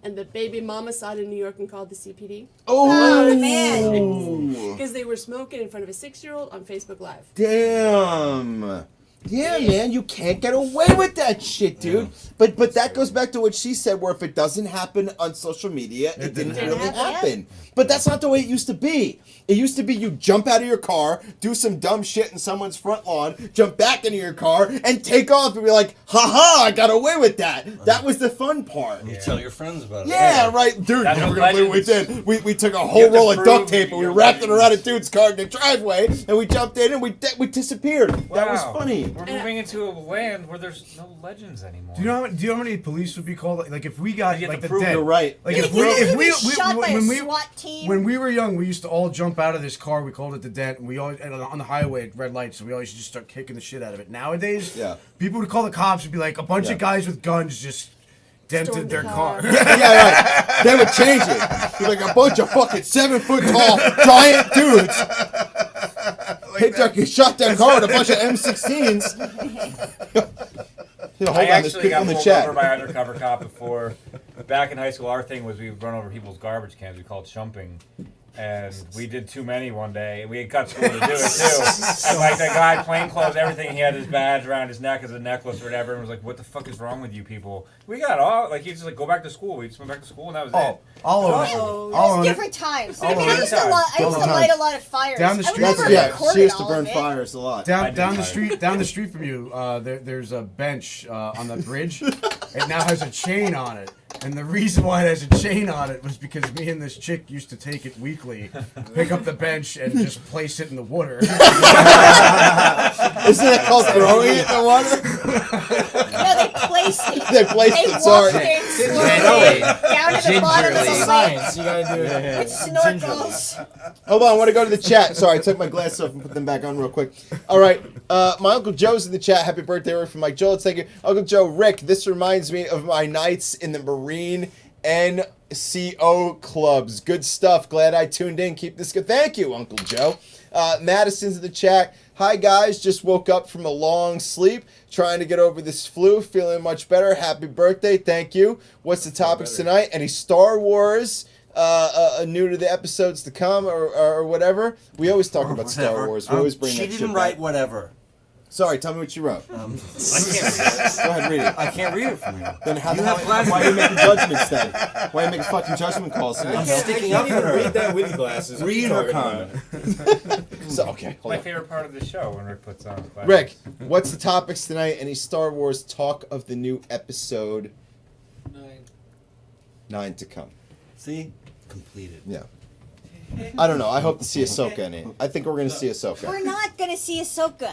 And the baby mama saw it in New York and called the CPD. Oh, man. Because they were smoking in front of a 6-year-old on Facebook Live. Damn. Yeah, man, you can't get away with that shit, dude. But that goes back to what she said, where if it doesn't happen on social media, it didn't really happen. But that's not the way it used to be. It used to be you jump out of your car, do some dumb shit in someone's front lawn, jump back into your car, and take off and be like, haha, I got away with that. That was the fun part. You tell your friends about it. Yeah, right, dude. That's We're what gonna believe we legends- did. We took a You whole have to roll of duct prove tape and we your wrapped it around a legends. dude's car in the driveway, and we jumped in and we disappeared. That was Wow. funny. We're moving into a land where there's no legends anymore. Do you know how many police would be called? Like if we got You have like to the prove dead. you're right. Like Yeah, if you we know, if you'd we, be shot by a when we SWAT team. when we were young, we used to all jump out of this car. We called it the dent, and we always and on the highway at red lights. So we always just start kicking the shit out of it. Nowadays, Yeah. people would call the cops and be like a bunch of guys with guns just dented Stormed their the car. car. Yeah, right. They would change it. Be like a bunch of fucking 7-foot tall giant dudes. Shot their car with a bunch of M16s. Hold I on, there's actually people got in the pulled chat. over by an undercover cop before. Back in high school, our thing was we would run over people's garbage cans. We called chumping. And we did too many one day, and we had cut school to do it too. And like the guy, plainclothes, everything, he had his badge around his neck as a necklace or whatever, and was like, "What the fuck is wrong with you people? We got all like he just like go back to school. We just went back to school, and that was it." I'll own it. I'll own it. Different times. I'll I mean, own I used it. to, I used to light a lot of fires. Down the I street. would never Yeah, recorded she used to all burn of it. fires a lot. Down the street from you, there's a bench on the bridge. It now has a chain on it. And the reason why it has a chain on it was because me and this chick used to take it weekly, pick up the bench and just place it in the water. Isn't that called throwing it in the water? No, they placed it. They placed it, walked sorry. in slowly Gingerly. down to the bottom of the Gingerly. lake Science. You gotta do it. with snorkels. Hold on, I want to go to the chat. Sorry, I took my glasses off and put them back on real quick. All right, my Uncle Joe's in the chat. Happy birthday, Rick, from Mike Joel. Thank you. Uncle Joe, Rick, this reminds me of my nights in the Marine NCO clubs. Good stuff. Glad I tuned in. Keep this good. Thank you, Uncle Joe. Madison's in the chat. Hi, guys. Just woke up from a long sleep. Trying to get over this flu. Feeling much better. Happy birthday. Thank you. What's the topics tonight? Any Star Wars? New to the episodes to come or whatever. We always talk about Star Wars. We always bring She that shit didn't back. write whatever. Sorry, tell me what you wrote. I can't read it. Go ahead, read it. I can't read it from you. Then how You the have hell? glasses. Why are you making judgments then? Why are you making fucking judgment calls? I'm I sticking can't up for even her. read that with glasses. What are Read you her talking comment. about? So okay, hold My on. favorite part of the show when Rick puts on his glasses. Rick, what's the topics tonight? Any Star Wars talk of the new episode 9 to come? See? Completed. Yeah. I don't know. I hope to see Ahsoka in it. I think we're going to see Ahsoka. We're not gonna see Ahsoka.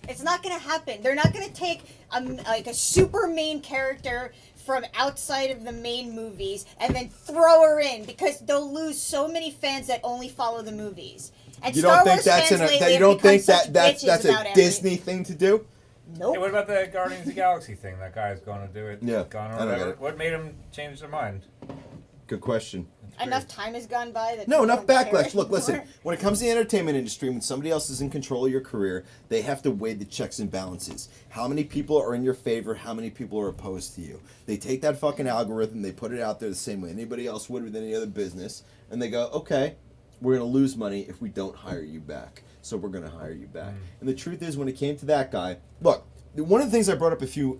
It's not gonna happen. They're not gonna take like a super main character from outside of the main movies and then throw her in because they'll lose so many fans that only follow the movies. And You Star don't think Wars that's fans an, lately that you have don't become think such that's bitches a about everything. Disney thing to do? Nope. Hey, what about the Guardians of the Galaxy thing? That guy's going to do it. Yeah, Gone I or don't get whatever. it. What made him change their mind? Good question. Enough time has gone by that No, people enough don't care backlash. Look, listen. anymore. When it comes to the entertainment industry, when somebody else is in control of your career, they have to weigh the checks and balances. How many people are in your favor? How many people are opposed to you? They take that fucking algorithm, they put it out there the same way anybody else would with any other business, and they go, okay, we're going to lose money if we don't hire you back. So we're going to hire you back. And the truth is, when it came to that guy, look, one of the things I brought up a few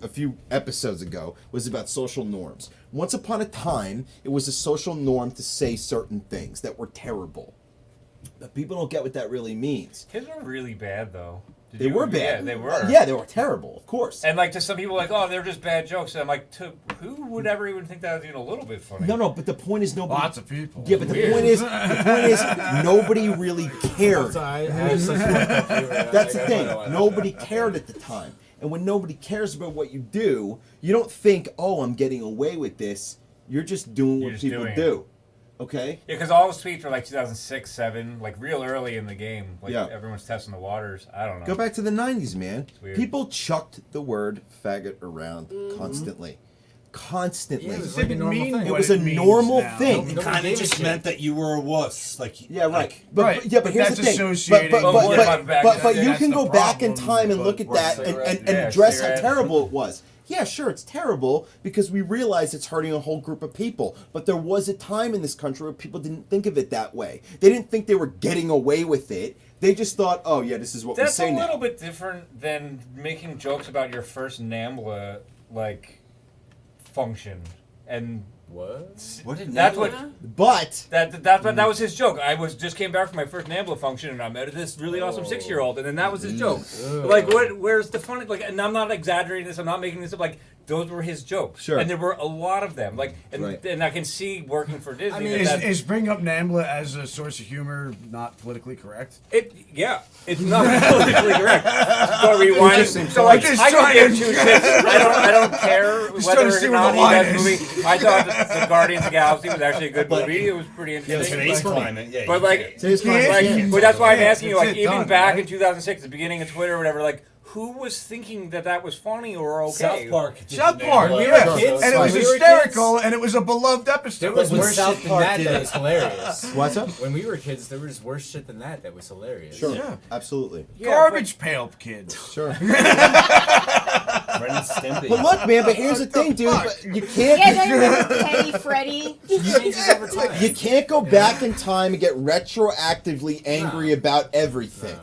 episodes ago was about social norms. Once upon a time, it was a social norm to say certain things that were terrible. But people don't get what that really means. Kids are really bad though. They were bad. Yeah, they were. Yeah, they were terrible, of course. And like to some people, like, oh, they're just bad jokes. And I'm like, to who would ever even think that was even a little bit funny? No, but the point is nobody. Lots of people. Yeah, but the point is nobody really cared. That's the thing. Nobody cared at the time. And when nobody cares about what you do, you don't think, oh, I'm getting away with this. You're just doing what people do. Okay? Yeah, because all the tweets were like 2006, 7, like real early in the game. Like everyone's testing the waters. I don't know. Go back to the 90s, man. Weird. People chucked the word faggot around constantly. Constantly. Yeah, it was like a normal thing. It was a normal thing. It kind of just meant that you were a wuss. Like, yeah, right. Like, But here's the thing. But you can go back in time and look at that and address how terrible it was. Yeah, sure, it's terrible because we realize it's hurting a whole group of people. But there was a time in this country where people didn't think of it that way. They didn't think they were getting away with it. They just thought, oh, yeah, this is what we say now. That's a little bit different than making jokes about your first NAMBLA, like, function. And what did that's NAMBLA? what? But that was his joke. I just came back from my first NAMBLA function and I met this really awesome 6-year-old, and then that was his joke. Like, where's the funny? Like, and I'm not exaggerating this. I'm not making this up. Like, those were his jokes. Sure. And there were a lot of them. Like, and I can see working for Disney. I mean, is bringing up NAMBLA as a source of humor not politically correct? It's not politically correct. So rewind. So I can give 2 shits. I don't care whether or not he does movie. I thought the Guardians of the Galaxy was actually a good movie. It was pretty interesting. today's climate, yeah. But like, but that's why I'm asking you. Like, even back in 2006, the beginning of Twitter or whatever, like, who was thinking that was funny or okay? South Park. South Park, we were kids, and it was hysterical, and it was a beloved episode. There was when worse South shit than Park that did that it. was hilarious. What's up? When we were kids, there was worse shit than that was hilarious. Sure. Yeah. Absolutely. Garbage pail kids. Sure. Stimpy. But look, man, but here's the thing, dude. You can't. Yeah, don't you remember Penny Freddy? You can't go back in time and get retroactively angry about everything.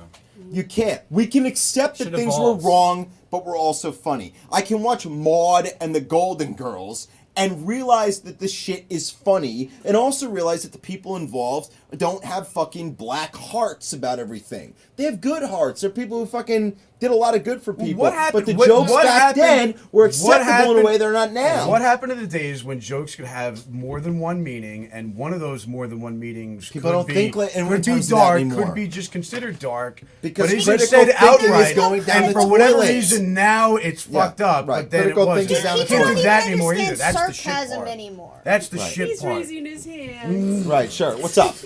You can't. We can accept that things were wrong, but we're also funny. I can watch Maude and the Golden Girls and realize that this shit is funny, and also realize that the people involved don't have fucking black hearts about everything. They have good hearts. They're people who fucking did a lot of good for people. But the jokes back then were acceptable in a way they're not now. What happened to the days when jokes could have more than one meaning, and one of those more than one meanings People don't think like in could be terms of that dark, anymore. could be just considered dark, Because but it's critical said thinking outright, is going down and the for whatever toilet. reason now it's fucked up. right. But then Critical it wasn't. thinking is down the You can't toilet. do that anymore either. Understand That's the shit sarcasm part. anymore. That's the Right. shit He's part. raising his hand. Right, sure. What's up?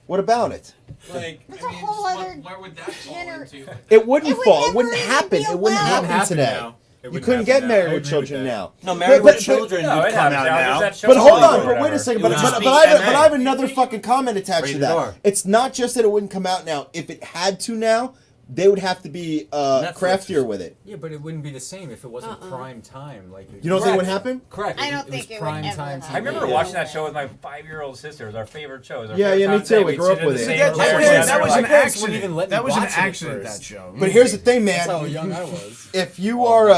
What about it? Like, That's a whole other where would that fall into? It wouldn't would fall. It never wouldn't even happen. be It wouldn't allowed. happen today. now. It You wouldn't couldn't happen get now. Married I with agree with Children that. now. No, Married with Children No, would it come happens out now. now. There's that But show hold on on, or but wait a whatever. second. It But would I just be have MA. another fucking comment attached to Rated that. R. It's not just that it wouldn't come out now. If it had to now, they would have to be craftier with it. Yeah, but it wouldn't be the same if it wasn't prime time. Like You don't think it would happen? Correct. I don't it think was it would prime ever time. happen. I remember watching that show with my 5-year-old sister. It was our favorite show. It was our Yeah, favorite yeah, me time too. day. We We'd grew sit up in with the it. same That chair was together, an like, accident. That was an accident. That show. But here's the thing, man. That's how young I was. If you are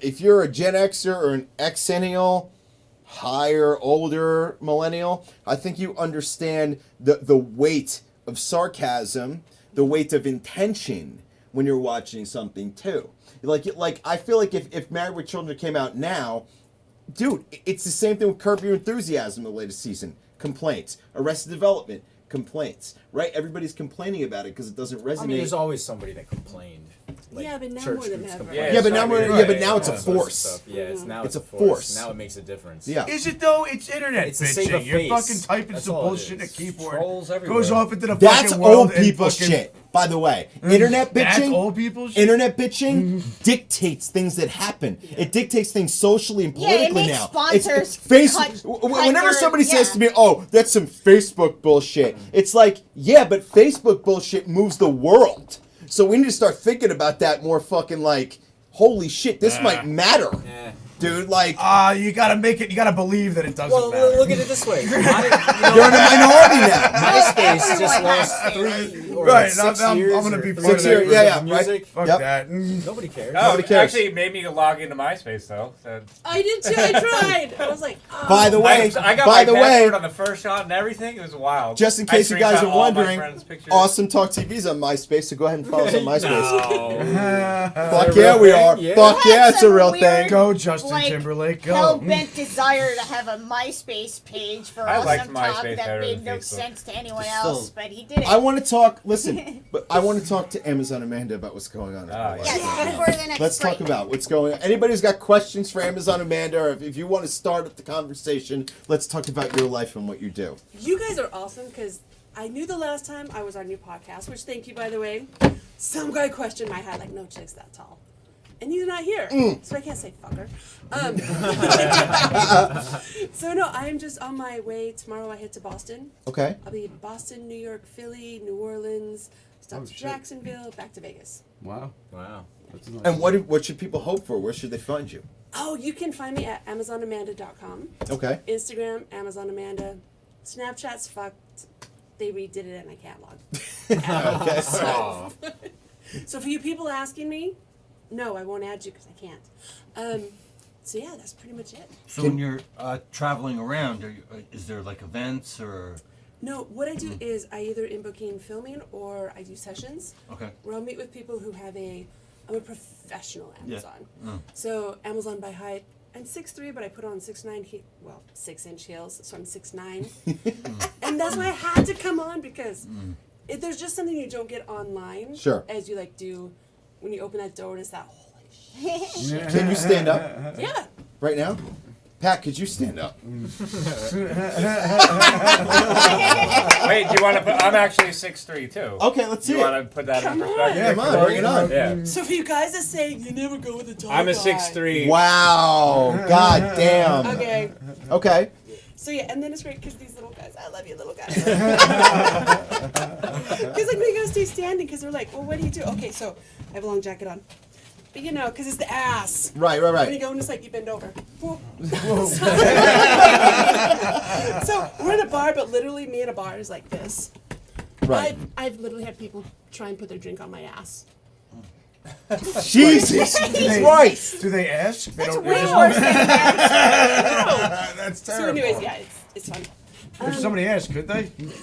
if you're a Gen Xer or an Xennial, higher, older millennial, I think you understand the weight of sarcasm, the weight of intention when you're watching something too. Like I feel like if Married with Children came out now, dude, it's the same thing with Curb Your Enthusiasm, the latest season. Complaints. Arrested Development. Complaints. Right? Everybody's complaining about it because it doesn't resonate. I mean, there's always somebody that complained. Like Yeah, but now church more than groups ever. complain. Yeah, but now Sorry, yeah, but now it's a all sorts of force. stuff. Yeah, it's a force. force. Now it makes a difference. Yeah. Is it though? It's internet It's to save a bitching. You're face. fucking typing That's some all it bullshit is. at a keyboard. Trolls everywhere. Goes off into the That's fucking world old and people fucking- shit, by the way. Internet bitching. That's old people shit? Internet bitching dictates things that happen. It dictates things socially and Yeah, it politically makes now. sponsors Whenever cut somebody your- says to me, "Oh, that's some Facebook bullshit," it's like, yeah, but Facebook bullshit moves the world. So we need to start thinking about that more. Fucking like, holy shit, this might matter, dude. Like, you gotta make it. You gotta believe that it doesn't Well, matter. look at it this way. you're in a minority now. MySpace just lost 3 or Right, 6 I'm years gonna or be 3 part of that years group. of music. Fuck Yep. that. Nobody cares. Oh, Nobody cares. actually, it made me log into MySpace though. So. I did too. I tried. I was like, oh. By the way, I got by my the way, password on the first shot and everything. It was wild. just in I case you guys screenshot are all my wondering, friends' pictures. Awesome Talk TV's on MySpace, so go ahead and follow us on MySpace. No. Fuck yeah, we are. Yeah. Fuck yeah, it's a real Weird, thing. Go, Justin like, Timberlake, go. hell-bent desire to have a MySpace page for I liked Awesome Talk MySpace that better made than no Facebook. sense to anyone Just else, still- but he did it. I want to talk. Listen, but I want to talk to Amazon Amanda about what's going on. In her life. Yes, before the next Let's talk break. about what's going on. Anybody's got questions for Amazon Amanda, or if you want to start up the conversation, let's talk about your life and what you do. You guys are awesome because I knew the last time I was on your podcast, which thank you, by the way. Some guy questioned my height, like, no chick's that tall. And he's not here, so I can't say fucker. So no, I'm just on my way. Tomorrow I head to Boston. Okay. I'll be in Boston, New York, Philly, New Orleans, stop to shit. Jacksonville, back to Vegas. Wow. Wow. That's a nice And what should people hope for? Where should they find you? Oh, you can find me at AmazonAmanda.com. Okay. Instagram, Amazon Amanda. Snapchat's fucked. They redid it and I can't log. Okay. So, so for you people asking me, no, I won't add you because I can't. So yeah, that's pretty much it. So when you're traveling around, is there like events or? No, what I do is I either in booking filming or I do sessions. Okay. Where I'll meet with people who have I'm a professional Amazon. Yeah. So Amazon by height, I'm 6'3", but I put on 6'9", 6-inch heels, so I'm 6'9". And that's why I had to come on because if there's just something you don't get online. Sure. As you like do when you open that door and it's that holy shit. Can you stand up? Yeah. Right now? Pat, could you stand up? Wait, do you want to put? I'm actually 6'3" too. Okay, let's see You it. want to put that in Come on. perspective? Yeah, come on, bring it on. Yeah. So for you guys that say you never go with a tall I'm a guy. 6'3". Wow. God damn. Okay. Okay. So yeah, and then it's great because these little guys, I love you little guys. Because like they gotta stay standing because they're like, well, what do you do? Okay, so I have a long jacket on. But you know, because it's the ass. Right. When you go and it's like you bend over. So we're in a bar, but literally me in a bar is like this. Right. I've literally had people try and put their drink on my ass. Jesus Christ. Do they ask? They That's don't. way they just- worse than that. That's So terrible. anyways, yeah, it's fun. If somebody asked, could they? Dude,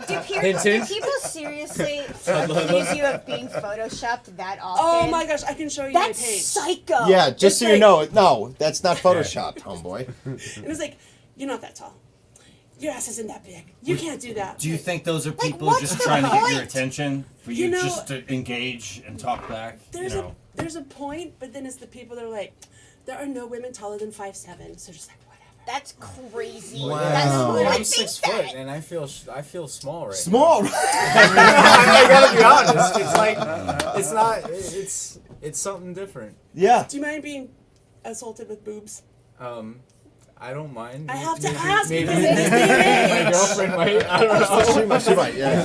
do people seriously accuse you of being photoshopped that often? Oh my gosh, I can show you my That's page. psycho. Yeah, just It's so you like- know, no, that's not photoshopped, homeboy. It was like, you're not that tall. Your ass isn't that big. You can't do that. Do you think those are people what's just the trying to get your point? attention for You you, know- just to engage and talk back? There's a point, but then it's the people that are like, there are no women taller than 5'7", so just like whatever. That's crazy. Wow. That's I'm I 6 think foot that. and I feel small right Small. I gotta be honest. It's like it's not. It's something different. Yeah. Do you mind being assaulted with boobs? I don't mind. I have to ask Maybe because in this day and my age- girlfriend might. I don't know. She might, yeah.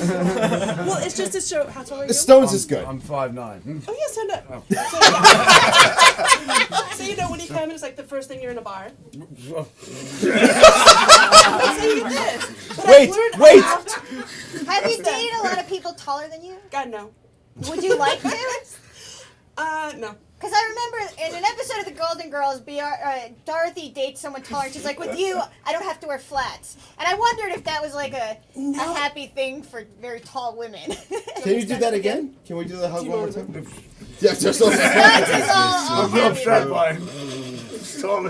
Well, it's just to show how tall are you? Stones is good. I'm 5'9". Oh yeah, stand up. So you know when you come in, it's like the first thing you're in a bar. So you get this. But Wait, I've learned wait. Have you dated a lot of people taller than you? God no. Would you like to? No. Because I remember in an episode of The Golden Girls, Dorothy dates someone taller, and she's like, with you, I don't have to wear flats. And I wondered if that was like a happy thing for very tall women. Can you do that again? Can we do the hug one more time? Yeah, just Flats is all I'm happy. upset by it.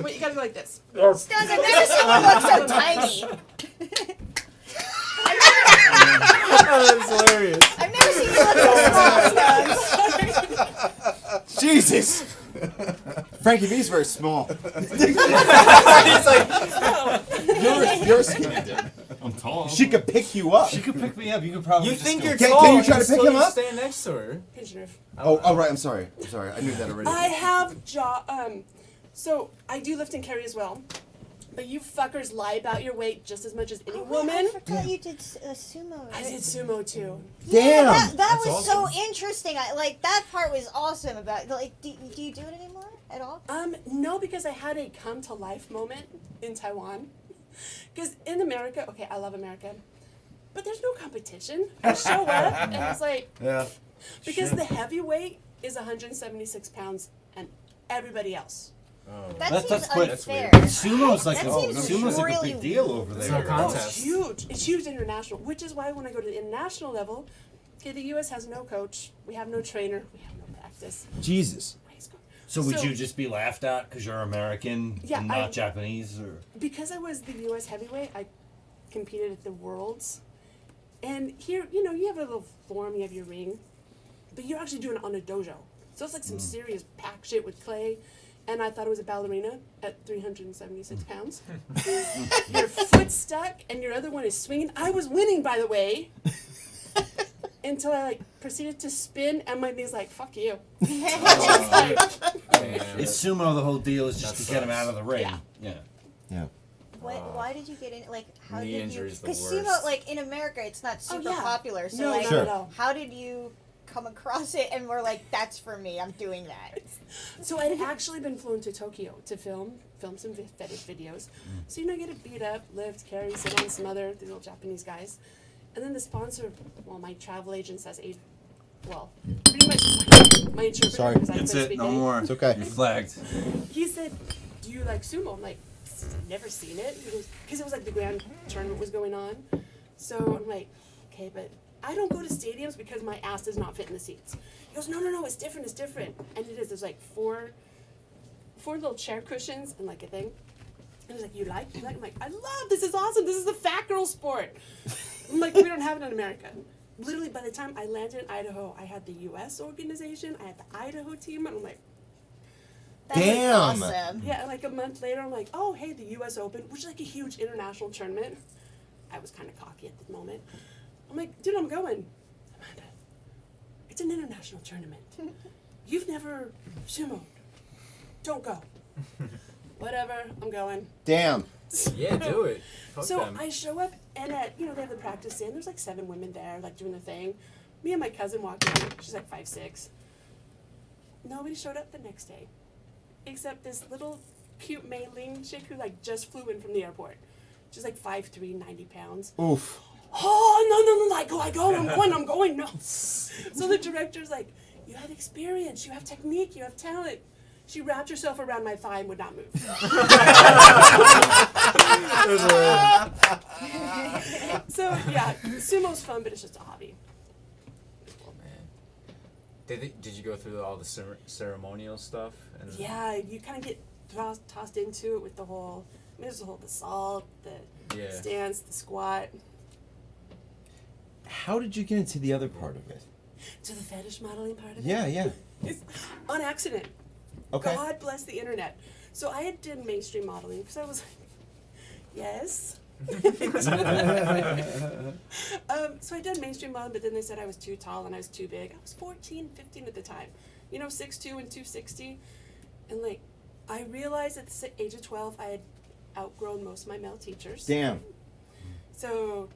Wait, you gotta go like this. Stones, I've never seen one look so tiny. Oh, that's hilarious. I've never seen you look so small, Stones. Jesus. Frankie V's very small. He's like, You're skinny, dude. I'm tall. She could pick you up. She could pick me up. You could probably. you just think go- you're Can- tall? can you try to still pick him just up? Stand next to her. Pinch nerve. Oh, right. I'm sorry. I knew that already. I have so I do lift and carry as well. But you fuckers lie about your weight just as much as any woman. I forgot you did sumo. I did sumo too. Damn. That That's was awesome. so interesting. Like that part was awesome. About like, do you do it anymore at all? No, because I had a come to life moment in Taiwan. Because in America, okay, I love America, but there's no competition. I show up and it's like, Yeah. because the heavyweight is 176 pounds and everybody else. Oh. That's unfair. weird. Sumo's like Sumo's like a big deal over there. Oh, it's huge. It's huge international, which is why when I go to the international level, okay, the U.S. has no coach, we have no trainer, we have no practice. Jesus. So would you just be laughed at because you're American and not Japanese, or? Because I was the U.S. heavyweight, I competed at the Worlds, and here, you have a little form, you have your ring, but you're actually doing it on a dojo, so it's like some serious pack shit with clay. And I thought it was a ballerina at 376 pounds. Your foot's stuck, and your other one is swinging. I was winning, by the way, until I proceeded to spin, and my knee's like, "Fuck you." It's sumo. The whole deal is just to get him out of the ring. Yeah. Why did you get in? Like, how Knee did you? injury's the Because worst. sumo, like in America, it's not super popular. So, No, like, not at all. how did you come across it and were like, "That's for me. I'm doing that." So I'd actually been flown to Tokyo to film some fetish videos. So get to beat up, lift, carry, sit on some other these little Japanese guys, and then the sponsor, my travel agent says, pretty much my interpreter. Sorry. because I That's couldn't it. speak No any. more. It's okay. You're flagged. He said, "Do you like sumo?" I'm like, "I've never seen it." He goes, because it was like the grand tournament was going on. So I'm like, "Okay, but I don't go to stadiums because my ass does not fit in the seats." He goes, no, it's different, And it is, there's like four little chair cushions and like a thing. And he's like, you like? I'm like, I love, this is awesome, this is the fat girl sport. I'm like, we don't have it in America. Literally, by the time I landed in Idaho, I had the U.S. organization, I had the Idaho team, and I'm like, damn. Awesome. yeah, like a month later, I'm like, oh, hey, the U.S. Open, which is like a huge international tournament. I was kind of cocky at the moment. I'm like, dude, I'm going. Amanda, it's an international tournament. You've never sumoed. Don't go. Whatever, I'm going. Damn. Yeah, do it. Fuck So them. I show up, and they have the practice in. There's like 7 women there, like doing their thing. Me and my cousin walk in. She's like 5'6". Nobody showed up the next day, except this little cute Mei-Ling chick who like just flew in from the airport. She's like 5'3", 90 pounds. Oof. Oh, no, I'm going, no. So the director's like, you have experience, you have technique, you have talent. She wrapped herself around my thigh and would not move. So, yeah, sumo's fun, but it's just a hobby. Did you go through all the ceremonial stuff? And Yeah, you kind of get tossed into it with the whole, there's the salt, the stance, the squat. How did you get into the other part of it? To the fetish modeling part of it? Yeah. It's on accident. Okay. God bless the internet. So I had done mainstream modeling because I was like, yes. So I did mainstream modeling, but then they said I was too tall and I was too big. I was 14, 15 at the time. 6'2" and 260. And like, I realized at the age of 12, I had outgrown most of my male teachers. Damn. So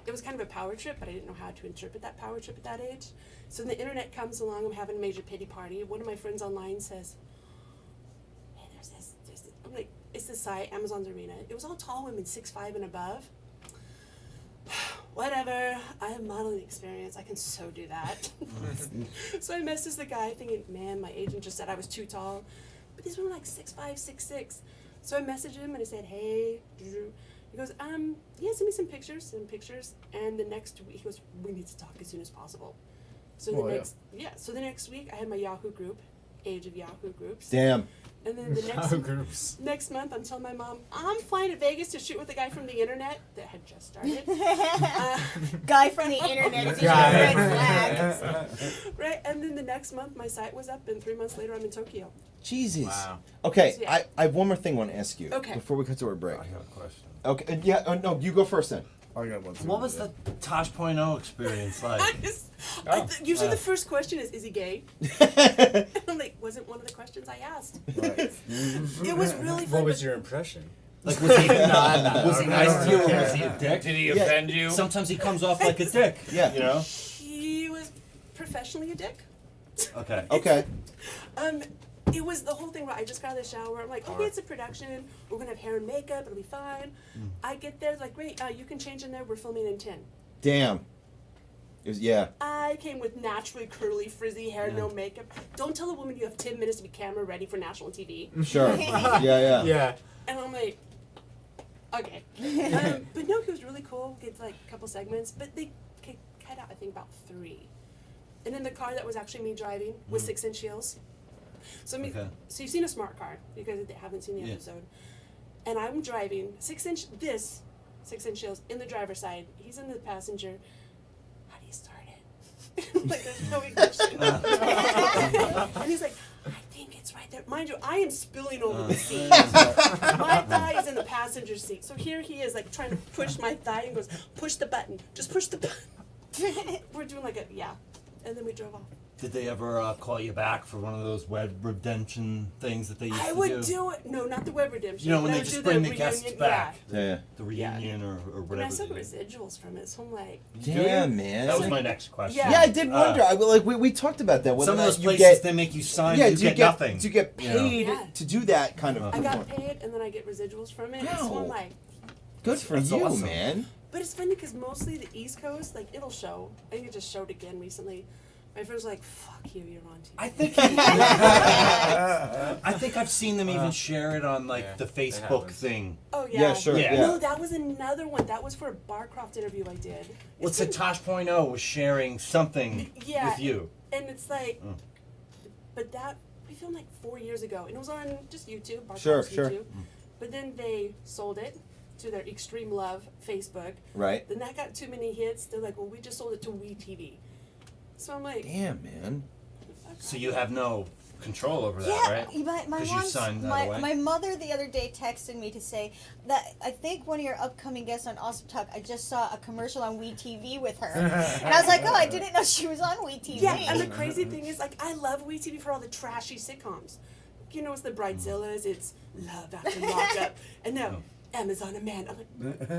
it was kind of a power trip, but I didn't know how to interpret that power trip at that age. So the internet comes along, I'm having a major pity party. One of my friends online says, hey, there's this. I'm like, it's the site, Amazon's Arena. It was all tall women, 6'5" and above. Whatever, I have modeling experience, I can so do that. So I messaged the guy thinking, man, my agent just said I was too tall. But these women were like 6'5", 6'6". So I messaged him and I said, hey, he goes, yeah, send me some pictures. And the next week, he goes, we need to talk as soon as possible. So the next week, I had my Yahoo group, Age of Yahoo groups. Damn. And then the next month, I'm telling my mom, I'm flying to Vegas to shoot with the guy from the internet that had just started. Guy from the internet is red flag. Right, and then the next month, my site was up, and 3 months later, I'm in Tokyo. Jesus. Wow. Okay, Yeah. I have one more thing I want to ask you. Okay. Before we cut to our break. I got a question. Okay, yeah, no, you go first then. I got one. What was the Tosh.0 experience like? Usually the first question is he gay? And I'm like, wasn't one of the questions I asked. It was really fun. What was your impression? Like, was he was he nice to you, or was he a dick? Did he offend you? Sometimes he comes off like a dick. Yeah. You know? He was professionally a dick. Okay. Okay. it was the whole thing where I just got out of the shower. I'm like, okay, it's a production. We're gonna have hair and makeup. It'll be fine. I get there, like, great. You can change in there. We're filming in 10. Damn. It was, yeah. I came with naturally curly, frizzy hair, no makeup. Don't tell a woman you have 10 minutes to be camera ready for national TV. Sure. Yeah. And I'm like, okay. But no, he was really cool. Gets like a couple segments, but they cut out, I think, about 3. And then the car that was actually me driving was 6-inch heels. So so you've seen a smart car because they haven't seen the episode. And I'm driving 6-inch heels in the driver's side. He's in the passenger. How do you start it? Like there's no ignition. And he's like, I think it's right there. Mind you, I am spilling over the seat. My thigh is in the passenger seat. So here he is, like trying to push my thigh and goes, push the button. Just push the button. We're doing like and then we drove off. Did they ever call you back for one of those web redemption things that they used to do? I would do it. No, not the web redemption. You know, when they just bring the guests back. Yeah. The reunion or whatever. And I still get residuals from it, so I'm like... Damn, man. That was my next question. Yeah, I did wonder. We talked about that. Some of those places, they make you sign, you get nothing. Do you get paid to do that kind of I got paid, and then I get residuals from it. Wow. So I'm like... Good for you, awesome. Man. But it's funny because mostly the East Coast, like, it'll show. I think it just showed again recently. My friend's like, fuck you, you're on TV. I think I've seen them even share it on, like, the Facebook thing. Oh, yeah. Yeah, sure. Yeah. No, that was another one. That was for a Barcroft interview I did. What's the Tosh.0 was sharing something with you. And it's like, but that, we filmed like 4 years ago. And it was on just YouTube, Barcroft's Sure. YouTube. But then they sold it to their Extreme Love Facebook. Right. Then that got too many hits. They're like, well, we just sold it to WeTV. So I'm like, damn, man. So you have no control over that, right? My you signed that away? my mother the other day texted me to say that I think one of your upcoming guests on Awesome Talk, I just saw a commercial on WeTV with her. And I was like, oh, I didn't know she was on WeTV. yeah, and the crazy thing is, like, I love WeTV for all the trashy sitcoms. You know, it's the Bridezillas, it's Love After Lockup, and now Amazon and I'm like, not what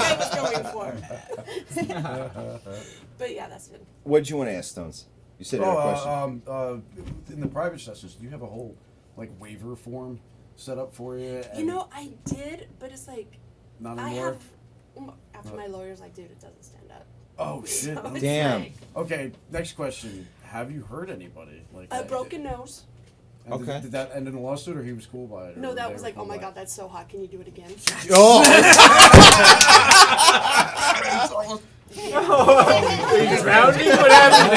I was going for. But yeah, that's it. What did you want to ask, Stones? You said you had a question. In the private sessions, do you have a whole like waiver form set up for you? You know, I did, but it's like not I anymore. have after my lawyer's like, dude, it doesn't stand up. Oh shit! So damn. Like, okay, next question. Have you heard anybody like a broken nose? And okay. Did that end in a lawsuit, or he was cool by it? No, that was like, oh my god, that's so hot. Can you do it again? Oh! Are you drowning? What happened?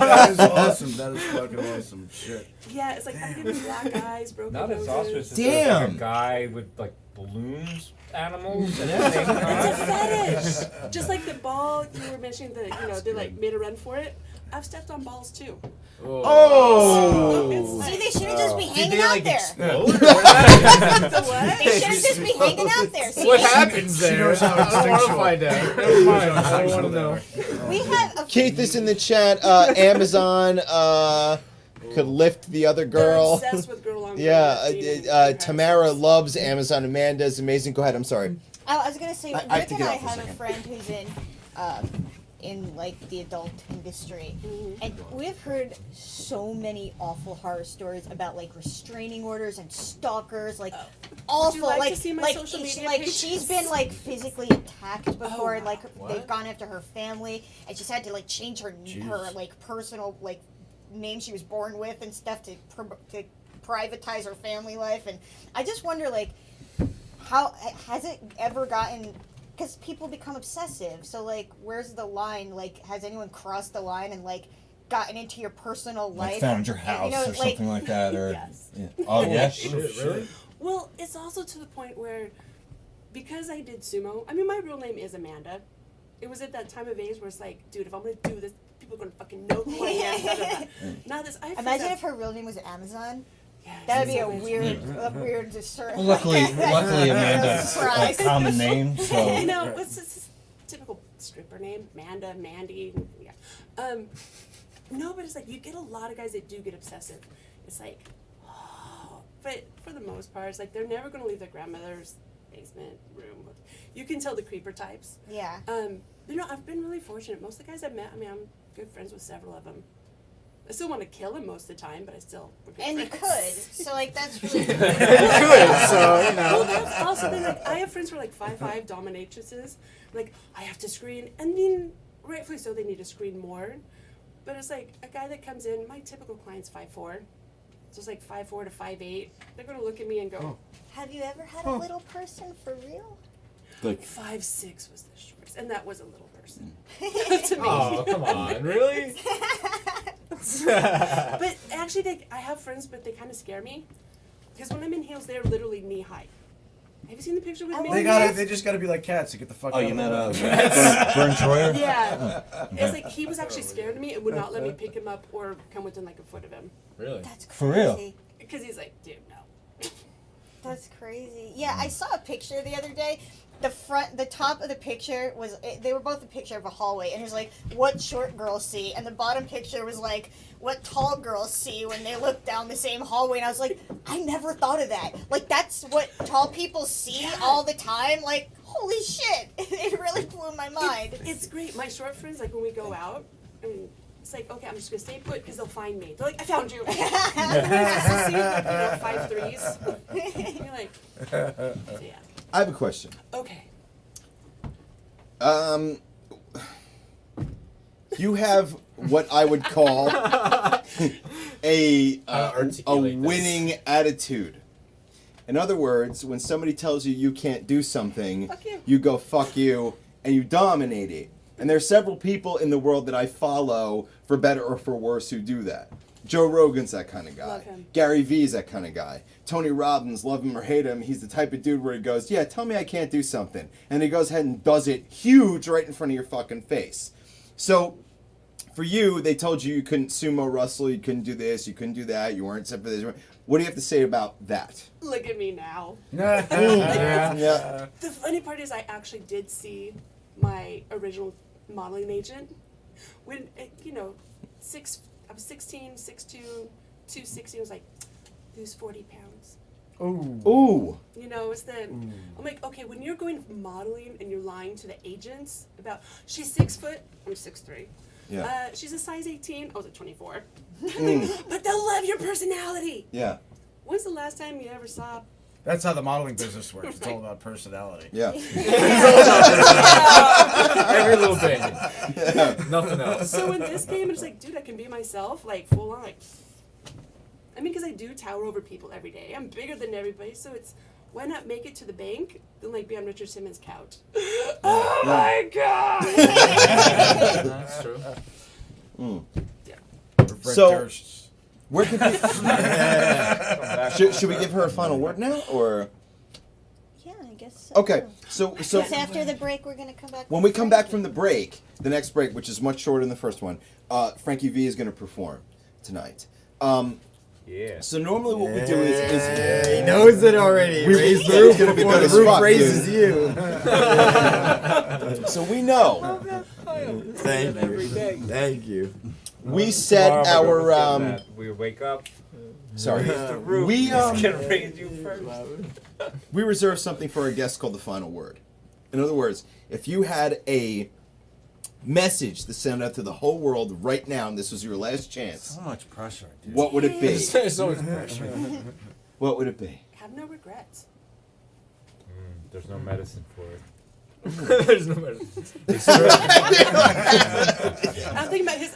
That is awesome. That is fucking awesome. Shit. Yeah, it's like I'm getting black eyes, broken Not as noses. auspicious. Damn. Like a guy with like balloons, animals, and It's everything. a fetish. Just like the ball you were mentioning, they like made a run for it. I've stepped on balls too. Oh! See, they shouldn't just be hanging out there. The what? They shouldn't just be hanging out there. See, What happens there? knows how I don't want to instinctual. find out. Never mind. I don't want to know. we have a Keith is in the chat. Amazon could lift the other girl. They're obsessed with Girl on Girl. Yeah, I've seen it. Tamara loves Amazon. Amanda is amazing. Go ahead. I'm sorry. I was gonna say, I have Rick to and get I off for a have a second. friend who's in like the adult industry, and we've heard so many awful horror stories about like restraining orders and stalkers, like awful, like to like see my like social media like pages? she's been like physically attacked before, and like they've gone after her family, and she's had to like change her like personal like name she was born with and stuff to privatize her family life, and I just wonder like how has it ever gotten. Because people become obsessive, so like, where's the line? Like, has anyone crossed the line and like gotten into your personal life? Like found your house or something like that, or Yes. yeah. Oh yes, Really? Well, it's also to the point where, because I did sumo, I mean, my real name is Amanda. It was at that time of age where it's like, dude, if I'm gonna do this, people are gonna fucking know who I am. Blah, blah, blah. Now this, I Imagine if her real name was Amazon. That would be a weird discern. Luckily, Amanda's a common name, so. You know, what's this typical stripper name? Amanda, Mandy, yeah. No, but it's like you get a lot of guys that do get obsessive. It's like, oh, but for the most part, it's like they're never gonna leave their grandmother's basement room. You can tell the creeper types. Yeah. You know, I've been really fortunate. Most of the guys I've met, I mean, I'm good friends with several of them. I still want to kill him most of the time, but I still. And you could. So like that's really. you could. So you know. Well, that's also then like I have friends who are like 5'5" dominatrices. Like I have to screen, and then rightfully so they need to screen more. But it's like a guy that comes in. My typical client's 5'4", so it's like 5'4" to 5'8". They're gonna look at me and go, Have you ever had a little person for real? Like 5'6" was the shortest, and that was a little person. To me. Oh, come on, really? But actually, I have friends, but they kind of scare me because when I'm in heels, they're literally knee high. Have you seen the picture with me? They just gotta be like cats to get the fuck out you of met Vern Troyer? Yeah. It's like he was actually scared of me and would not let me pick him up or come within like a foot of him. Really? That's crazy. For real? Because he's like, dude, no. That's crazy. Yeah, I saw a picture the other day. The top of the picture was, they were both a picture of a hallway, and it was like, what short girls see, and the bottom picture was like, what tall girls see when they look down the same hallway, and I was like, I never thought of that. Like, that's what tall people see all the time? Like, holy shit. It really blew my mind. It's great. My short friends, like when we go out, and it's like, okay, I'm just gonna stay put because they'll find me. They're like, I found you. Like, 5'3s. You're like, yeah. I have a question. Okay. You have what I would call a winning attitude. In other words, when somebody tells you you can't do something, you go fuck you, and you dominate it. And there's several people in the world that I follow, for better or for worse, who do that. Joe Rogan's that kind of guy. Love him. Gary Vee's that kind of guy. Tony Robbins, love him or hate him, he's the type of dude where he goes, yeah, tell me I can't do something. And he goes ahead and does it huge right in front of your fucking face. So, for you, they told you you couldn't sumo wrestle, you couldn't do this, you couldn't do that, you weren't set for this. What do you have to say about that? Look at me now. Yeah. The funny part is I actually did see my original modeling agent when, I was 16, 6'2", 260. I was like, lose 40 pounds. Ooh. You know, it's the. I'm like, okay, when you're going modeling and you're lying to the agents about she's 6 foot, I'm 6'3". Yeah. She's a size 18. I was at 24. But they'll love your personality. Yeah. When's the last time you ever saw? That's how the modeling business works. It's all about personality. Yeah. Every little thing. Yeah. Nothing else. So when this came, it's like, dude, I can be myself, like full on, like. I mean, because I do tower over people every day. I'm bigger than everybody, so it's why not make it to the bank than like be on Richard Simmons' couch? Oh my god! That's true. So, where could should we give her a final word now, or? Yeah, I guess so. Okay, so Because after the break, we're going to come back. when we come back from the break, the next break, which is much shorter than the first one, Frankie V is going to perform tonight. Yeah. So normally what we do is he knows it already. Raise the roof before the roof raises you. So we know. Thank you. Thank you. We set our we wake up. Sorry. Raise the roof. We It's gonna raise you first. we reserve something for our guests called the final word. In other words, if you had a message to send out to the whole world right now, and this was your last chance. So much pressure, dude. What would it be? There's so much pressure. What would it be? Have no regrets. There's no medicine for it. There's no medicine. I'm thinking about his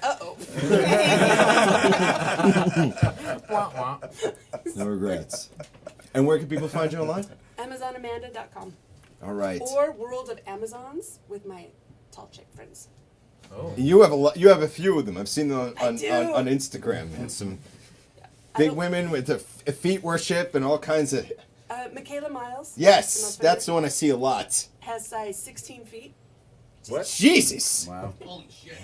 No regrets. And where can people find you online? AmazonAmanda.com. All right. Or World of Amazons with my tall chick friends. Oh. You have a lot. You have a few of them. I've seen them on do. Instagram, and some big women with the feet worship and all kinds of. Michaela Miles. Yes, that's the one I see a lot. Has size 16 feet. What? Jesus. Wow. Holy shit.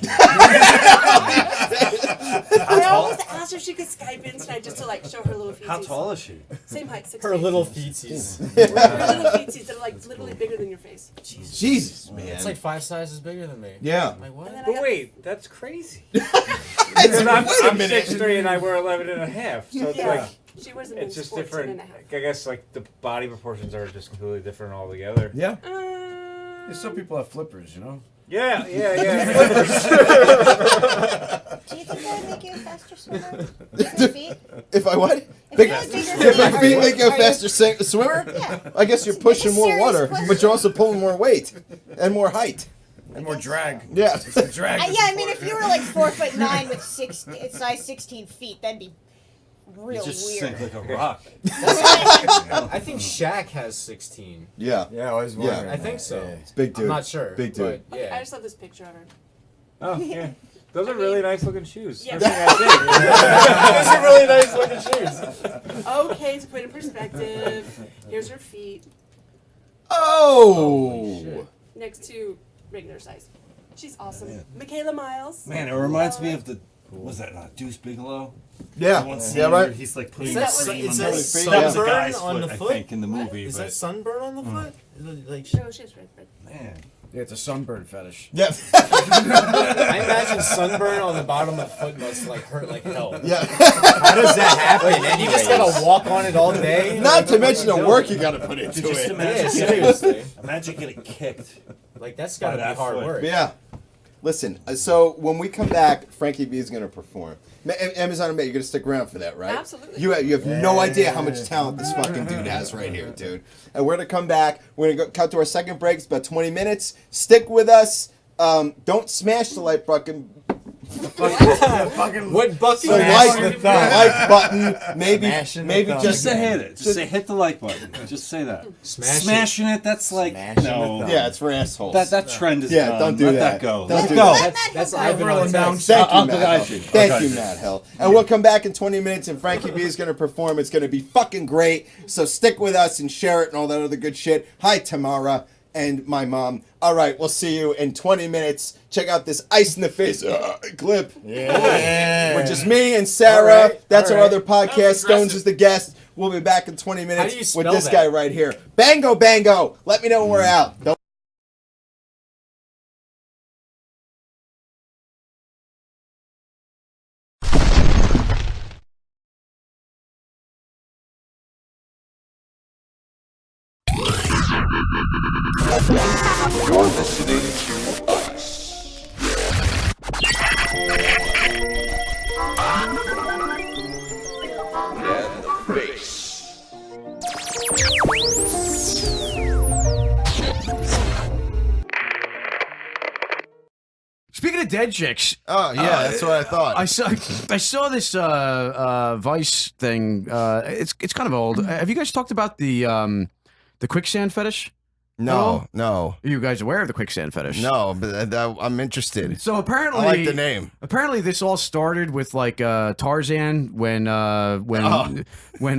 I almost asked her if she could Skype in tonight just to like show her little feetsies. How tall is she? Same height, 6 Her feet. little feetsies. Her little feetsies that are like literally bigger than your face. Jesus, man. It's like 5 sizes bigger than me. Yeah. Like what? But wait, that's crazy. I'm I'm 6'3" and I wear 11 and a half. So it's Yeah. like She wears them it's in just 14 different. and a half. I guess like the body proportions are just completely different altogether. Yeah. Some people have flippers, you know. Yeah. Do you think that would make you a faster swimmer? If I what? If you had bigger If my feet, feet are make you a you- faster swimmer? Yeah. I guess you're pushing more serious water, question. but you're also pulling more weight and more height. And more drag. Yeah. It's the drag. Yeah, I mean, if you were like 4'9" with size 16 feet, that'd be real You just weird. sink like a rock. I think Shaq has 16. Yeah. Yeah, I was Yeah. wondering. I think so. It's big dude. I'm not sure. Big dude. But, Okay, yeah. I just love this picture of her. Oh, yeah. Those are really nice looking shoes. Yeah. First thing I think. Those are really nice looking shoes. Okay, to put it in perspective, here's her feet Oh! next to regular size. She's awesome. Michaela Miles. Man, it reminds me of the. What was that? Deuce Bigelow. Yeah. That one scene Yeah, right. where he's like putting Is that his cream on that the sunburn that was a guy's on foot, the I foot? think, in the movie. Is but that sunburn on the foot? Is it like No, she has red. man. Yeah, it's a sunburn fetish. Yeah. I imagine sunburn on the bottom of the foot must like hurt like hell. Yeah. How does that happen? And you just gotta walk on it all day. Not to mention the work you gotta put into Just it. imagine, Yeah, seriously. imagine getting kicked. Like that's gotta By be that hard foot. work. Yeah. Listen, so when we come back, Frankie B is going to perform. Amazon and May, you're going to stick around for that, right? Absolutely. You have no idea how much talent this fucking dude has right here, dude. And we're going to come back. We're going to cut to our second break. It's about 20 minutes. Stick with us. Don't smash the like button. What button? So like button. Maybe Just just say hit it. Just say hit the like button. Just say that. Smashing it. That's like no. Yeah, it's for assholes. That trend is Yeah, gone. don't do Let that. go. Don't Let do go. that. That's Ivan Ivan on on text. Thank you, Uncle Matt. Archie. Thank Okay. you, Matt Hell. And we'll come back in 20 minutes, and Frankie B is going to perform. It's going to be fucking great. So stick with us and share it and all that other good shit. Hi, Tamara and my mom. All right, we'll see you in 20 minutes. Check out this ice in the face clip. Yeah. Which is me and Sarah. All right, That's all our right. other podcast. Stones is the guest. We'll be back in 20 minutes you with spell this that? guy right here. Bango, bango. Let me know when we're out. Don't You're listening to us. And the face. Speaking of dead chicks. Oh yeah, that's what I thought. I saw this Vice thing. It's kind of old. Have you guys talked about the quicksand fetish? No, no. Are you guys aware of the quicksand fetish? No, but I'm interested. So apparently, I like the name. Apparently, this all started with like Tarzan when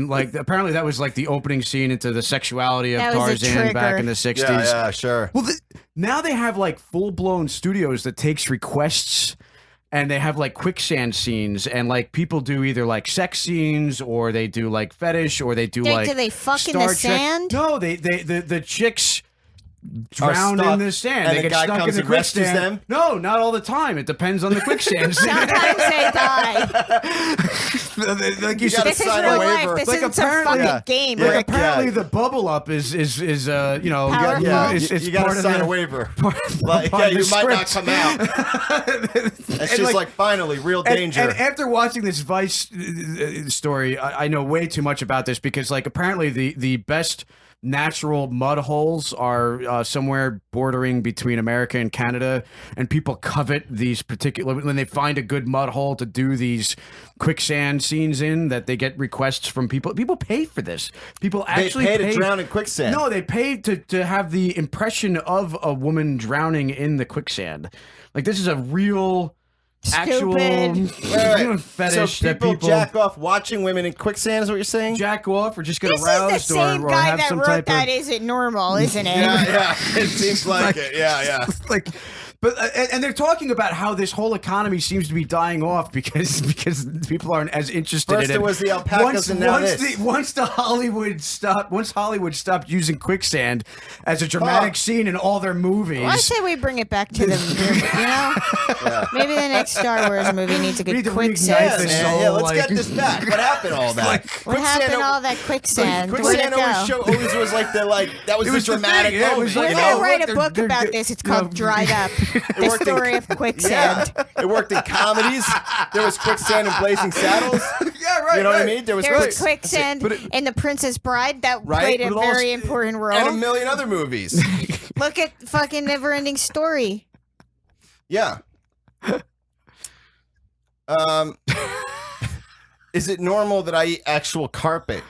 like apparently that was like the opening scene into the sexuality of That was a Tarzan back trigger. in the 60s. Yeah, sure. Well, now they have like full blown studios that takes requests. And they have like quicksand scenes, and like people do either like sex scenes, or they do like fetish, or they do Like, like. do they fuck in Star the Trek. sand? No, the chicks drown stuck, in the sand. and they the get guy stuck in comes the and rescues quicksand. them? No, not all the time. It depends on the quicksand. Sometimes they die. Like You gotta This is sign real a life. waiver. This Like, isn't some apparently- fucking game, Like Rick. apparently the bubble up is you know Powerful. Yeah, it's you gotta part of sign the, a waiver. part Like, of yeah, the you might not script. come out. And she's like, finally, real danger. And after watching this Vice story, I know way too much about this because, like, apparently the best natural mud holes are somewhere bordering between America and Canada, and people covet these particular when they find a good mud hole to do these quicksand scenes in. That they get requests from people. People pay for this. People actually pay to drown in quicksand. No, they pay to have the impression of a woman drowning in the quicksand. Like this is a real. Actual Stupid. fetish so that people people jack off watching women in quicksand is what you're saying? jack off or just get This aroused is the same or guy have that some wrote type that of isn't normal, isn't it? Yeah, it seems like it. Yeah. like but and they're talking about how this whole economy seems to be dying off because people aren't as interested First in it. it was the alpacas and now this. Once Hollywood stopped using quicksand as a dramatic scene in all their movies. Well, I say we bring it back to the, you know? Maybe the next Star Wars movie needs a We need good to quicksand. reignite this scene. whole, Yeah, let's like- get this back. What happened to all that? What happened to all that quicksand? Where'd it Quicksand go? always was like that was It the was the dramatic thing, yeah, it moment. was We're like, you gonna know? write a they're- book they're about good- this. It's you know, called Dried Up. The story of Quicksand. Yeah, it worked in comedies. There was Quicksand and Blazing Saddles. Yeah, right. You know right. what I mean? There was Quicksand in The Princess Bride that played a very important role. And a million other movies. Look at fucking Neverending Story. Yeah. Is it normal that I eat actual carpet?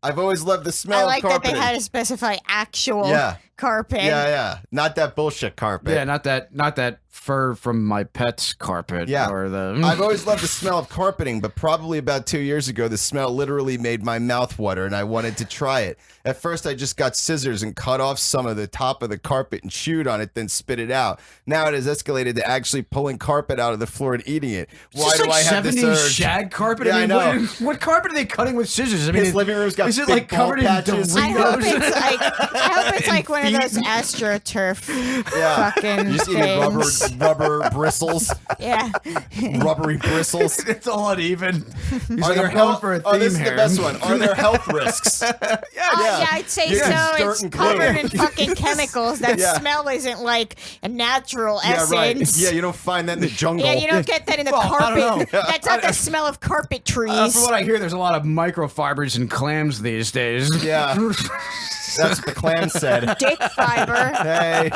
I've always loved the smell I like of that carpet. they had to specify actual carpet. Yeah. Not that bullshit carpet. Yeah, not that fur from my pet's carpet. Yeah. Or the. I've always loved the smell of carpeting, but probably about 2 years ago, the smell literally made my mouth water, and I wanted to try it. At first, I just got scissors and cut off some of the top of the carpet and chewed on it, then spit it out. Now it has escalated to actually pulling carpet out of the floor and eating it. Why do I have this 70s urge? shag carpet? Yeah, I mean, I know. What carpet are they cutting with scissors? I mean, His living room's got is it big like covered bald in patches. I hope Doritos? I hope it's like one of those AstroTurf fucking You just eating things. rubber bristles. Yeah. Rubbery bristles. It's all uneven. He's Are like, there I'm going health? for a Oh, theme this is here. the best one. Are there health risks? Yeah, I'd say Yeah, so. dirt It's and glue. covered in fucking chemicals. That Yeah. smell isn't like a natural Yeah, essence. right. Yeah, you don't find that in the jungle. Yeah, you don't get that in the Well, I don't carpet. know. That's not the smell of carpet trees. From what I hear, there's a lot of microfibers in clams these days. Yeah. That's what the clan said. Dick fiber. Hey.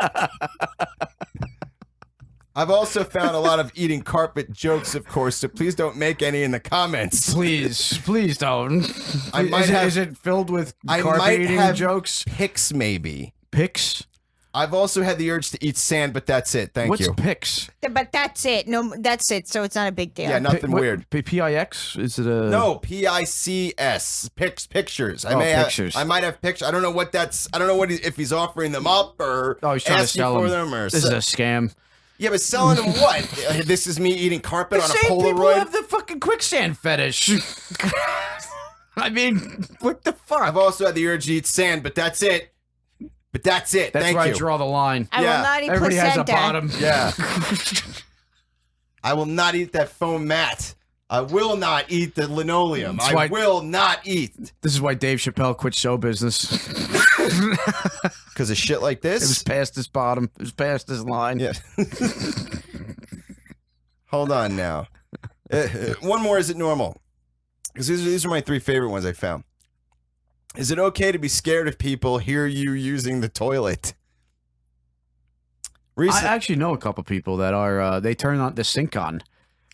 I've also found a lot of eating carpet jokes, of course, so please don't make any in the comments. Please don't. I might is it filled with carpet eating jokes? Pics, maybe. Pics? I've also had the urge to eat sand, but that's it. Thank you. What's pics? But that's it. No, that's it. So it's not a big deal. Yeah, nothing weird. PIX? Is it a No, PICS. Pictures. Oh, pictures. I might have pictures. I don't know what that's. I don't know what if he's offering them up or he's trying to asking sell for them. them or This is a scam. Yeah, but selling them what? This is me eating carpet The on a same people Polaroid. have the fucking quicksand fetish. I mean, what the fuck? I've also had the urge to eat sand, but that's it. But that's it. That's Thank where you. I draw the line. I will not eat Everybody has a placenta. bottom. Yeah. I will not eat that foam mat. I will not eat the linoleum. That's I why- will not eat. This is why Dave Chappelle quit show business. Because of shit like this? It was past his bottom. It was past his line. Yeah. Hold on now. One more. Is it normal? Because these are my three favorite ones I found. Is it okay to be scared if people hear you using the toilet? I actually know a couple people that are, they turn on the sink on.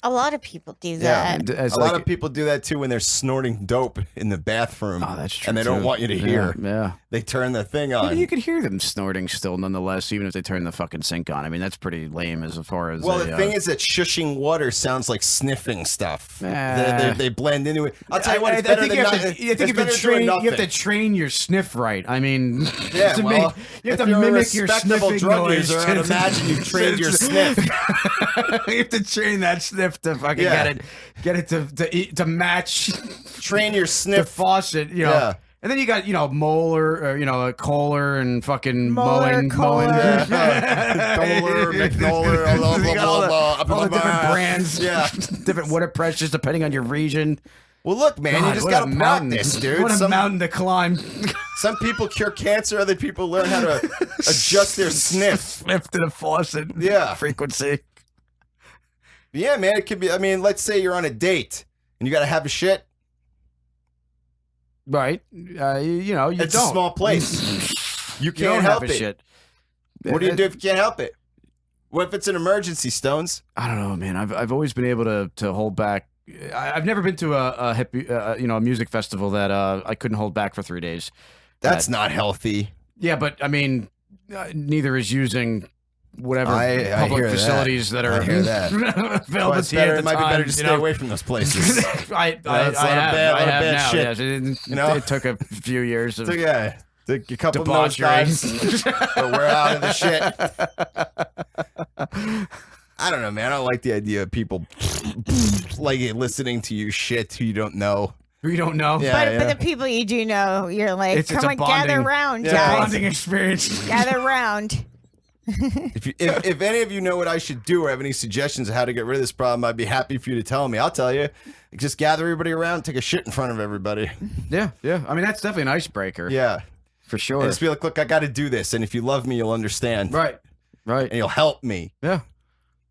A lot of people do Yeah, that. a lot of people do that too when they're snorting dope in the bathroom. Oh, that's true. And they don't too. want you to hear. Yeah. They turn the thing Yeah, on. you could hear them snorting still, nonetheless, even if they turn the fucking sink on. I mean, that's pretty lame as far as. Well, the thing is that shushing water sounds like sniffing stuff. Eh. They blend into it. I'll tell you what, it's I better think than you have not. to, I it's think better than doing you have to nothing. train your sniff right. I mean, Yeah, to well, you have if to you're a mimic your respectable sniffing drug noise. user, I'd imagine you've trained your sniff. You have to train that sniff to fucking Yeah. get it to match. Train your The sniff. faucet, you know. Yeah. And then you got, Moeller, or, a Kohler and fucking Moeller, mowing. Kohler. Doler, McNoller, blah, You got all the different blah. brands, Yeah. different water pressures depending on your region. Well, look, man, you God, just what got a to mountain. practice, dude. What a mountain to climb. Some people cure cancer, other people learn how to adjust their sniff. Sniff to the faucet. Yeah. Frequency. Yeah, man, it could be. I mean, let's say you're on a date and you got to have a shit. Right. You It's don't. a small place. You You can't don't help have a it. shit. What do you do if you can't help it? What if it's an emergency, Stones? I don't know, man. I've always been able to hold back. I've never been to a hippie, a music festival that I couldn't hold back for 3 days. That's not healthy. Yeah, but I mean, neither is using whatever I public hear facilities that are I hear that. available Well, it's to you better, at the it might be time, better to stay away from those places. I That's a lot of have bad now. shit. Yes, You know? it took a few years of So, yeah, took a couple of debauchery. nosedives, but we're out of the shit. I don't know, man. I don't like the idea of people like listening to you shit who you don't know. Who you don't know. Yeah, But the people you do know, you're like, It's come a on, gather bonding- round, it's a guys. bonding experience. Gather round. If any of you know what I should do or have any suggestions of how to get rid of this problem, I'd be happy for you to tell me. I'll tell you. Just gather everybody around, take a shit in front of everybody. Yeah. I mean, that's definitely an icebreaker. Yeah. For sure. And just be like, look, I got to do this. And if you love me, you'll understand. Right. Right. And you'll help me. Yeah.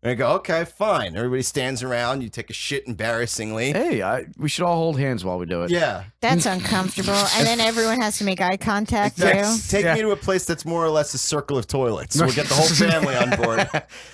And I go, okay, fine. Everybody stands around. You take a shit embarrassingly. Hey, we should all hold hands while we do it. Yeah. That's uncomfortable. And then everyone has to make eye contact too. Take me to a place that's more or less a circle of toilets. We'll get the whole family on board.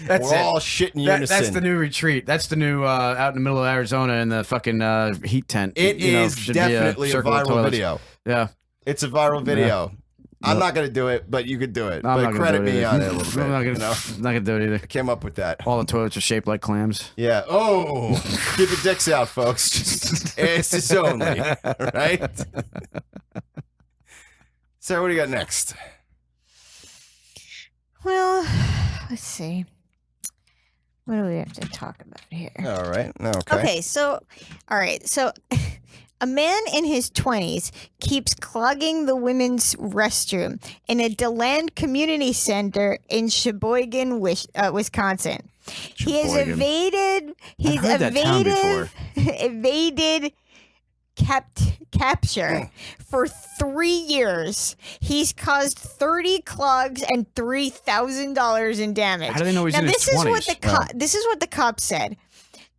We're all shit in unison. That's the new retreat. That's the new out in the middle of Arizona in the fucking heat tent. It is definitely a circle of viral toilets. video. Yeah. It's a viral video. Yeah. I'm not going to do it, but you could do it. I'm but not gonna credit do it me either. on it a little bit. I'm not gonna, you know? not gonna do it either. I came up with that. All the toilets are shaped like clams. Yeah. Oh, keep your dicks out, folks. Just asses only. Right? So what do you got next? Well, let's see. What do we have to talk about here? All right. Okay. Okay, so, all right, so a man in his 20s keeps clogging the women's restroom in a DeLand community center in Sheboygan, Wisconsin. He has Sheboygan. evaded capture for 3 years. He's caused 30 clogs and $3,000 in damage. How do they know he's in his 20s? This is what the cops said.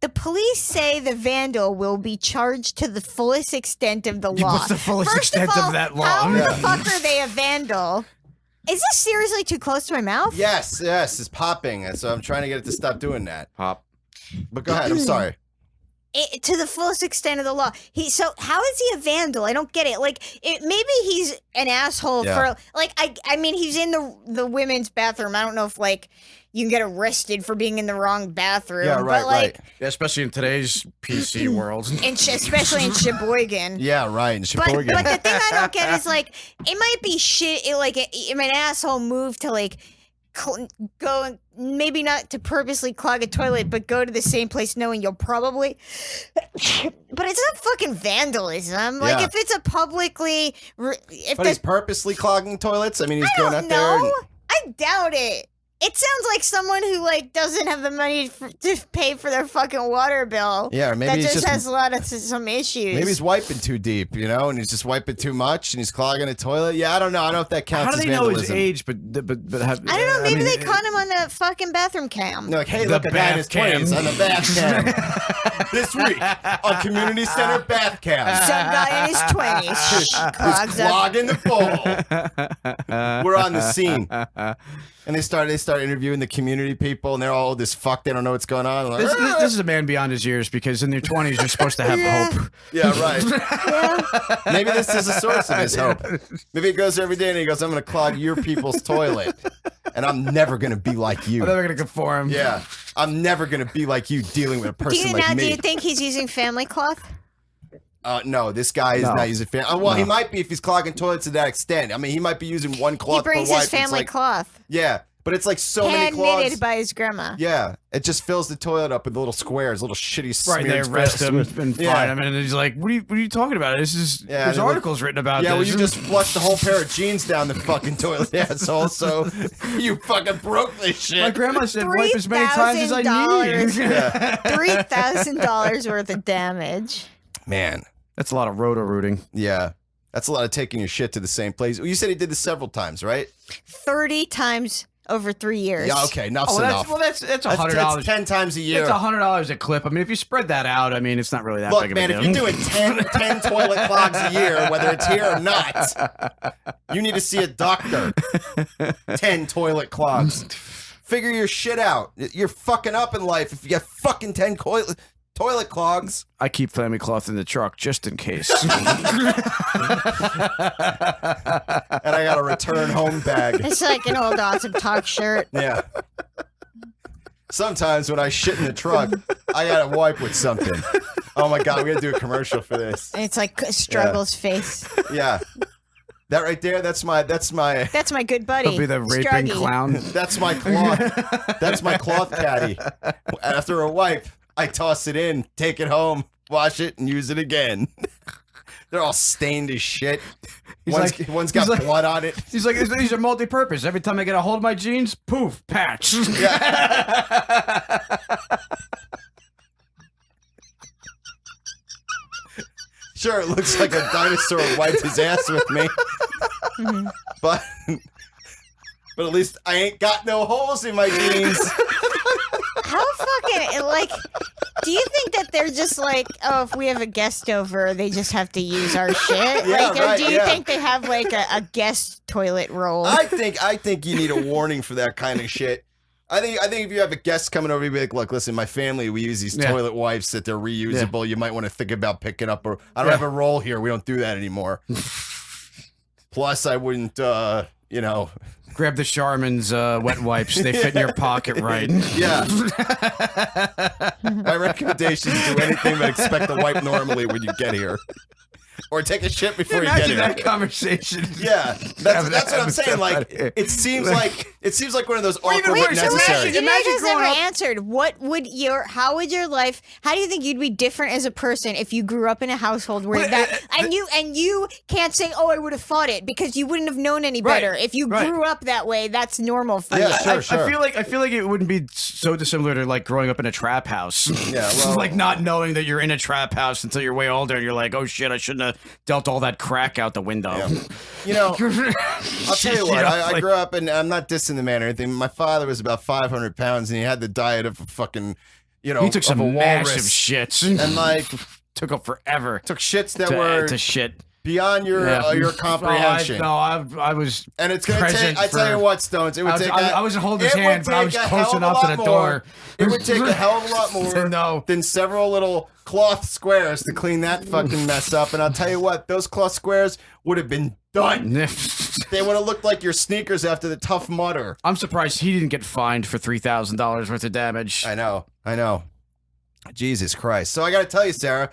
The police say the vandal will be charged to the fullest extent of the law. What's the fullest extent of that law? How the fuck are they a vandal? Is this seriously too close to my mouth? Yes, it's popping. And so I'm trying to get it to stop doing that. Pop. But go ahead. I'm sorry. To the fullest extent of the law. So how is he a vandal? I don't get it. Like, maybe he's an asshole for, like, I mean, he's in the women's bathroom. I don't know if, like, you can get arrested for being in the wrong bathroom. Yeah, right, but, like, right. Yeah, especially in today's PC world. Especially in Sheboygan. Yeah, right. In Sheboygan. But the thing I don't get is, like, it might be shit. An asshole move to, like, go and maybe not to purposely clog a toilet, but go to the same place knowing you'll probably. But it's not fucking vandalism. Like, if it's a publicly. He's purposely clogging toilets? I mean, he's going out there. I doubt it. It sounds like someone who, like, doesn't have the money to pay for their fucking water bill. Yeah, or maybe that he's just just- has a lot of some issues. Maybe he's wiping too deep, you know, and he's just wiping too much, and he's clogging a toilet. Yeah, I don't know. I don't know if that counts How do as they know his vandalism. age? But I don't know. Maybe they caught him on the fucking bathroom cam. They're like, hey, look, a guy in his 20s on the bath cam. This week on Community Center Bath Cam. Some guy in his 20s clogs up. Clogging the bowl. We're on the scene. And they start interviewing the community people, and they're all old as fuck. They don't know what's going on. Like, this is a man beyond his years, because in their 20s you're supposed to have hope. Yeah, right. Maybe this is a source of his hope. Maybe he goes every day and he goes, I'm going to clog your people's toilet, and I'm never going to be like you. I'm never going to conform. Yeah. I'm never going to be like you dealing with a person like me. Do you think he's using family cloth? No, this guy is not using family. Well, he might be if he's clogging toilets to that extent. I mean, he might be using one cloth per wipe. He brings his It's family like- cloth. Yeah, but it's like so many Hand cloths. knitted by his grandma. Yeah, it just fills the toilet up with little squares, little shitty smeared Right, they arrest him squares. and fine him, and he's like, "What are you talking about? This is there's articles written about yeah, this." well, you just flushed the whole pair of jeans down the fucking toilet, asshole. So you fucking broke this shit. My grandma said, "Wipe as many times as I need." Yeah. $3,000 worth of damage. Man, that's a lot of roto-rooting. Yeah, that's a lot of taking your shit to the same place. You said he did this several times, right? 30 times over 3 years. Yeah, okay, enough's that's, enough. Well, that's $100. That's 10 times a year. It's $100 a clip. I mean, if you spread that out, I mean, it's not really that Look, big of man, a deal. if you're doing 10 toilet clogs a year, whether it's here or not, you need to see a doctor. 10 toilet clogs. Figure your shit out. You're fucking up in life if you got fucking 10 toilet clogs. I keep family cloth in the truck just in case. And I got a return home bag. It's like an old Awesome Talk shirt. Yeah. Sometimes when I shit in the truck, I gotta wipe with something. Oh my god, we gotta do a commercial for this. And it's like Struggle's face. Yeah. That right there, that's my That's my good buddy. He'll be the raping Struggy. clown. That's my cloth. That's my cloth caddy. After a wipe, I toss it in, take it home, wash it, and use it again. They're all stained as shit. One's got blood on it. He's like, these are multi-purpose. Every time I get a hold of my jeans, poof, patch. Sure, it looks like a dinosaur wiped his ass with me. But But at least I ain't got no holes in my jeans. How fucking like? Do you think that they're just like, oh, if we have a guest over, they just have to use our shit? Yeah, like, right, or do you yeah. think they have like a guest toilet roll? I think you need a warning for that kind of shit. I think if you have a guest coming over, you'd be like, look, listen, my family, we use these toilet wipes that they're reusable. You might want to think about picking up, or I don't have a roll here. We don't do that anymore. Plus, I wouldn't, grab the Charmin's wet wipes. They fit in your pocket right. Yeah. My recommendation is do anything but expect to wipe normally when you get here. Or take a shit before you get Imagine here. that conversation. Yeah, that's what I'm saying. Like, it seems like one of those awkward but necessary. You guys never answered. How would your life? How do you think you'd be different as a person if you grew up in a household where and you can't say, oh, I would have fought it because you wouldn't have known any better. If you grew up that way, that's normal for you. I feel like it wouldn't be so dissimilar to like growing up in a trap house. Yeah, well, like not knowing that you're in a trap house until you're way older and you're like, oh shit, I shouldn't have dealt all that crack out the window. Yeah. I'll tell you what, I grew up, and I'm not dissing the man or anything. My father was about 500 pounds, and he had the diet of a fucking, he took some of a massive walrus. shits. And like, took up forever. Took shits that to were shit. beyond your comprehension. I was. And it's gonna take. I tell you what, Stones. It would take. I wasn't holding his hand, but I was close enough to the door. It would take a hell of a lot more than several little cloth squares to clean that fucking mess up. And I'll tell you what, those cloth squares would have been done. They would have looked like your sneakers after the Tough Mudder. I'm surprised he didn't get fined for $3,000 worth of damage. I know. Jesus Christ. So I got to tell you, Sarah,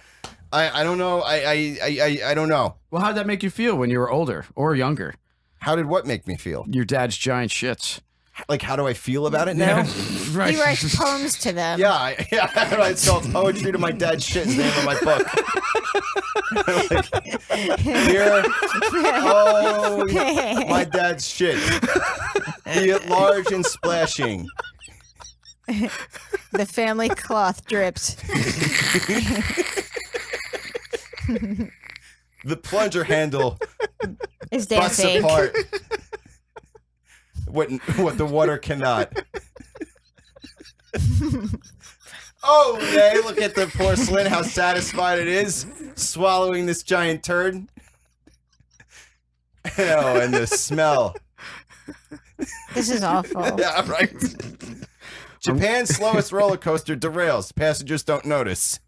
I don't know. I don't know. Well, how'd that make you feel when you were older or younger? How did what make me feel? Your dad's giant shits. Like, how do I feel about it now? Right. He writes poems to them. Yeah, I spell poetry to my dad's shit is the name of my book. Here, my dad's shit. Be it large and splashing. The family cloth drips. The plunger handle is busts dancing. apart. What the water cannot. Oh, yeah, look at the porcelain, how satisfied it is swallowing this giant turd. Oh, and the smell. This is awful. Yeah, right. Japan's slowest roller coaster derails. Passengers don't notice.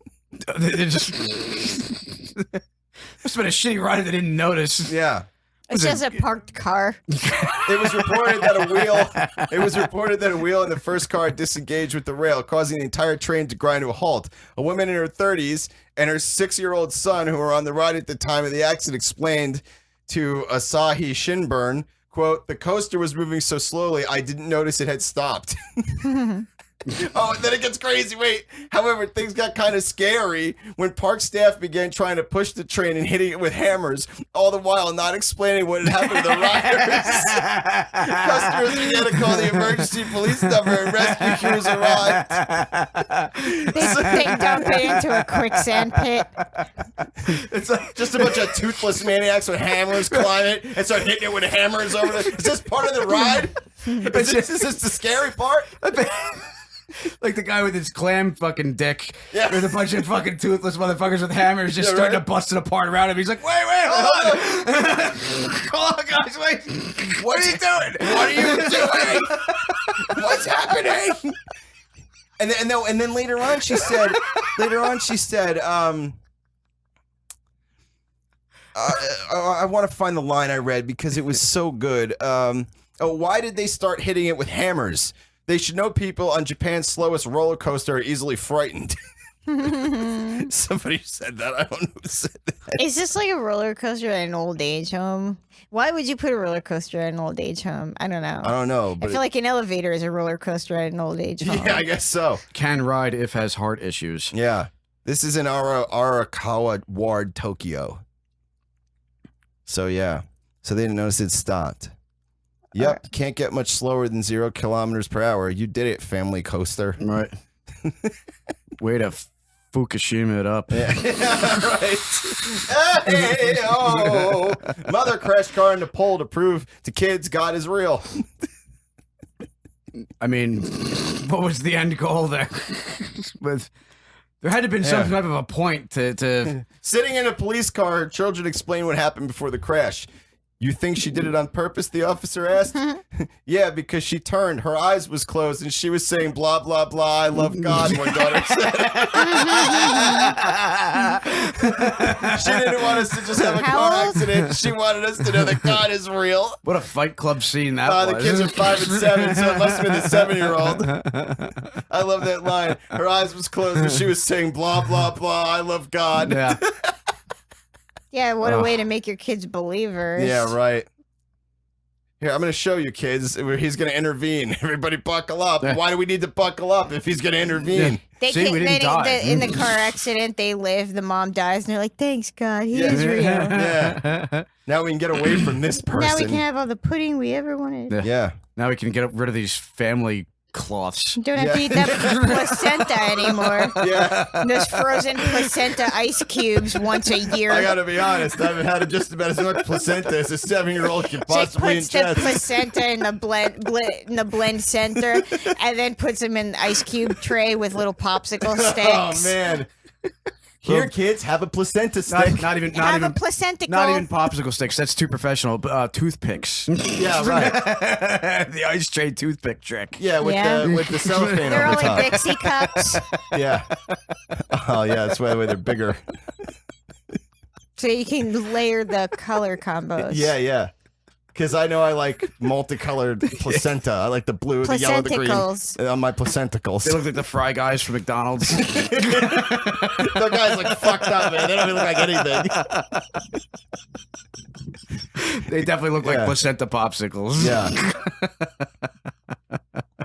They just must have been a shitty ride if they didn't notice. Yeah. It's just a parked car. It was reported that a wheel in the first car disengaged with the rail, causing the entire train to grind to a halt. A woman in her 30s and her 6-year-old son, who were on the ride at the time of the accident, explained to Asahi Shinburn, quote, "The coaster was moving so slowly, I didn't notice it had stopped." Oh, and then it gets crazy. Wait. However, things got kind of scary when park staff began trying to push the train and hitting it with hammers, all the while not explaining what had happened to the riders. Customers began to call the emergency police number and rescue crews arrived. They dump it into a quicksand pit. It's like just a bunch of toothless maniacs with hammers climb it and start hitting it with hammers over the... Is this part of the ride? Is this the scary part? Like the guy with his clam fucking dick. Yeah. With a bunch of fucking toothless motherfuckers with hammers just starting to bust it apart around him. He's like, wait, hold on. Hold on, guys, wait. What are you doing? What are you doing? What's happening? And then later on she said, I want to find the line I read because it was so good. Why did they start hitting it with hammers? They should know people on Japan's slowest roller coaster are easily frightened. Somebody said that. I don't know who said that. Is this like a roller coaster at an old age home? Why would you put a roller coaster at an old age home? I don't know. I don't know. But I feel like an elevator is a roller coaster at an old age home. Yeah, I guess so. Can ride if has heart issues. Yeah. This is in Arakawa Ward, Tokyo. So, yeah. So they didn't notice it stopped. Yep, can't get much slower than 0 kilometers per hour. You did it, family coaster. Right. Way to Fukushima it up. Yeah, right. Hey, oh. Mother crashed car into pole to prove to kids God is real. I mean, what was the end goal there? There had to have been some type of a point to... Sitting in a police car, children explain what happened before the crash. You think she did it on purpose, the officer asked? Yeah, because she turned. Her eyes was closed, and she was saying, blah, blah, blah, I love God, one daughter said. She didn't want us to just have a car accident. She wanted us to know that God is real. What a Fight Club scene that was. The kids are 5 and 7, so it must have been the 7-year-old. I love that line. Her eyes was closed, and she was saying, blah, blah, blah, I love God. Yeah. Yeah, what a way to make your kids believers. Yeah, right. Here, I'm going to show you, kids. He's going to intervene. Everybody buckle up. Why do we need to buckle up if he's going to intervene? In the car accident, they live, the mom dies, and they're like, thanks, God, he is real. Yeah. Now we can get away from this person. Now we can have all the pudding we ever wanted. Yeah. Now we can get rid of these family cloths. Don't have to eat that placenta anymore. Yeah. Those frozen placenta ice cubes once a year. I gotta be honest, I haven't had just about as much placenta as a 7-year-old could possibly Puts the ingest. placenta in the blend center, and then puts them in the ice cube tray with little popsicle sticks. Oh man! Here, kids, have a placenta stick. Not even placenticle. Not even popsicle sticks. That's too professional. Toothpicks. Yeah, right. The ice tray toothpick trick. Yeah, with the cellophane They're over the only top. Dixie cups. Yeah. Oh yeah, that's why they're bigger. So you can layer the color combos. Yeah. Because I know I like multicolored placenta. I like the blue, the yellow, the green on my placenticles. They look like the Fry Guys from McDonald's. The guy's like fucked up, man. They don't even look like anything. They definitely look like placenta popsicles. Yeah.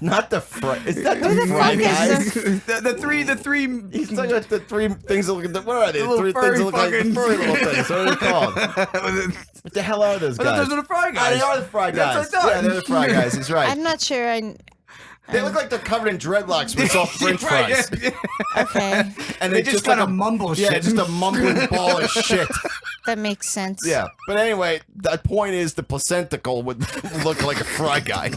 Not the Fry. Is that the Fry Guys? The three. He's talking about the three things that look at what are they? The Three things that look like the furry little things. What are they called? What the hell are those guys? Those are the Fry Guys. Oh, they are the Fry Guys. That's what I thought. Yeah, they're the Fry Guys. He's right. I'm not sure. They look like they're covered in dreadlocks with soft French fries. Okay. And they just kind of mumble shit. Yeah, just a mumbling ball of shit. That makes sense. Yeah, but anyway, the point is the placenticle would look like a Fry Guy.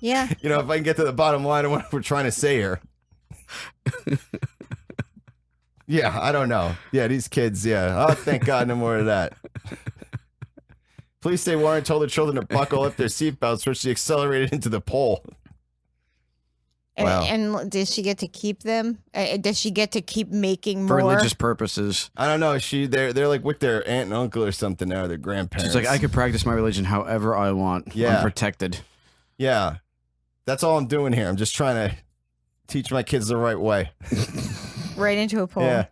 Yeah. You know, if I can get to the bottom line of what we're trying to say here. Yeah, I don't know. Yeah, these kids, yeah. Oh, thank God, no more of that. Police say Warren told the children to buckle up their seatbelts, which she accelerated into the pole. Wow. And does she get to keep them? Does she get to keep making For more? religious purposes. I don't know. They're like with their aunt and uncle or something now, their grandparents. She's like, I could practice my religion however I want. Yeah. I'm protected. Yeah. That's all I'm doing here. I'm just trying to teach my kids the right way. Right into a pole. Yeah.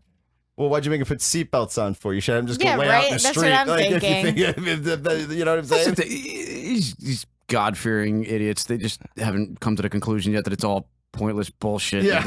Well, why'd you make them put seatbelts on for? You should have them just go lay out in the That's street. what I'm If thinking. you know what I'm saying? These God-fearing idiots, they just haven't come to the conclusion yet that it's all pointless bullshit. Yeah.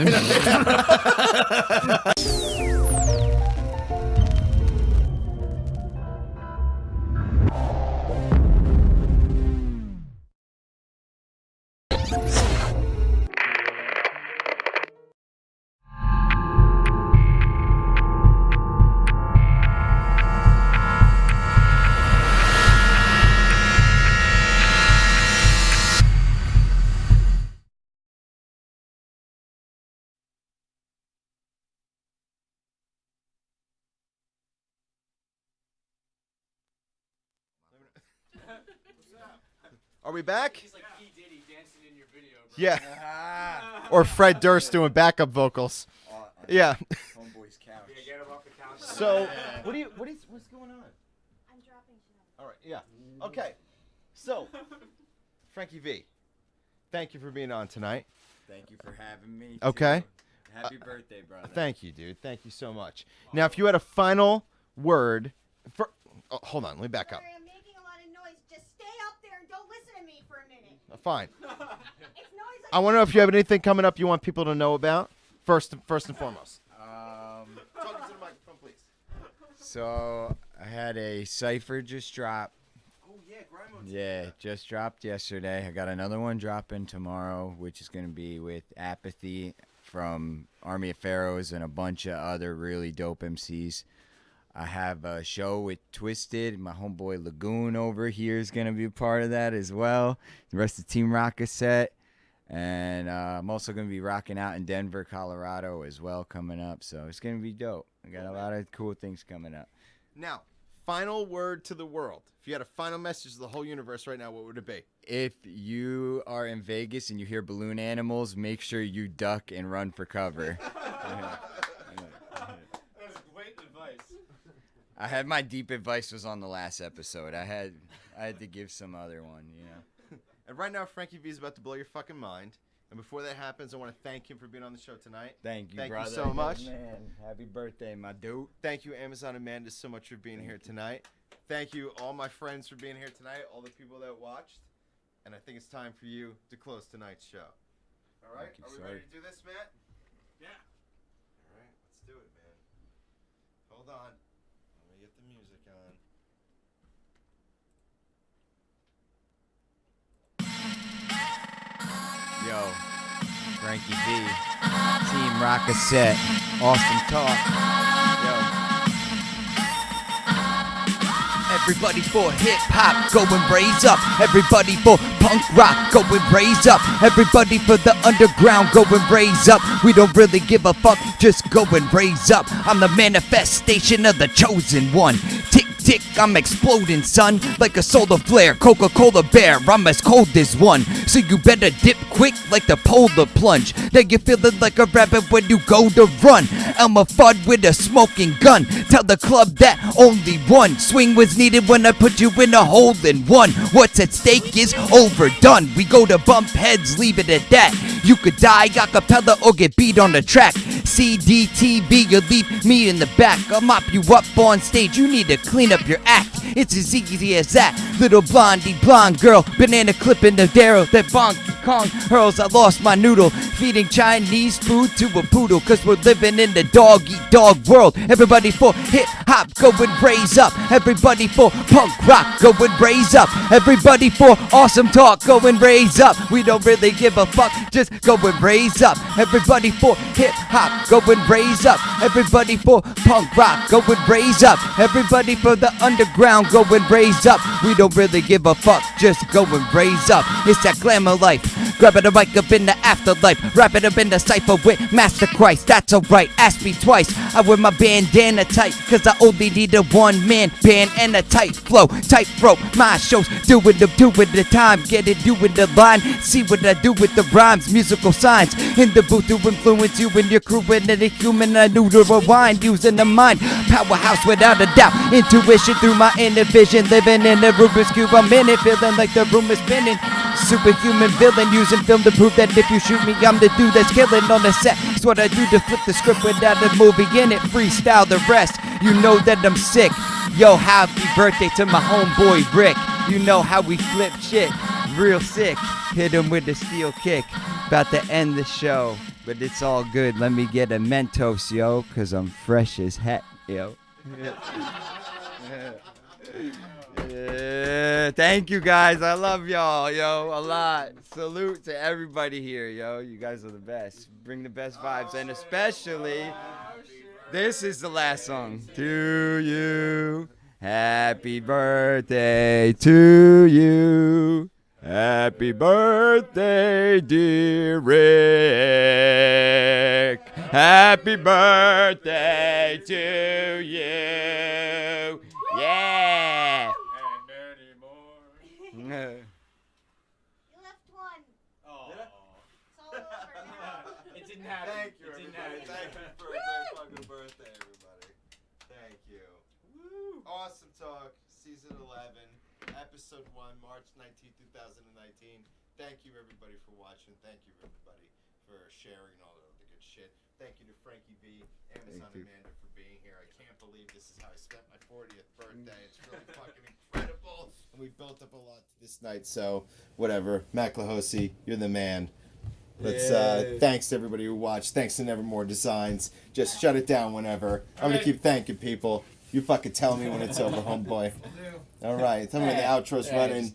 Are we back? He's like P. Diddy dancing in your video, bro. Yeah. Or Fred Durst doing backup vocals. Yeah. Homeboy's couch. Yeah, get him off the couch. So, what's going on? I'm dropping shit. All right, yeah. Okay. So, Frankie V, thank you for being on tonight. Thank you for having me. Okay. Too. Happy birthday, brother. Thank you, dude. Thank you so much. Now, if you had a final word for... Oh, hold on, let me back up. Sorry, I'm making a lot of noise. Just stay up there and don't listen to me for a minute. Fine. It's noise. I want to know if you have anything coming up you want people to know about, first and foremost. Talk into the microphone, please. So I had a cipher just drop. Oh, yeah, Grimo's. Yeah, just dropped yesterday. I got another one dropping tomorrow, which is going to be with Apathy from Army of Pharaohs and a bunch of other really dope MCs. I have a show with Twisted. My homeboy Lagoon over here is going to be a part of that as well. The rest of Team Rock is set. And I'm also going to be rocking out in Denver, Colorado as well coming up. So it's going to be dope. I got a lot of cool things coming up. Now, final word to the world. If you had a final message to the whole universe right now, what would it be? If you are in Vegas and you hear balloon animals, make sure you duck and run for cover. That's great advice. I had my deep advice was on the last episode. I had to give some other one, you know. And right now, Frankie V is about to blow your fucking mind. And before that happens, I want to thank him for being on the show tonight. Thank you, brother. brother. Thank you so much. Man, happy birthday, my dude. Thank you, Amazon Amanda, so much for being here tonight. Thank you, all my friends, for being here tonight, all the people that watched. And I think it's time for you to close tonight's show. All right? Are we ready to do this, Matt? Yeah. All right, let's do it, man. Hold on. Let me get the music on. Yo, Frankie V, Team Rockasette, awesome talk. Yo. Everybody for hip hop, go and raise up. Everybody for punk rock, go and raise up. Everybody for the underground, go and raise up. We don't really give a fuck, just go and raise up. I'm the manifestation of the chosen one. Tick tick, I'm exploding, son, like a solar flare. Coca-Cola bear, I'm as cold as one. So you better dip quick like the polar plunge. Now you're feeling like a rabbit when you go to run. Elmer Fudd with a smoking gun. Tell the club that only one swing was needed when I put you in a hole in one. What's at stake is overdone. We go to bump heads, leave it at that. You could die a cappella or get beat on the track. CDTV, you leave me in the back. I'll mop you up on stage, you need to clean up your act. It's as easy as that. Little blondie blonde girl, banana clipping the darrow. That bonky Kong hurls, I lost my noodle. Feeding Chinese food to a poodle, cause we're living in the dog-eat-dog world. Everybody for hip-hop, go and raise up. Everybody for punk rock, go and raise up. Everybody for awesome talk, go and raise up. We don't really give a fuck, just go and raise up. Everybody for hip-hop, go and raise up. Everybody for punk rock, go and raise up. Everybody for the underground, go and raise up. We don't really give a fuck, just go and raise up. It's that glamour life. Grabbing a mic up in the afterlife, wrap it up in the cypher with Master Christ. That's alright, ask me twice. I wear my bandana tight, cause I only need a one-man band and a tight flow. Tightrope, my shows, doing the time. Get it, doing the line. See what I do with the rhymes, musical signs. In the booth to influence you and your crew and the human. I knew to rewind, using the mind. Powerhouse without a doubt. Intuition through my inner vision. Living in the Rubik's Cube, I'm in it. Feeling like the room is spinning. Superhuman villain using film to prove that if you shoot me, I'm the dude that's killing on the set. It's what I do to flip the script without a movie in it. Freestyle the rest, you know that I'm sick. Yo, happy birthday to my homeboy Rick. You know how we flip shit, real sick. Hit him with the steel kick. About to end the show, but it's all good. Let me get a Mentos, yo, cause I'm fresh as heck, yo. Yeah, thank you guys. I love y'all, yo, a lot. Salute to everybody here, yo. You guys are the best. Bring the best vibes, and especially this is the last song. To you, happy birthday to you. Happy birthday, dear Rick. Happy birthday to you. Yeah. You left one. Oh. It's all over now. It didn't happen. Thank you, everybody. Thank you for a great fucking birthday, everybody. Thank you. Woo. Awesome Talk, Season 11, Episode 1, March 19, 2019. Thank you, everybody, for watching. Thank you, everybody, for sharing all of the good shit. Thank you to Frankie V, Amazon Amanda, for being here. I can't believe this is how I spent my 40th birthday. It's really fucking incredible. And we built up a lot this night, so whatever. Matt Klahosi, you're the man. Let's thanks to everybody who watched. Thanks to Nevermore Designs. Just shut it down whenever. I'm gonna keep thanking people. You fucking tell me when it's over, homeboy. All right, tell me when the outro's running.